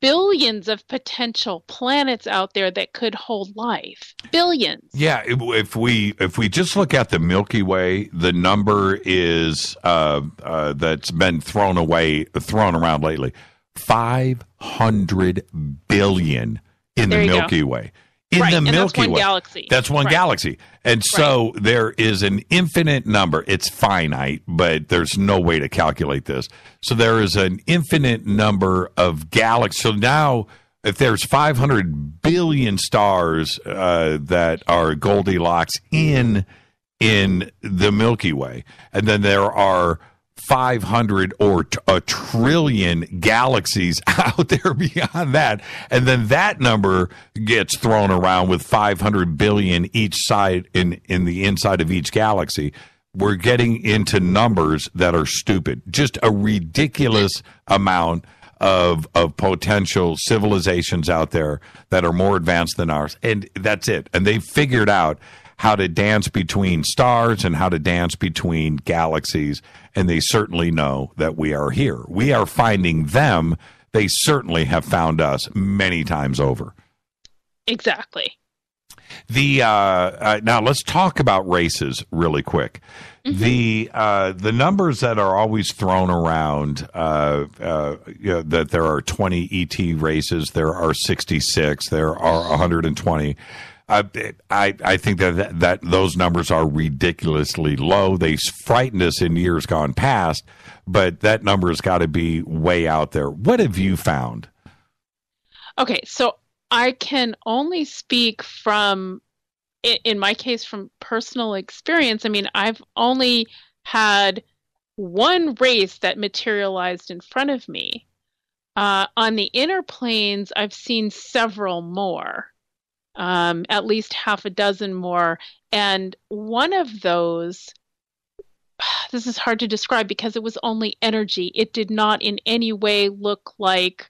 Speaker 4: billions of potential planets out there that could hold life. Billions.
Speaker 6: Yeah, if we just look at the Milky Way, the number is that's been thrown around lately, 500 billion in the Milky Way. In the Milky Way.
Speaker 4: Galaxy.
Speaker 6: That's one galaxy. And so there is an infinite number. It's finite, but there's no way to calculate this. So there is an infinite number of galaxies. So now, if there's 500 billion stars that are Goldilocks in the Milky Way, and then there are 500 or a trillion galaxies out there beyond that, and then that number gets thrown around with 500 billion each side in the inside of each galaxy. We're getting into numbers that are stupid, just a ridiculous amount of potential civilizations out there that are more advanced than ours, and that's it. And they've figured out how to dance between stars and how to dance between galaxies, and they certainly know that we are here. We are finding them. They certainly have found us many times over.
Speaker 4: Exactly.
Speaker 6: Now let's talk about races really quick. The numbers that are always thrown around, that there are 20 ET races, there are 66, there are 120. I think that those numbers are ridiculously low. They frightened us in years gone past, but that number has got to be way out there. What have you found?
Speaker 4: Okay, so I can only speak from, in my case, from personal experience. I mean, I've only had one race that materialized in front of me. On the inner planes, I've seen several more. At least half a dozen more. And one of those, this is hard to describe because it was only energy. It did not in any way look like,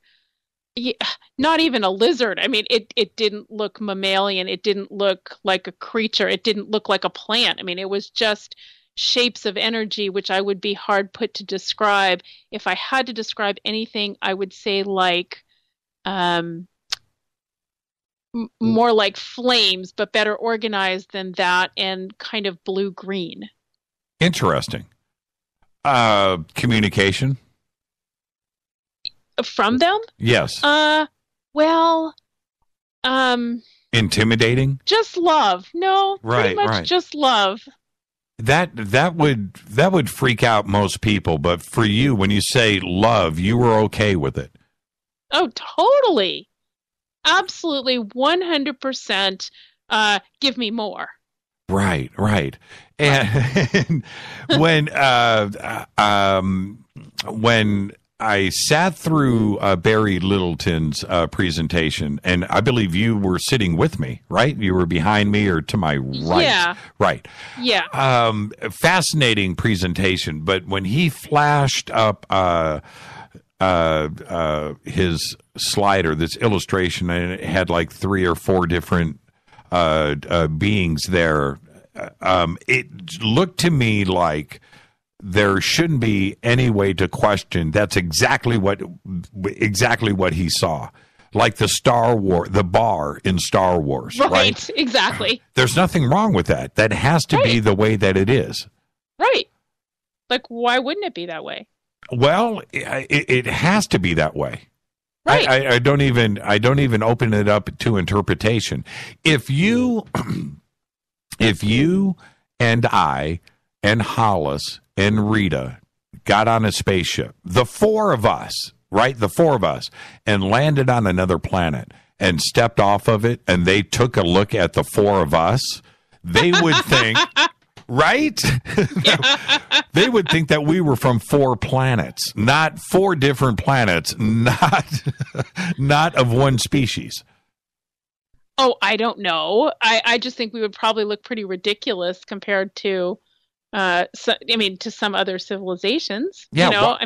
Speaker 4: not even a lizard. I mean, it didn't look mammalian. It didn't look like a creature. It didn't look like a plant. I mean, it was just shapes of energy, which I would be hard put to describe. If I had to describe anything, I would say like, more like flames, but better organized than that, and kind of blue-green.
Speaker 6: Interesting. Communication?
Speaker 4: From them?
Speaker 6: Yes. Intimidating?
Speaker 4: Just love. No, pretty much just love.
Speaker 6: That would freak out most people, but for you, when you say love, you were okay with it.
Speaker 4: Oh, totally. Absolutely, 100%. Give me more.
Speaker 6: Right. And when I sat through Barry Littleton's presentation, and I believe you were sitting with me, right? You were behind me or to my right.
Speaker 4: Yeah.
Speaker 6: Right.
Speaker 4: Yeah.
Speaker 6: Fascinating presentation, but when he flashed up his slider, this illustration, and it had like 3 or 4 different beings there. It looked to me like there shouldn't be any way to question. That's exactly what he saw. Like the bar in Star Wars, right?
Speaker 4: Exactly.
Speaker 6: There's nothing wrong with that. That has to be the way that it is.
Speaker 4: Right. Like, why wouldn't it be that way?
Speaker 6: Well, it has to be that way.
Speaker 4: Right.
Speaker 6: I don't even open it up to interpretation. If you and I and Hollis and Rita got on a spaceship, the four of us, right? The four of us, and landed on another planet and stepped off of it, and they took a look at the four of us, they would think, right? They would think that we were from four planets, not four different planets, not of one species.
Speaker 4: Oh, I don't know. I just think we would probably look pretty ridiculous compared to, to some other civilizations.
Speaker 6: Yeah, well,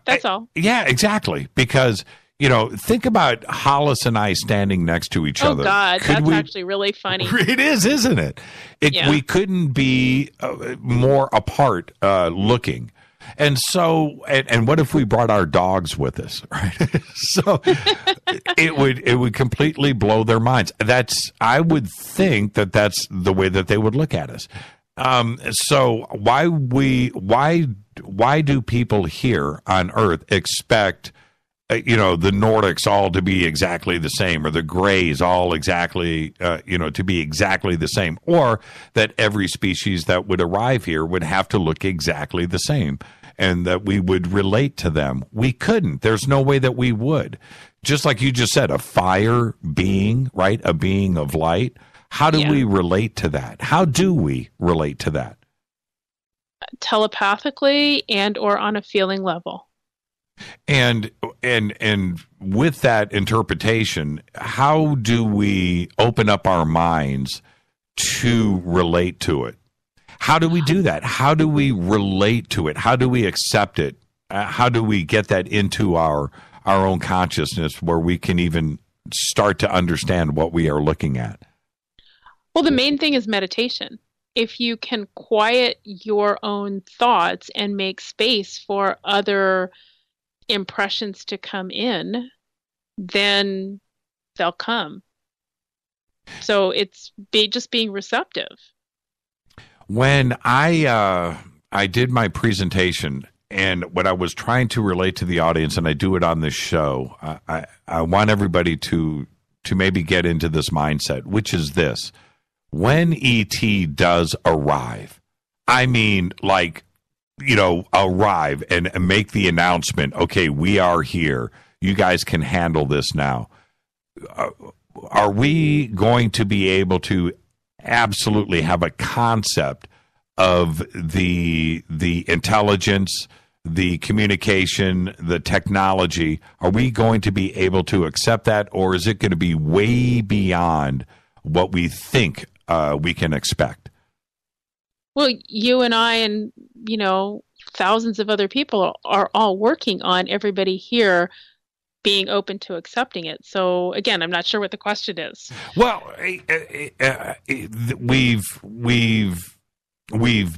Speaker 4: that's all.
Speaker 6: Yeah, exactly. Because, think about Hollis and I standing next to each other.
Speaker 4: Oh, God, that's actually really funny.
Speaker 6: It is, isn't it? We couldn't be more apart looking. And so, and what if we brought our dogs with us, right? So it would completely blow their minds. I would think that's the way that they would look at us. So why do people here on Earth expect, the Nordics all to be exactly the same, or the Greys all exactly, to be exactly the same, or that every species that would arrive here would have to look exactly the same, and that we would relate to them? We couldn't. There's no way that we would. Just like you just said, a fire being, right? A being of light. How do we relate to that? How do we relate to that?
Speaker 4: Telepathically and or on a feeling level.
Speaker 6: And with that interpretation, how do we open up our minds to relate to it? How do we do that? How do we relate to it? How do we accept it? How do we get that into our own consciousness where we can even start to understand what we are looking at?
Speaker 4: Well, the main thing is meditation. If you can quiet your own thoughts and make space for other impressions to come in, then they'll come. So it's just being receptive.
Speaker 6: When I did my presentation, and what I was trying to relate to the audience, and I do it on this show, I want everybody to maybe get into this mindset, which is this. When ET does arrive, arrive and make the announcement, okay, we are here. You guys can handle this now. Are we going to be able to absolutely have a concept of the intelligence, the communication, the technology? Are we going to be able to accept that, or is it going to be way beyond what we think we can expect?
Speaker 4: Well, you and I and, thousands of other people are all working on everybody here being open to accepting it. So again, I'm not sure what the question is.
Speaker 6: Well, we've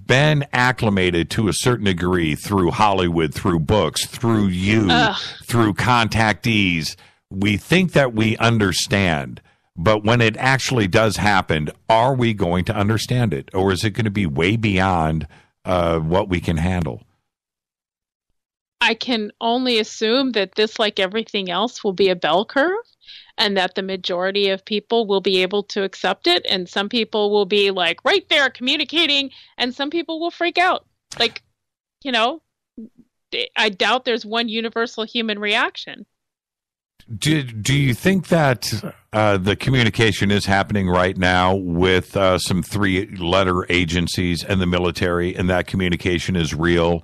Speaker 6: been acclimated to a certain degree through Hollywood, through books, through you, through contactees. We think that we understand, but when it actually does happen, are we going to understand it, or is it going to be way beyond what we can handle?
Speaker 4: I can only assume that this, like everything else, will be a bell curve, and that the majority of people will be able to accept it, and some people will be like right there communicating, and some people will freak out. Like, I doubt there's one universal human reaction.
Speaker 6: Do you think that the communication is happening right now with some 3-letter agencies and the military, and that communication is real?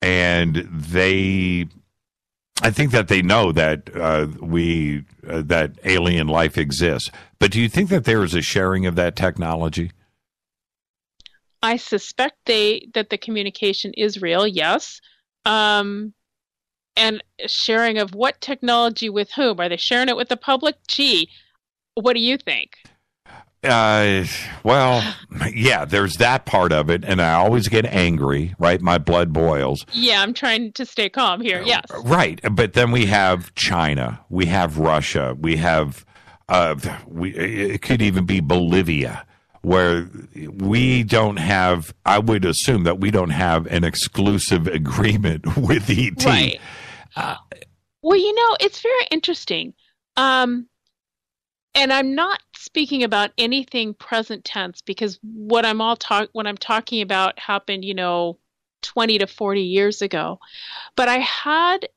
Speaker 6: And I think that they know that that alien life exists. But do you think that there is a sharing of that technology?
Speaker 4: I suspect that the communication is real, yes. And sharing of what technology with whom? Are they sharing it with the public? Gee, what do you think?
Speaker 6: Well, yeah, there's that part of it, and I always get angry, right? My blood boils.
Speaker 4: Yeah, I'm trying to stay calm here, yes.
Speaker 6: Right, but then we have China, we have Russia, we have, it could even be Bolivia, where we don't have, I would assume that we don't have an exclusive agreement with ET.
Speaker 4: Right. Well, you know, it's very interesting. And I'm not speaking about anything present tense, because what I'm talking about happened, you know, 20 to 40 years ago. But I had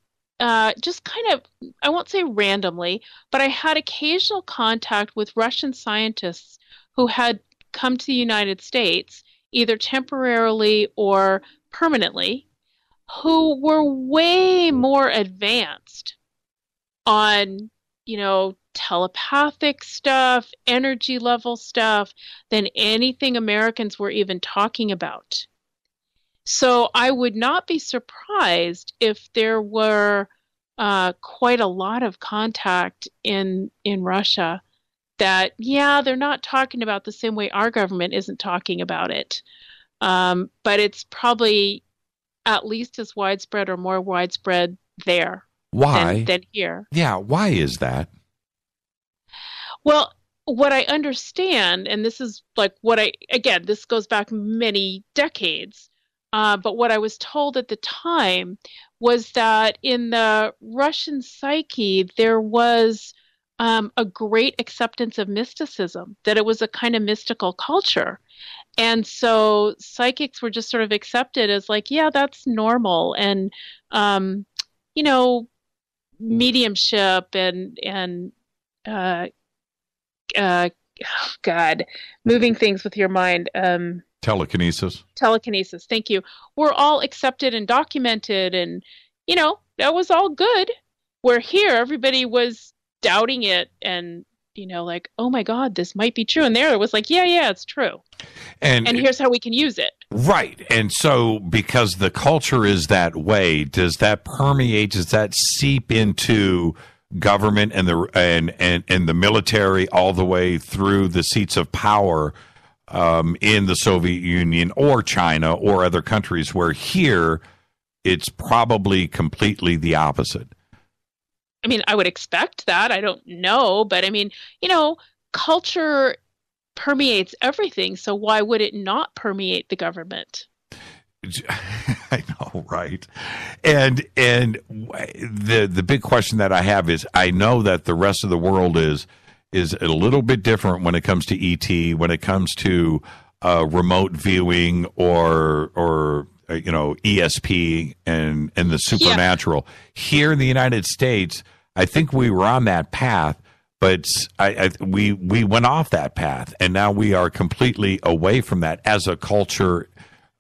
Speaker 4: just kind of, I won't say randomly, but I had occasional contact with Russian scientists who had come to the United States, either temporarily or permanently, who were way more advanced on, you know, telepathic stuff, energy level stuff, than anything Americans were even talking about. So I would not be surprised if there were quite a lot of contact in Russia that, yeah, they're not talking about the same way our government isn't talking about it. But it's probably at least as widespread or more widespread there.
Speaker 6: Why?
Speaker 4: Than here.
Speaker 6: Yeah, why is that?
Speaker 4: Well, what I understand, and this is like again, this goes back many decades, but what I was told at the time was that in the Russian psyche, there was a great acceptance of mysticism, that it was a kind of mystical culture. And so psychics were just sort of accepted as like, yeah, that's normal. And, you know, mediumship and oh God, moving things with your mind.
Speaker 6: Telekinesis.
Speaker 4: Telekinesis, thank you. We're all accepted and documented, and, you know, that was all good. Where here, everybody was doubting it and, you know, like, oh my God, this might be true. And there it was like, yeah, it's true. And here's how we can use it.
Speaker 6: Right. And so because the culture is that way, does that permeate, does that seep into government and the military all the way through the seats of power in the Soviet Union or China or other countries, where here it's probably completely the opposite?
Speaker 4: I mean, I would expect that. I don't know. But I mean, you know, culture permeates everything. So why would it not permeate the government?
Speaker 6: I know, right? And the big question that I have is, I know that the rest of the world is a little bit different when it comes to ET, when it comes to remote viewing or you know, ESP and the supernatural. Yeah. Here in the United States, I think we were on that path, but we went off that path, and now we are completely away from that as a culture.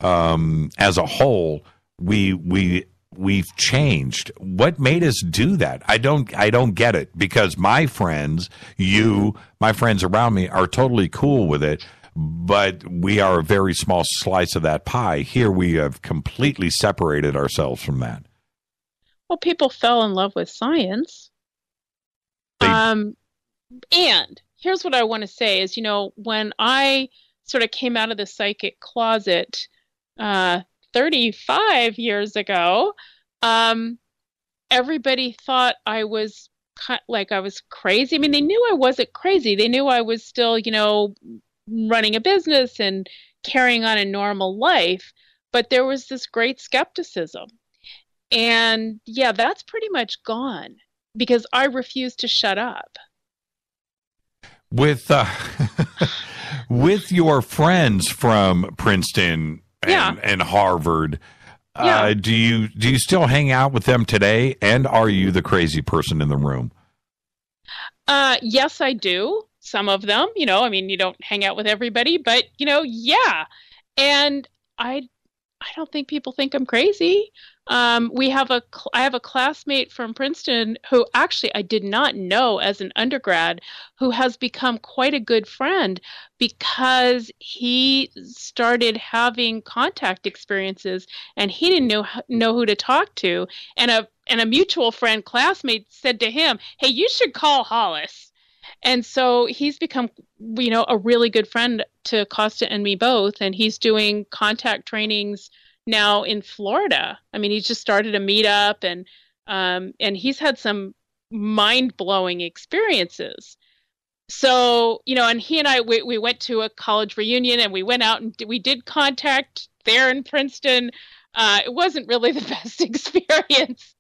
Speaker 6: As a whole, we've changed. What made us do that? I don't get it, because my friends around me are totally cool with it, but we are a very small slice of that pie. Here we have completely separated ourselves from that.
Speaker 4: Well, people fell in love with science. And here's what I want to say is, you know, when I sort of came out of the psychic closet 35 years ago, everybody thought I was I was crazy. I mean, they knew I wasn't crazy. They knew I was still, you know, running a business and carrying on a normal life, but there was this great skepticism. And yeah, that's pretty much gone, because I refuse to shut up.
Speaker 6: With your friends from Princeton and Harvard, do you still hang out with them today? And are you the crazy person in the room?
Speaker 4: Yes, I do. Some of them, you know, I mean, you don't hang out with everybody, but, you know, yeah. And I don't think people think I'm crazy. I have a classmate from Princeton who actually I did not know as an undergrad, who has become quite a good friend because he started having contact experiences and he didn't know who to talk to. And a mutual friend classmate said to him, "Hey, you should call Hollis." And so he's become, you know, a really good friend to Kosta and me both. And he's doing contact trainings now in Florida. I mean, he's just started a meetup, and he's had some mind-blowing experiences. So, and he and I, we went to a college reunion, and we went out and we did contact there in Princeton. It wasn't really the best experience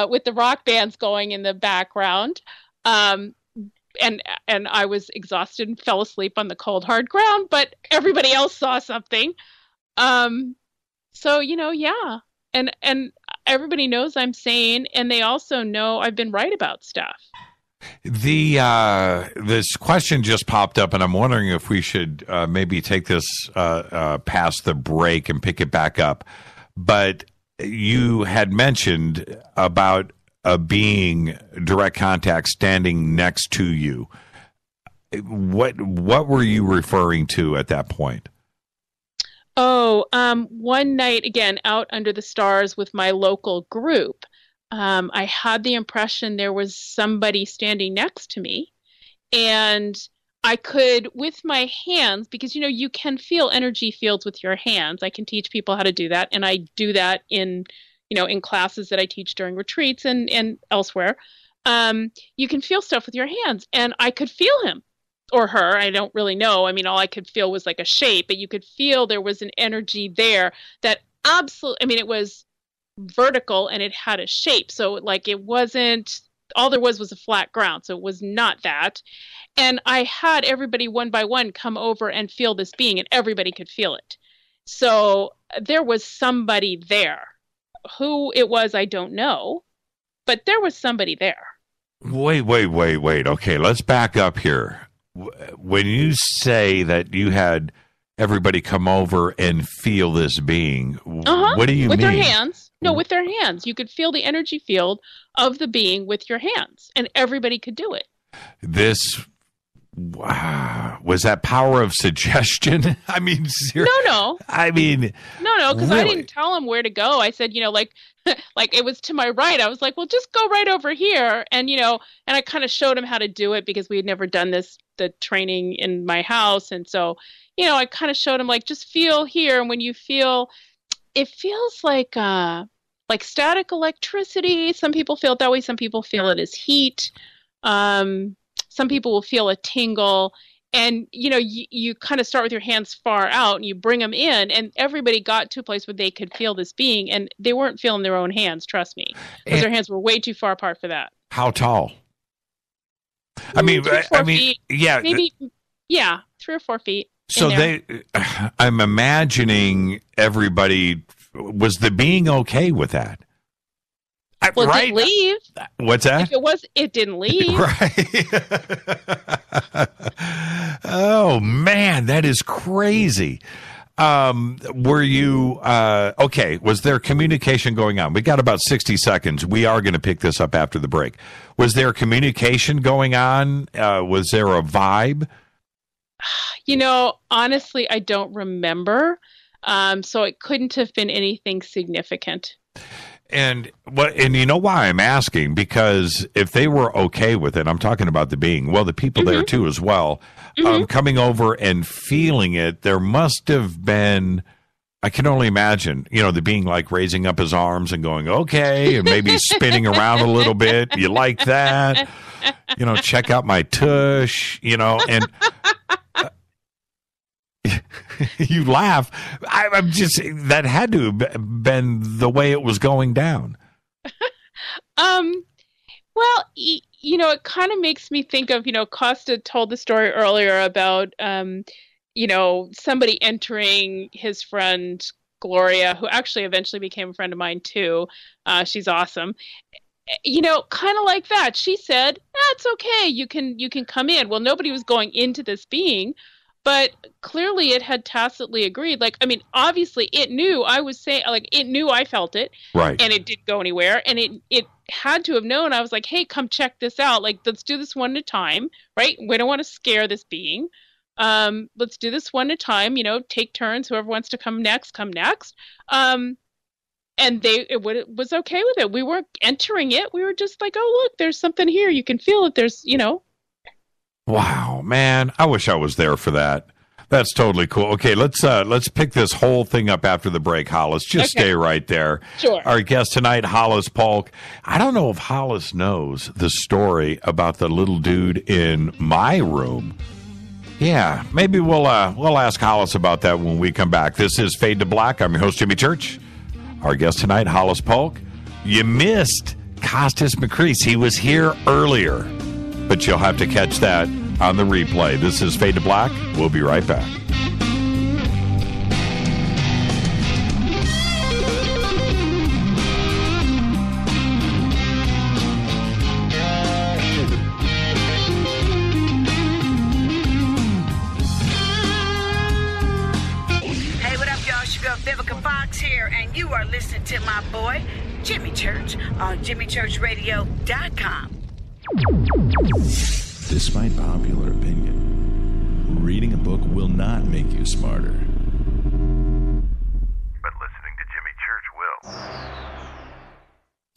Speaker 4: with the rock bands going in the background. And I was exhausted and fell asleep on the cold, hard ground, but everybody else saw something. So, yeah. And everybody knows I'm sane, and they also know I've been right about stuff.
Speaker 6: This question just popped up, and I'm wondering if we should maybe take this past the break and pick it back up. But you had mentioned about a being direct contact standing next to you. What were you referring to at that point?
Speaker 4: Oh, one night, again, out under the stars with my local group, I had the impression there was somebody standing next to me, and I could, with my hands, because, you can feel energy fields with your hands. I can teach people how to do that, and I do that in classes that I teach during retreats and elsewhere. You can feel stuff with your hands, and I could feel him or her. I don't really know. I mean, all I could feel was like a shape, but you could feel there was an energy there that it was vertical and it had a shape. So like it wasn't, all there was a flat ground. So it was not that. And I had everybody one by one come over and feel this being, and everybody could feel it. So there was somebody there. Who it was, I don't know, but there was somebody there.
Speaker 6: Wait. Okay, let's back up here. When you say that you had everybody come over and feel this being, what do you mean?
Speaker 4: With their hands. No, with their hands. You could feel the energy field of the being with your hands, and everybody could do it.
Speaker 6: This, was that power of suggestion? I mean,
Speaker 4: No.
Speaker 6: I mean,
Speaker 4: no, because
Speaker 6: really?
Speaker 4: I didn't tell him where to go. I said, like it was to my right. I was like, well, just go right over here. And, and I kind of showed him how to do it because we had never done the training in my house. And so, I kind of showed him, like, just feel here. And when you feel, it feels like static electricity. Some people feel it that way. Some people feel it as heat. Some people will feel a tingle, and, you kind of start with your hands far out and you bring them in, and everybody got to a place where they could feel this being, and they weren't feeling their own hands, trust me, because their hands were way too far apart for that.
Speaker 6: How tall? I mean,
Speaker 4: 4 feet,
Speaker 6: yeah.
Speaker 4: Maybe, 3 or 4 feet.
Speaker 6: So I'm imagining everybody, was the being okay with that?
Speaker 4: Well, it
Speaker 6: right?
Speaker 4: didn't leave.
Speaker 6: What's that?
Speaker 4: If it didn't leave.
Speaker 6: Right. Oh, man, that is crazy. Were you, okay, was there communication going on? We got about 60 seconds. We are going to pick this up after the break. Was there communication going on? Was there a vibe?
Speaker 4: Honestly, I don't remember. So it couldn't have been anything significant.
Speaker 6: And you know why I'm asking? Because if they were okay with it, I'm talking about the being, well, the people there too as well, coming over and feeling it, there must have been, I can only imagine, the being like raising up his arms and going, okay, and maybe spinning around a little bit. You like that? Check out my tush, and you laugh. I'm just, that had to have been the way it was going down.
Speaker 4: Well, it kind of makes me think of, Kosta told the story earlier about, somebody entering his friend Gloria, who actually eventually became a friend of mine too. She's awesome. Kind of like that. She said, "That's okay. You can come in." Well, nobody was going into this being, but clearly it had tacitly agreed. Like, I mean, obviously it knew I was saying, like, it knew I felt it.
Speaker 6: Right.
Speaker 4: And it didn't go anywhere. And it had to have known. I was like, hey, come check this out. Like, let's do this one at a time, right? We don't want to scare this being. Let's do this one at a time, take turns. Whoever wants to come next, come next. And it was okay with it. We weren't entering it. We were just like, oh, look, there's something here. You can feel it. There's,
Speaker 6: Wow, man. I wish I was there for that. That's totally cool. Okay, let's pick this whole thing up after the break, Hollis. Just stay right there.
Speaker 4: Sure.
Speaker 6: Our guest tonight, Hollis Polk. I don't know if Hollis knows the story about the little dude in my room. Yeah, maybe we'll ask Hollis about that when we come back. This is Fade to Black. I'm your host, Jimmy Church. Our guest tonight, Hollis Polk. You missed Kosta Makris. He was here earlier, but you'll have to catch that on the replay. This is Fade to Black. We'll be right back.
Speaker 11: Hey, what up, y'all? It's your girl Vivica Fox here, and you are listening to my boy, Jimmy Church, on JimmyChurchRadio.com.
Speaker 14: Despite popular opinion, reading a book will not make you smarter.
Speaker 15: But listening to Jimmy Church will.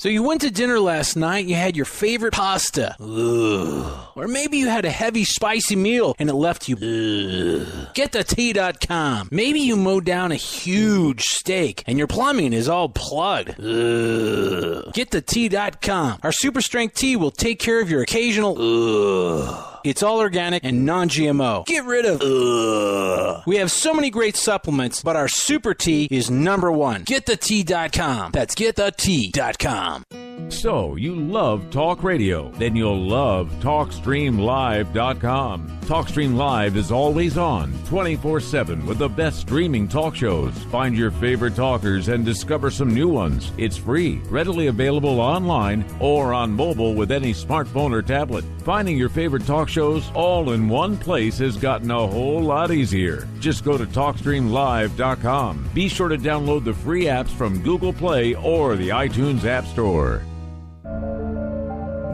Speaker 7: So you went to dinner last night, you had your favorite pasta. Ugh. Or maybe you had a heavy, spicy meal and it left you. Ugh. GetTheT.com. Maybe you mowed down a huge steak and your plumbing is all plugged. Ugh. GetTheT.com. Our super strength tea will take care of your occasional. Ugh. It's all organic and non-GMO. Get rid of ugh. We have so many great supplements, but our super tea is number one. GetTheT.com. That's GetTheT.com.
Speaker 24: So, you love talk radio? Then you'll love TalkStreamLive.com. TalkStream Live is always on, 24/7 with the best streaming talk shows. Find your favorite talkers and discover some new ones. It's free, readily available online or on mobile with any smartphone or tablet. Finding your favorite talk shows all in one place has gotten a whole lot easier. Just go to TalkStreamLive.com. Be sure to download the free apps from Google Play or the iTunes App Store.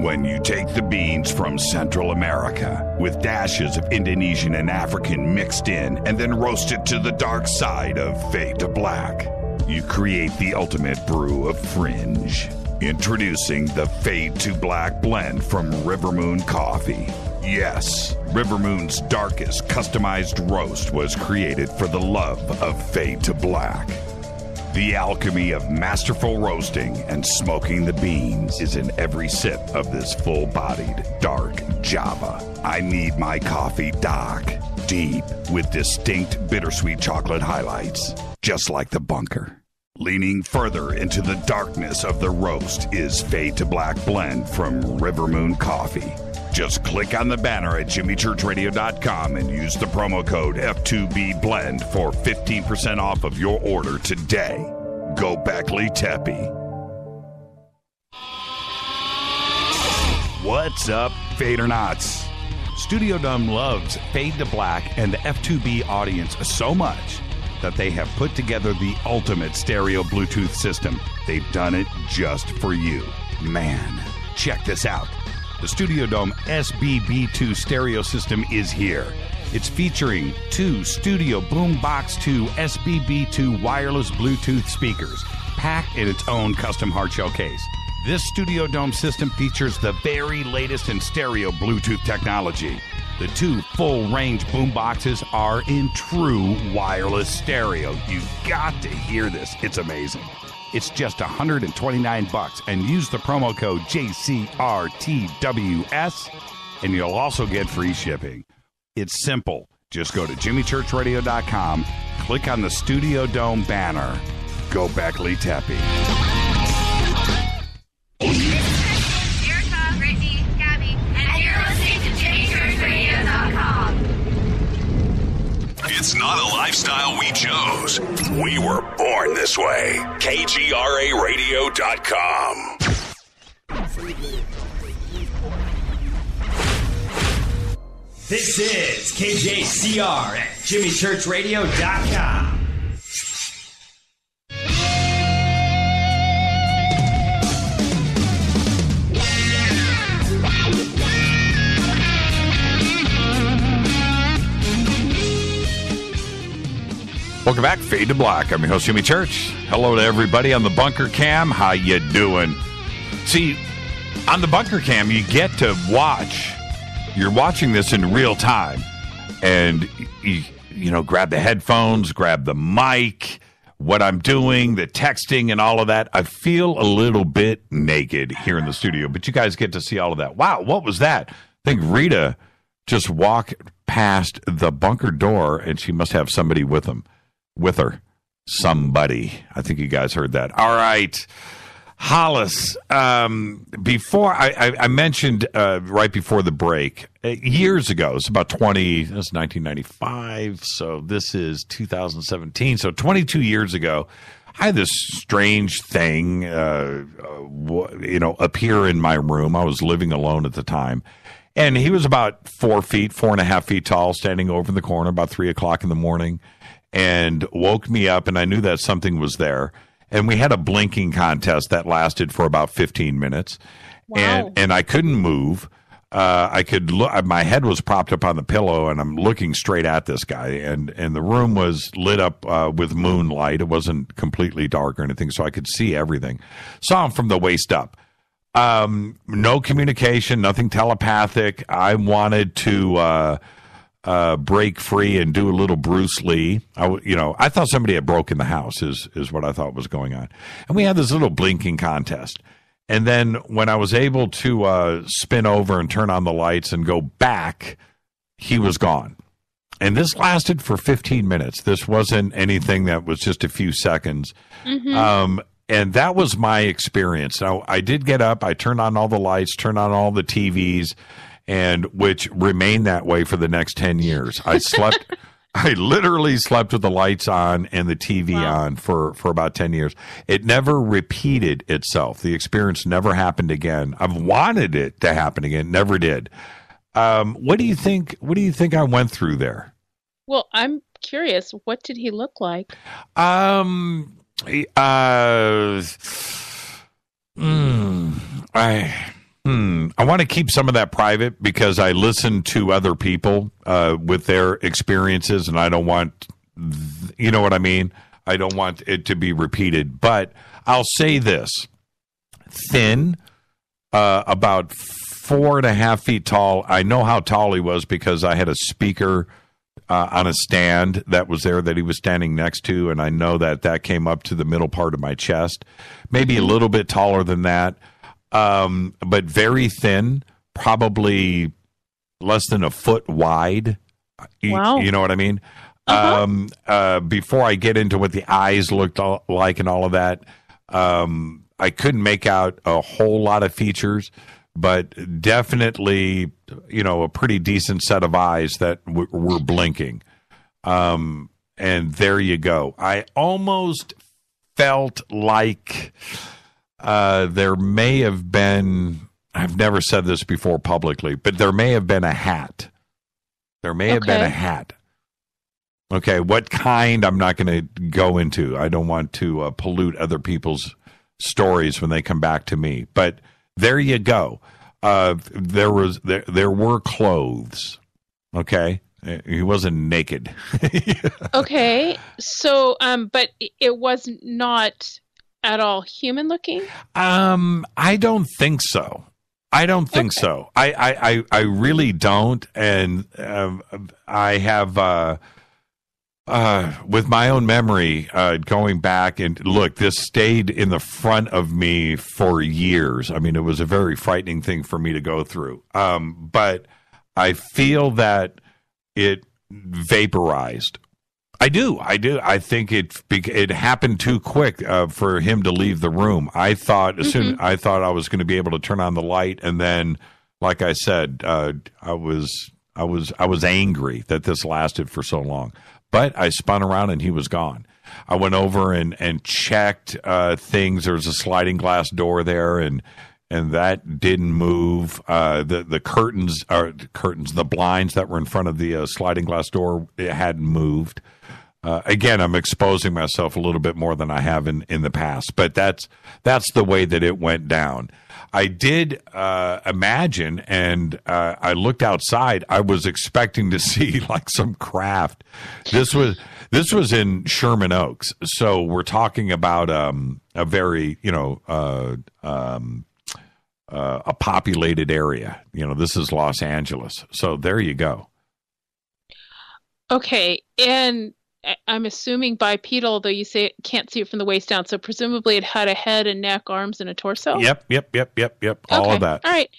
Speaker 3: When you take the beans from Central America with dashes of Indonesian and African mixed in and then roasted to the dark side of Fade to Black, you create the ultimate brew of fringe. Introducing the Fade to Black blend from River Moon Coffee. Yes, River Moon's darkest customized roast was created for the love of Fade to Black. The alchemy of masterful roasting and smoking the beans is in every sip of this full-bodied, dark Java. I need my coffee dark, deep, with distinct bittersweet chocolate highlights, just like the bunker. Leaning further into the darkness of the roast is Fade to Black blend from River Moon Coffee. Just click on the banner at JimmyChurchRadio.com and use the promo code F2BBLEND for 15% off of your order today. Go Beckley Teppy. What's up, Fadernauts? Studio Dome loves Fade to Black and the F2B audience so much that they have put together the ultimate stereo Bluetooth system. They've done it just for you. Man, check this out. The Studio Dome SBB2 stereo system is here. It's featuring two Studio Boombox 2 SBB2 wireless Bluetooth speakers, packed in its own custom hardshell case. This Studio Dome system features the very latest in stereo Bluetooth technology. The two full-range boomboxes are in true wireless stereo. You've got to hear this. It's amazing. It's just $129 and use the promo code JCRTWS and you'll also get free shipping. It's simple. Just go to JimmyChurchRadio.com, click on the Studio Dome banner. Go Beckley Teppy.
Speaker 11: Erica, Brittany, Gabby, and you're listening to JimmyChurchRadio.com.
Speaker 13: It's not a lifestyle we chose. We were born this way. KGRARadio.com.
Speaker 16: This is KJCR at JimmyChurchRadio.com.
Speaker 6: Welcome back, Fade to Black. I'm your host, Jimmy Church. Hello to everybody on the Bunker Cam. How you doing? See, on the Bunker Cam, you get to watch. You're watching this in real time, and grab the headphones, grab the mic, what I'm doing, the texting and all of that. I feel a little bit naked here in the studio, but you guys get to see all of that. Wow, what was that? I think Rita just walked past the bunker door, and she must have somebody with her. Somebody. I think you guys heard that. All right. Hollis, before I mentioned right before the break, years ago, it's about 1995, so this is 2017, so 22 years ago, I had this strange thing, appear in my room. I was living alone at the time, and he was about 4.5 feet tall, standing over in the corner about 3 o'clock in the morning, and woke me up, and I knew that something was there. And we had a blinking contest that lasted for about 15 minutes. Wow. And I couldn't move. I could look, my head was propped up on the pillow, and I'm looking straight at this guy. And the room was lit up with moonlight. It wasn't completely dark or anything, so I could see everything. Saw him from the waist up. No communication, nothing telepathic. I wanted to break free and do a little Bruce Lee. I thought somebody had broken the house is what I thought was going on. And we had this little blinking contest. And then when I was able to spin over and turn on the lights and go back, he was gone. And this lasted for 15 minutes. This wasn't anything that was just a few seconds. Mm-hmm. And that was my experience. Now, I did get up. I turned on all the lights, turned on all the TVs, and which remained that way for the next 10 years. I literally slept with the lights on and the TV on for about 10 years. It never repeated itself. The experience never happened again. I've wanted it to happen again. Never did. What do you think I went through there?
Speaker 4: Well, I'm curious. What did he look like?
Speaker 6: I want to keep some of that private because I listen to other people with their experiences, and I don't want, you know what I mean? I don't want it to be repeated. But I'll say this. Thin, about 4.5 feet tall. I know how tall he was because I had a speaker on a stand that was there that he was standing next to, and I know that came up to the middle part of my chest. Maybe a little bit taller than that. But very thin, probably less than a foot wide.
Speaker 4: Wow.
Speaker 6: You know what I mean?
Speaker 4: Uh-huh.
Speaker 6: Before I get into what the eyes looked like and all of that, I couldn't make out a whole lot of features, but definitely, a pretty decent set of eyes that were blinking. And there you go. I almost felt like there may have been, I've never said this before publicly, but there may have been a hat. There may have been a hat. Okay, what kind, I'm not going to go into. I don't want to pollute other people's stories when they come back to me. But there you go. There were clothes. Okay, he wasn't naked.
Speaker 4: Okay, so but it was not at all human looking?
Speaker 6: I don't think so. I really don't. And I have, with my own memory, going back and look, this stayed in the front of me for years. I mean, it was a very frightening thing for me to go through. But I feel that it vaporized. I do. I think it happened too quick for him to leave the room. I thought I thought I was going to be able to turn on the light, and then, like I said, I was angry that this lasted for so long. But I spun around and he was gone. I went over and checked things. There was a sliding glass door there, and that didn't move. The curtains, the blinds that were in front of the sliding glass door, it hadn't moved. Again, I'm exposing myself a little bit more than I have in the past, but that's the way that it went down. I did imagine, and I looked outside. I was expecting to see like some craft. This was in Sherman Oaks, so we're talking about a very a populated area. This is Los Angeles, so there you go.
Speaker 4: Okay, and I'm assuming bipedal, though you say it can't see it from the waist down. So presumably it had a head and neck, arms, and a torso?
Speaker 6: Yep. All of that.
Speaker 4: All right.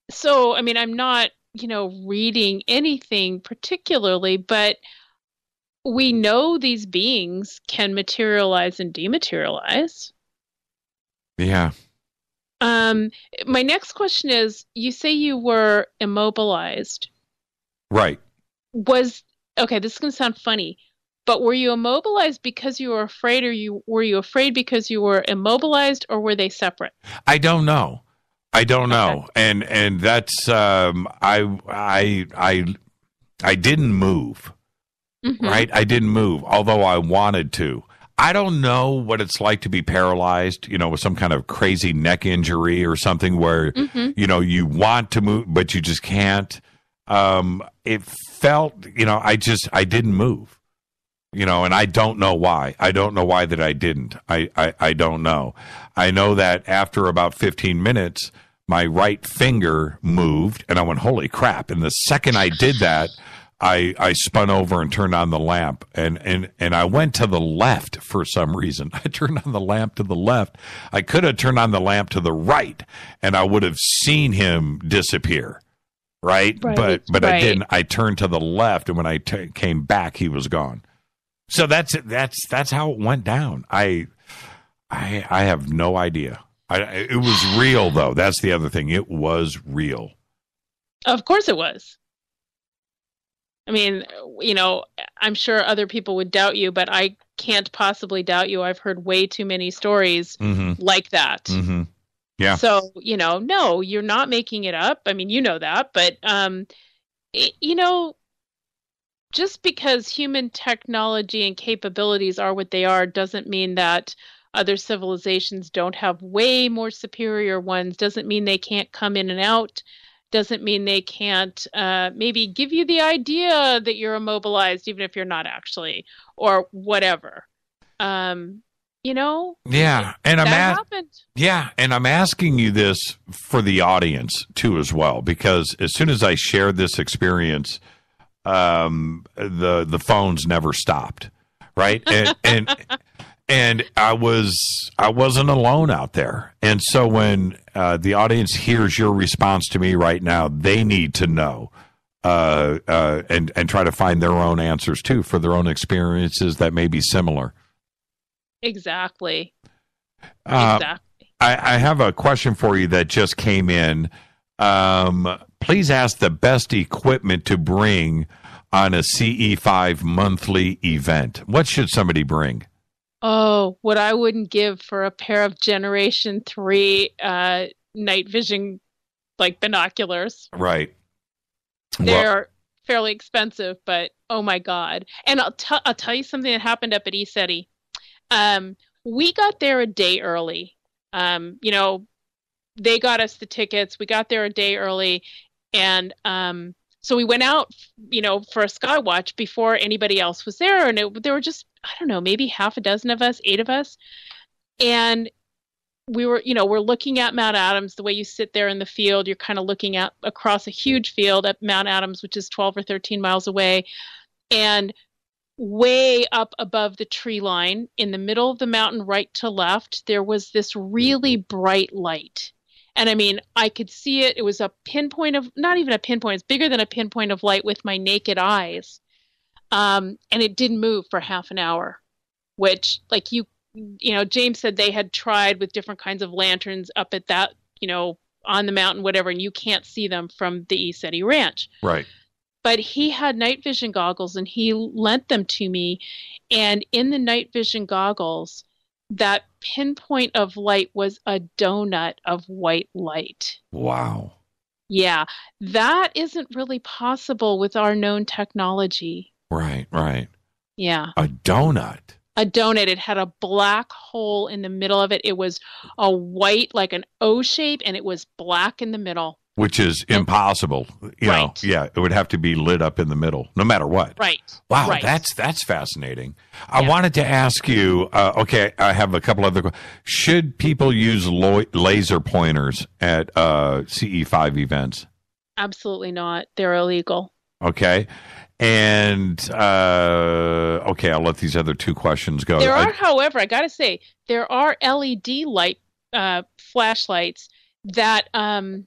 Speaker 4: So, I mean, I'm not, reading anything particularly, but we know these beings can materialize and dematerialize.
Speaker 6: Yeah.
Speaker 4: My next question is, you say you were immobilized.
Speaker 6: Right.
Speaker 4: Okay, this is going to sound funny, but were you immobilized because you were afraid, or were you afraid because you were immobilized, or were they separate?
Speaker 6: I don't know. Okay. And that's I didn't move. Mm-hmm. Right? I didn't move, although I wanted to. I don't know what it's like to be paralyzed, with some kind of crazy neck injury or something where, you want to move, but you just can't. It felt, I didn't move, and I don't know why. I don't know why that I didn't. I don't know. I know that after about 15 minutes, my right finger moved and I went, holy crap. And the second I did that, I spun over and turned on the lamp, and I went to the left for some reason. I turned on the lamp to the left. I could have turned on the lamp to the right, and I would have seen him disappear, right? But I didn't. I turned to the left, and when I came back, he was gone. So that's how it went down. I have no idea. It was real, though. That's the other thing. It was real.
Speaker 4: Of course it was. I mean, I'm sure other people would doubt you, but I can't possibly doubt you. I've heard way too many stories like that.
Speaker 6: Mm-hmm. Yeah.
Speaker 4: So, no, you're not making it up. I mean, you know that, but, just because human technology and capabilities are what they are doesn't mean that other civilizations don't have way more superior ones, doesn't mean they can't come in and out. Doesn't mean they can't maybe give you the idea that you're immobilized, even if you're not actually, or whatever.
Speaker 6: Yeah, and I'm asking you this for the audience too, as well, because as soon as I shared this experience, the phones never stopped, right? And I wasn't alone out there. And so when the audience hears your response to me right now, they need to know and try to find their own answers too for their own experiences that may be similar.
Speaker 4: Exactly.
Speaker 6: Exactly. I have a question for you that just came in. Please ask the best equipment to bring on a CE5 monthly event. What should somebody bring?
Speaker 4: Oh, what I wouldn't give for a pair of Generation 3 night vision, binoculars.
Speaker 6: Right.
Speaker 4: They're fairly expensive, but oh my God. And I'll tell you something that happened up at ECETI. We got there a day early. They got us the tickets. We got there a day early. And so we went out, for a sky watch before anybody else was there. And there were just, I don't know, maybe half a dozen of us, 8 of us. And we were, we're looking at Mount Adams, the way you sit there in the field, you're kind of looking out across a huge field at Mount Adams, which is 12 or 13 miles away. And way up above the tree line, in the middle of the mountain, right to left, there was this really bright light. And I mean, I could see it. It was a pinpoint of, not even a pinpoint, it's bigger than a pinpoint of light with my naked eyes. And it didn't move for half an hour, which James said they had tried with different kinds of lanterns up at that, on the mountain, whatever, and you can't see them from the ECETI ranch.
Speaker 6: Right.
Speaker 4: But he had night vision goggles and he lent them to me. And in the night vision goggles, that pinpoint of light was a donut of white light.
Speaker 6: Wow.
Speaker 4: Yeah. That isn't really possible with our known technology.
Speaker 6: Right.
Speaker 4: Yeah.
Speaker 6: A donut.
Speaker 4: It had a black hole in the middle of it. It was a white, like an O shape, and it was black in the middle.
Speaker 6: Which is impossible. Yeah, it would have to be lit up in the middle, no matter what.
Speaker 4: Right.
Speaker 6: Wow,
Speaker 4: right.
Speaker 6: That's fascinating. I wanted to ask you, I have a couple other questions. Should people use laser pointers at CE5 events?
Speaker 4: Absolutely not. They're illegal.
Speaker 6: Okay. And okay, I'll let these other two questions go.
Speaker 4: There are, however, I got to say, there are LED light flashlights that, and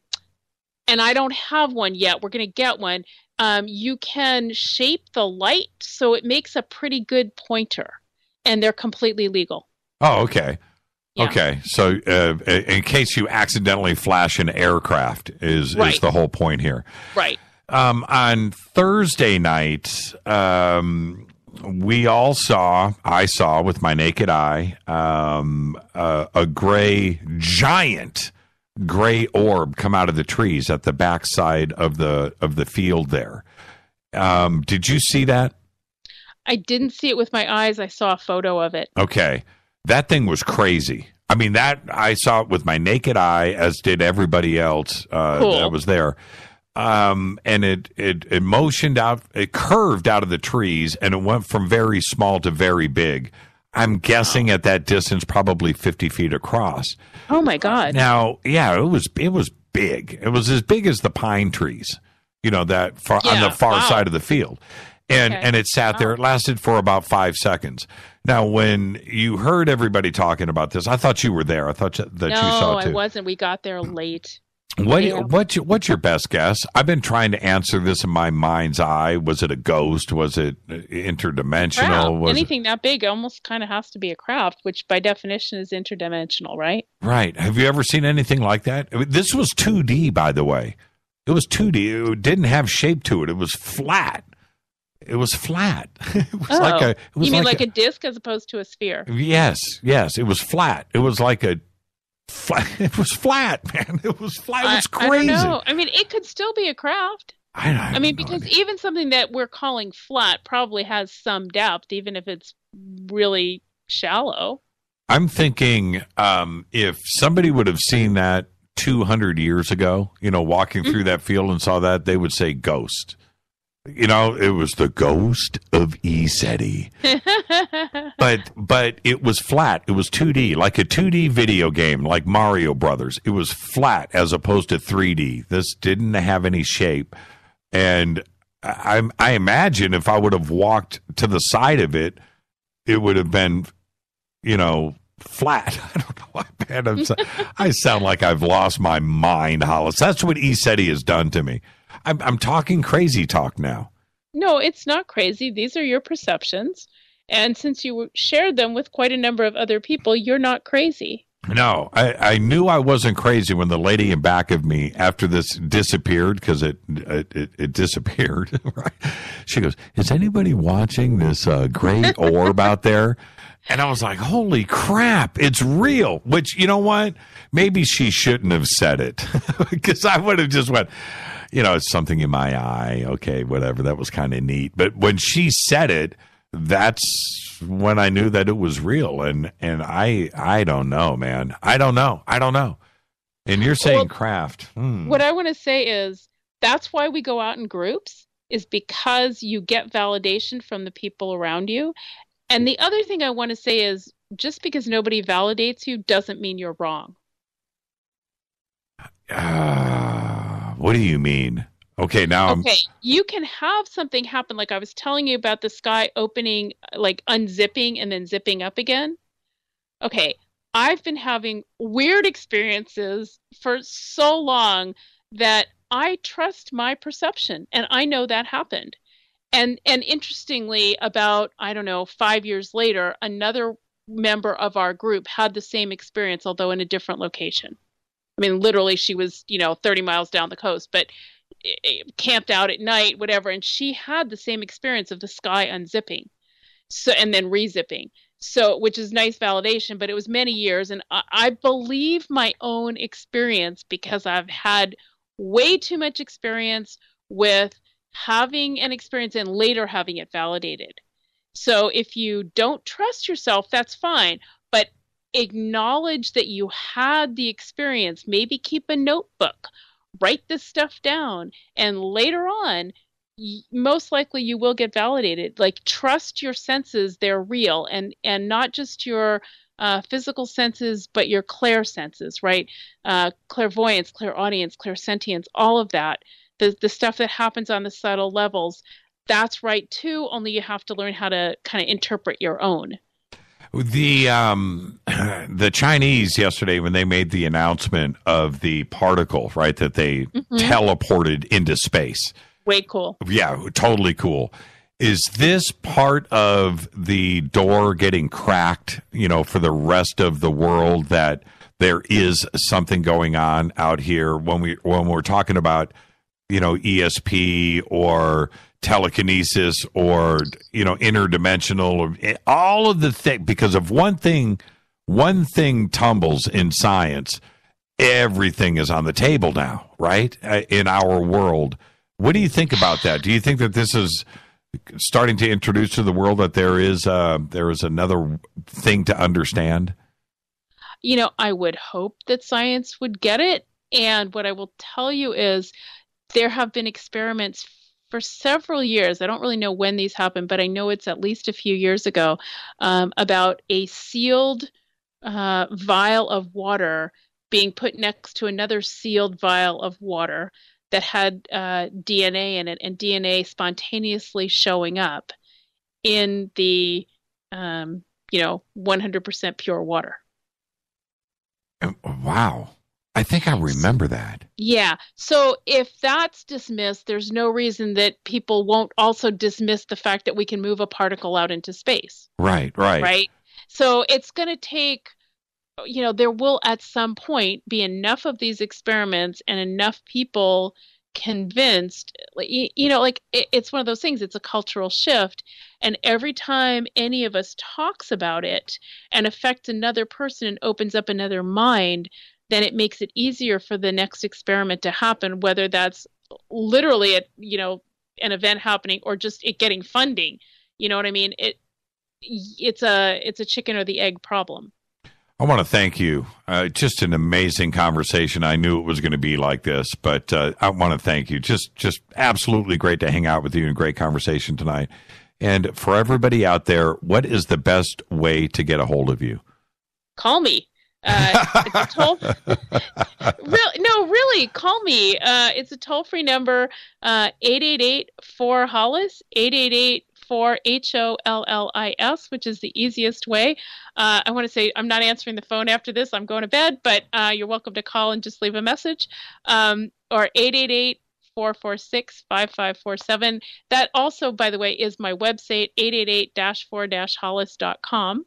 Speaker 4: I don't have one yet. We're going to get one. You can shape the light so it makes a pretty good pointer, and they're completely legal.
Speaker 6: Oh, okay.
Speaker 4: Yeah.
Speaker 6: Okay, so in case you accidentally flash an aircraft is the whole point here.
Speaker 4: Right.
Speaker 6: On Thursday night, I saw with my naked eye, a giant gray orb come out of the trees at the backside of the field there. Did you see that?
Speaker 4: I didn't see it with my eyes. I saw a photo of it.
Speaker 6: Okay. That thing was crazy. I mean, that I saw it with my naked eye, as did everybody else that was there. And it motioned out, it curved out of the trees, and it went from very small to very big. I'm guessing at that distance, probably 50 feet across.
Speaker 4: Oh my God!
Speaker 6: Now, yeah, it was big. It was as big as the pine trees, on the far side of the field. And it sat there. It lasted for about 5 seconds. Now, when you heard everybody talking about this, I thought you were there. I thought that you saw it too.
Speaker 4: No, I wasn't. We got there late.
Speaker 6: What's your best guess? I've been trying to answer this in my mind's eye. Was it a ghost? Was it interdimensional?
Speaker 4: Anything that big almost kind of has to be a craft, which by definition is interdimensional, right?
Speaker 6: Right. Have you ever seen anything like that? I mean, this was 2D, by the way. It was 2D. It didn't have shape to it. It was flat. It was flat. It was
Speaker 4: you mean like a disc as opposed to a sphere?
Speaker 6: Yes. It was flat. It was like a flat. It was flat, man. It was flat. It was crazy.
Speaker 4: I don't know. I mean, it could still be a craft. I mean, because even something that we're calling flat probably has some depth, even if it's really shallow.
Speaker 6: I'm thinking if somebody would have seen that 200 years ago, walking through that field and saw that, they would say ghost. It was the ghost of ETLetsTalk. But it was flat. It was 2D, like a 2D video game, like Mario Brothers. It was flat as opposed to 3D. This didn't have any shape. And I imagine if I would have walked to the side of it, it would have been, flat. I don't know why, man. I sound like I've lost my mind, Hollis. That's what ETLetsTalk has done to me. I'm talking crazy talk now.
Speaker 4: No, it's not crazy. These are your perceptions. And since you shared them with quite a number of other people, you're not crazy.
Speaker 6: No, I knew I wasn't crazy when the lady in back of me, after this disappeared, because it disappeared, right? She goes, "Is anybody watching this gray orb out there?" And I was like, holy crap, it's real. Which, you know what? Maybe she shouldn't have said it, because I would have just went, it's something in my eye. Okay, whatever. That was kind of neat. But when she said it, that's when I knew that it was real. And I don't know, man. I don't know. And you're saying craft.
Speaker 4: What I want to say is that's why we go out in groups, is because you get validation from the people around you. And the other thing I want to say is just because nobody validates you doesn't mean you're wrong.
Speaker 6: What do you mean? Okay, now
Speaker 4: you can have something happen, like I was telling you about the sky opening, like unzipping and then zipping up again. Okay, I've been having weird experiences for so long that I trust my perception, and I know that happened. And interestingly, about, 5 years later, another member of our group had the same experience, although in a different location. I mean, literally, she was, 30 miles down the coast, but camped out at night, whatever. And she had the same experience of the sky unzipping, and then rezipping. So, which is nice validation, but it was many years. And I believe my own experience because I've had way too much experience with having an experience and later having it validated. So if you don't trust yourself, that's fine. But acknowledge that you had the experience. Maybe keep a notebook. Write this stuff down. And later on, most likely you will get validated. Like, trust your senses. They're real. And not just your physical senses, but your clairsenses, right? Clairvoyance, clairaudience, clairsentience, all of that. The stuff that happens on the subtle levels. that's right too, only you have to learn how to kind of interpret your own.
Speaker 6: The Chinese yesterday, when they made the announcement of the particle, right, that they teleported into space.
Speaker 4: Way cool.
Speaker 6: Yeah, totally cool. Is this part of the door getting cracked, for the rest of the world, that there is something going on out here when we're talking about, ESP or telekinesis or, interdimensional, or all of the things, because of one thing tumbles in science, everything is on the table now, right? In our world. What do you think about that? Do you think that this is starting to introduce to the world that there is another thing to understand?
Speaker 4: I would hope that science would get it. And what I will tell you is there have been experiments for several years. I don't really know when these happened, but I know it's at least a few years ago, about a sealed vial of water being put next to another sealed vial of water that had DNA in it, and DNA spontaneously showing up in the 100% pure water.
Speaker 6: Wow. I think I remember that. Yeah.
Speaker 4: So if that's dismissed, there's no reason that people won't also dismiss the fact that we can move a particle out into space.
Speaker 6: Right.
Speaker 4: So it's going to take, there will at some point be enough of these experiments and enough people convinced, it's one of those things, it's a cultural shift. And every time any of us talks about it and affects another person and opens up another mind, then it makes it easier for the next experiment to happen, whether that's literally an event happening or just it getting funding. You know what I mean? It's a chicken or the egg problem.
Speaker 6: I want to thank you. Just an amazing conversation. I knew it was going to be like this, but I want to thank you. Just absolutely great to hang out with you, and a great conversation tonight. And for everybody out there, what is the best way to get a hold of you?
Speaker 4: Call me. It's a really, call me. It's a toll-free number, 888-4-HOLLIS, 888-4-HOLLIS, which is the easiest way. I want to say I'm not answering the phone after this. I'm going to bed, but you're welcome to call and just leave a message. Or 888-446-5547. That also, by the way, is my website, 888-4-hollis.com.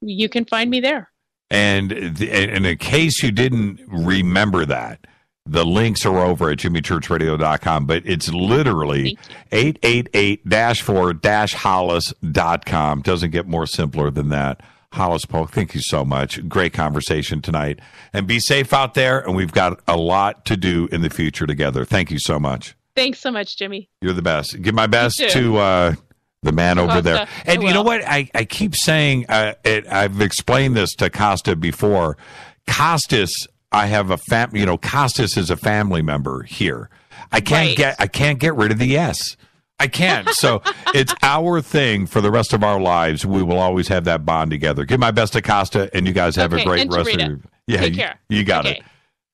Speaker 4: You can find me there.
Speaker 6: And in case you didn't remember that, the links are over at jimmychurchradio.com, but it's literally 888-4-hollis.com. Doesn't get more simpler than that. Hollis Polk, thank you so much. Great conversation tonight. And be safe out there, and we've got a lot to do in the future together. Thank you so much.
Speaker 4: Thanks so much, Jimmy.
Speaker 6: You're the best. Give my best to the man over there. And you know what? I keep saying, I've explained this to Kosta before. Kostas, I have a Kostas is a family member here. I can't get rid of the S. I can't. So it's our thing for the rest of our lives. We will always have that bond together. Give my best to Kosta, and you guys have a great rest of your. Yeah,
Speaker 4: take care.
Speaker 6: You got it.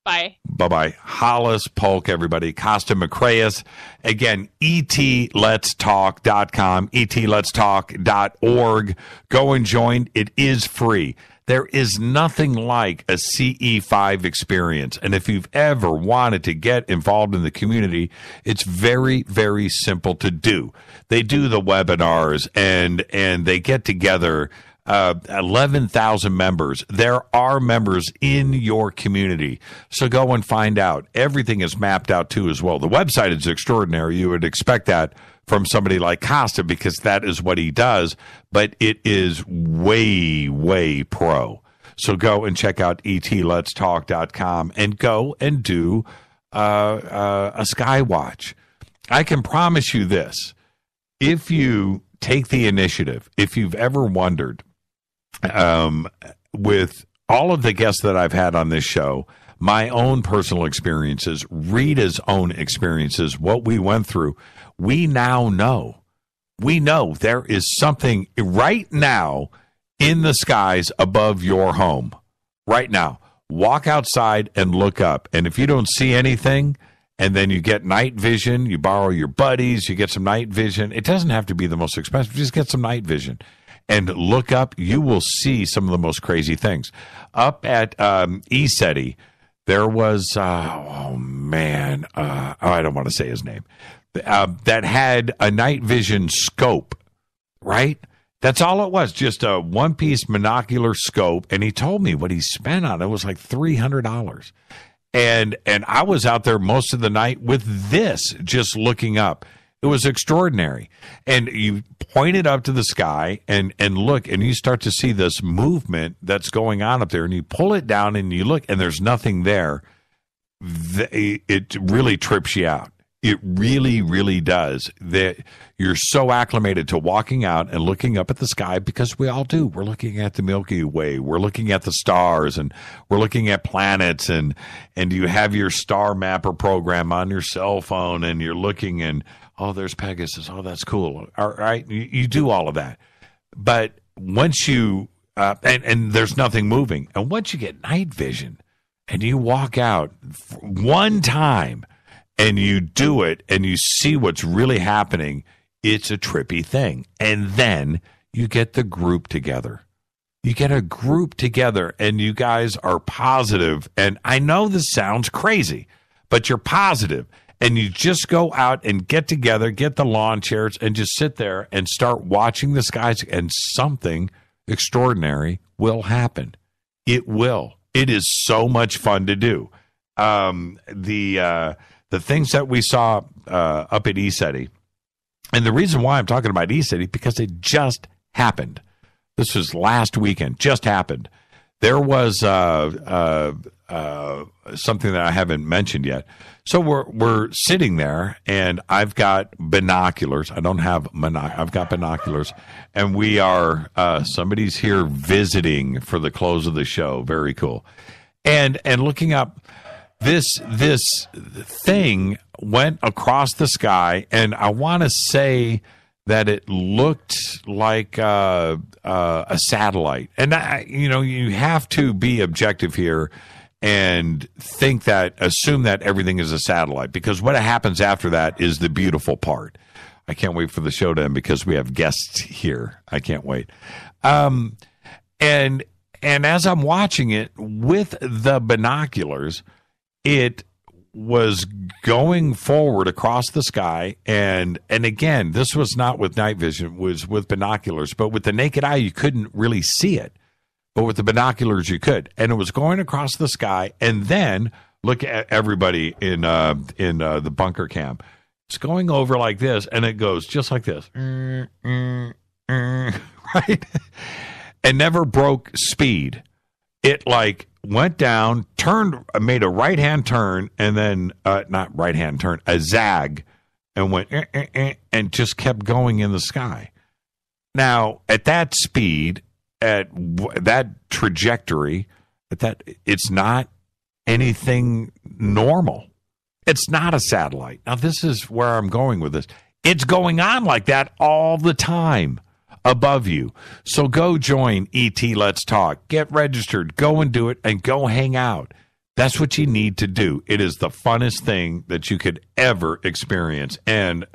Speaker 4: Bye.
Speaker 6: Bye-bye. Hollis Polk, everybody. Kosta Makreas. Again, ETLetsTalk.com, ETLetsTalk.org. Go and join. It is free. There is nothing like a CE5 experience. And if you've ever wanted to get involved in the community, it's very, very simple to do. They do the webinars and they get together 11,000 members. There are members in your community. So go and find out. Everything is mapped out too as well. The website is extraordinary. You would expect that from somebody like Kosta because that is what he does, but it is way, way pro. So go and check out ETLetsTalk.com and go and do a Skywatch. I can promise you this. If you take the initiative, if you've ever wondered, with all of the guests that I've had on this show, my own personal experiences, Rita's own experiences, what we went through, we now know. We know there is something right now in the skies above your home. Right now. Walk outside and look up. And if you don't see anything, And then you get night vision. You borrow your buddies. You get some night vision. It doesn't have to be the most expensive. Just get some night vision and look up. You will see some of the most crazy things. Up at ECETI, there was, I don't want to say his name, that had a night vision scope, right? That's all it was, just a one-piece monocular scope. And he told me what he spent on it was like $300. And I was out there most of the night with this, just looking up. It was extraordinary. And you point it up to the sky and look, and you start to see this movement that's going on up there. And you pull it down and you look, and there's nothing there. It really trips you out. It really, really does. You're so acclimated to walking out and looking up at the sky, because we all do. We're looking at the Milky Way. We're looking at the stars, and we're looking at planets, and you have your star mapper program on your cell phone, and you're looking, and oh, there's Pegasus. Oh, that's cool. All right, you do all of that. But once you and there's nothing moving, and once you get night vision, and you walk out one time, and you do it, and you see what's really happening, it's a trippy thing. And then you get the group together. You get a group together, and you guys are positive. And I know this sounds crazy, but you're positive. And you just go out and get together, get the lawn chairs, and just sit there and start watching the skies, and something extraordinary will happen. It will. It is so much fun to do. The things that we saw up at ECETI, and the reason why I'm talking about ECETI, because it just happened. This was last weekend, just happened. There was something that I haven't mentioned yet. So we're sitting there, and I've got binoculars. I don't have I've got binoculars, and we are somebody's here visiting for the close of the show. Very cool, and looking up. This thing went across the sky, and I want to say that it looked like a satellite. And you have to be objective here and assume that everything is a satellite, because what happens after that is the beautiful part. I can't wait for the show to end, because we have guests here. I can't wait. And as I'm watching it with the binoculars, it was going forward across the sky, and again, this was not with night vision, it was with binoculars. But with the naked eye, you couldn't really see it. But with the binoculars, you could. And it was going across the sky, and then look at everybody in the bunker camp. It's going over like this, and it goes just like this, right? And never broke speed. It went down, made a right-hand turn, and then, not right-hand turn, a zag, and went, and just kept going in the sky. Now, at that speed, at that trajectory, it's not anything normal. It's not a satellite. Now, this is where I'm going with this. It's going on like that all the time above you. So go join ET Let's Talk. Get registered. Go and do it, and go hang out. That's what you need to do. It is the funnest thing that you could ever experience, and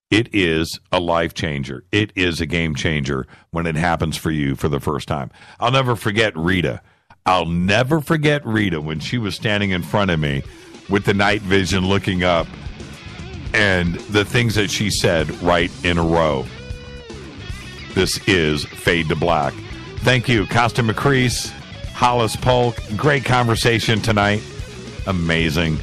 Speaker 6: it is a life changer. It is a game changer when it happens for you for the first time. I'll never forget Rita. I'll never forget Rita when she was standing in front of me with the night vision looking up, and the things that she said right in a row. This is Fade to Black. Thank you, Kosta Makris, Hollis Polk. Great conversation tonight. Amazing.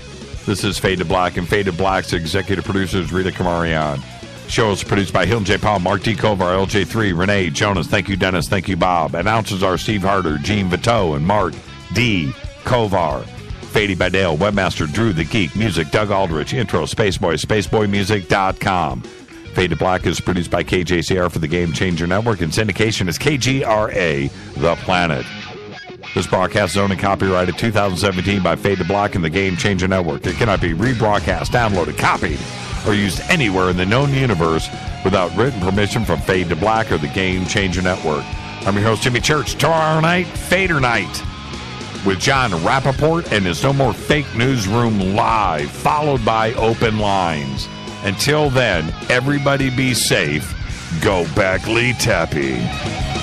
Speaker 6: This is Fade to Black, and Fade to Black's executive producer is Rita Kamarian. Show is produced by Hilton J. Paul, Mark D. Kovar, LJ3, Renee, Jonas. Thank you, Dennis. Thank you, Bob. Announcers are Steve Harder, Gene Vito, and Mark D. Kovar. Fady Badale, Webmaster Drew the Geek, music Doug Aldrich, intro Spaceboy, spaceboymusic.com. Fade to Black is produced by KJCR for the Game Changer Network, and syndication is KGRA, The Planet. This broadcast is owned and copyrighted 2017 by Fade to Black and the Game Changer Network. It cannot be rebroadcast, downloaded, copied, or used anywhere in the known universe without written permission from Fade to Black or the Game Changer Network. I'm your host, Jimmy Church. Tomorrow night, Fader Night. with John Rappaport and his No More Fake Newsroom Live, followed by Open Lines. Until then, everybody be safe. Go Beckley Tappy.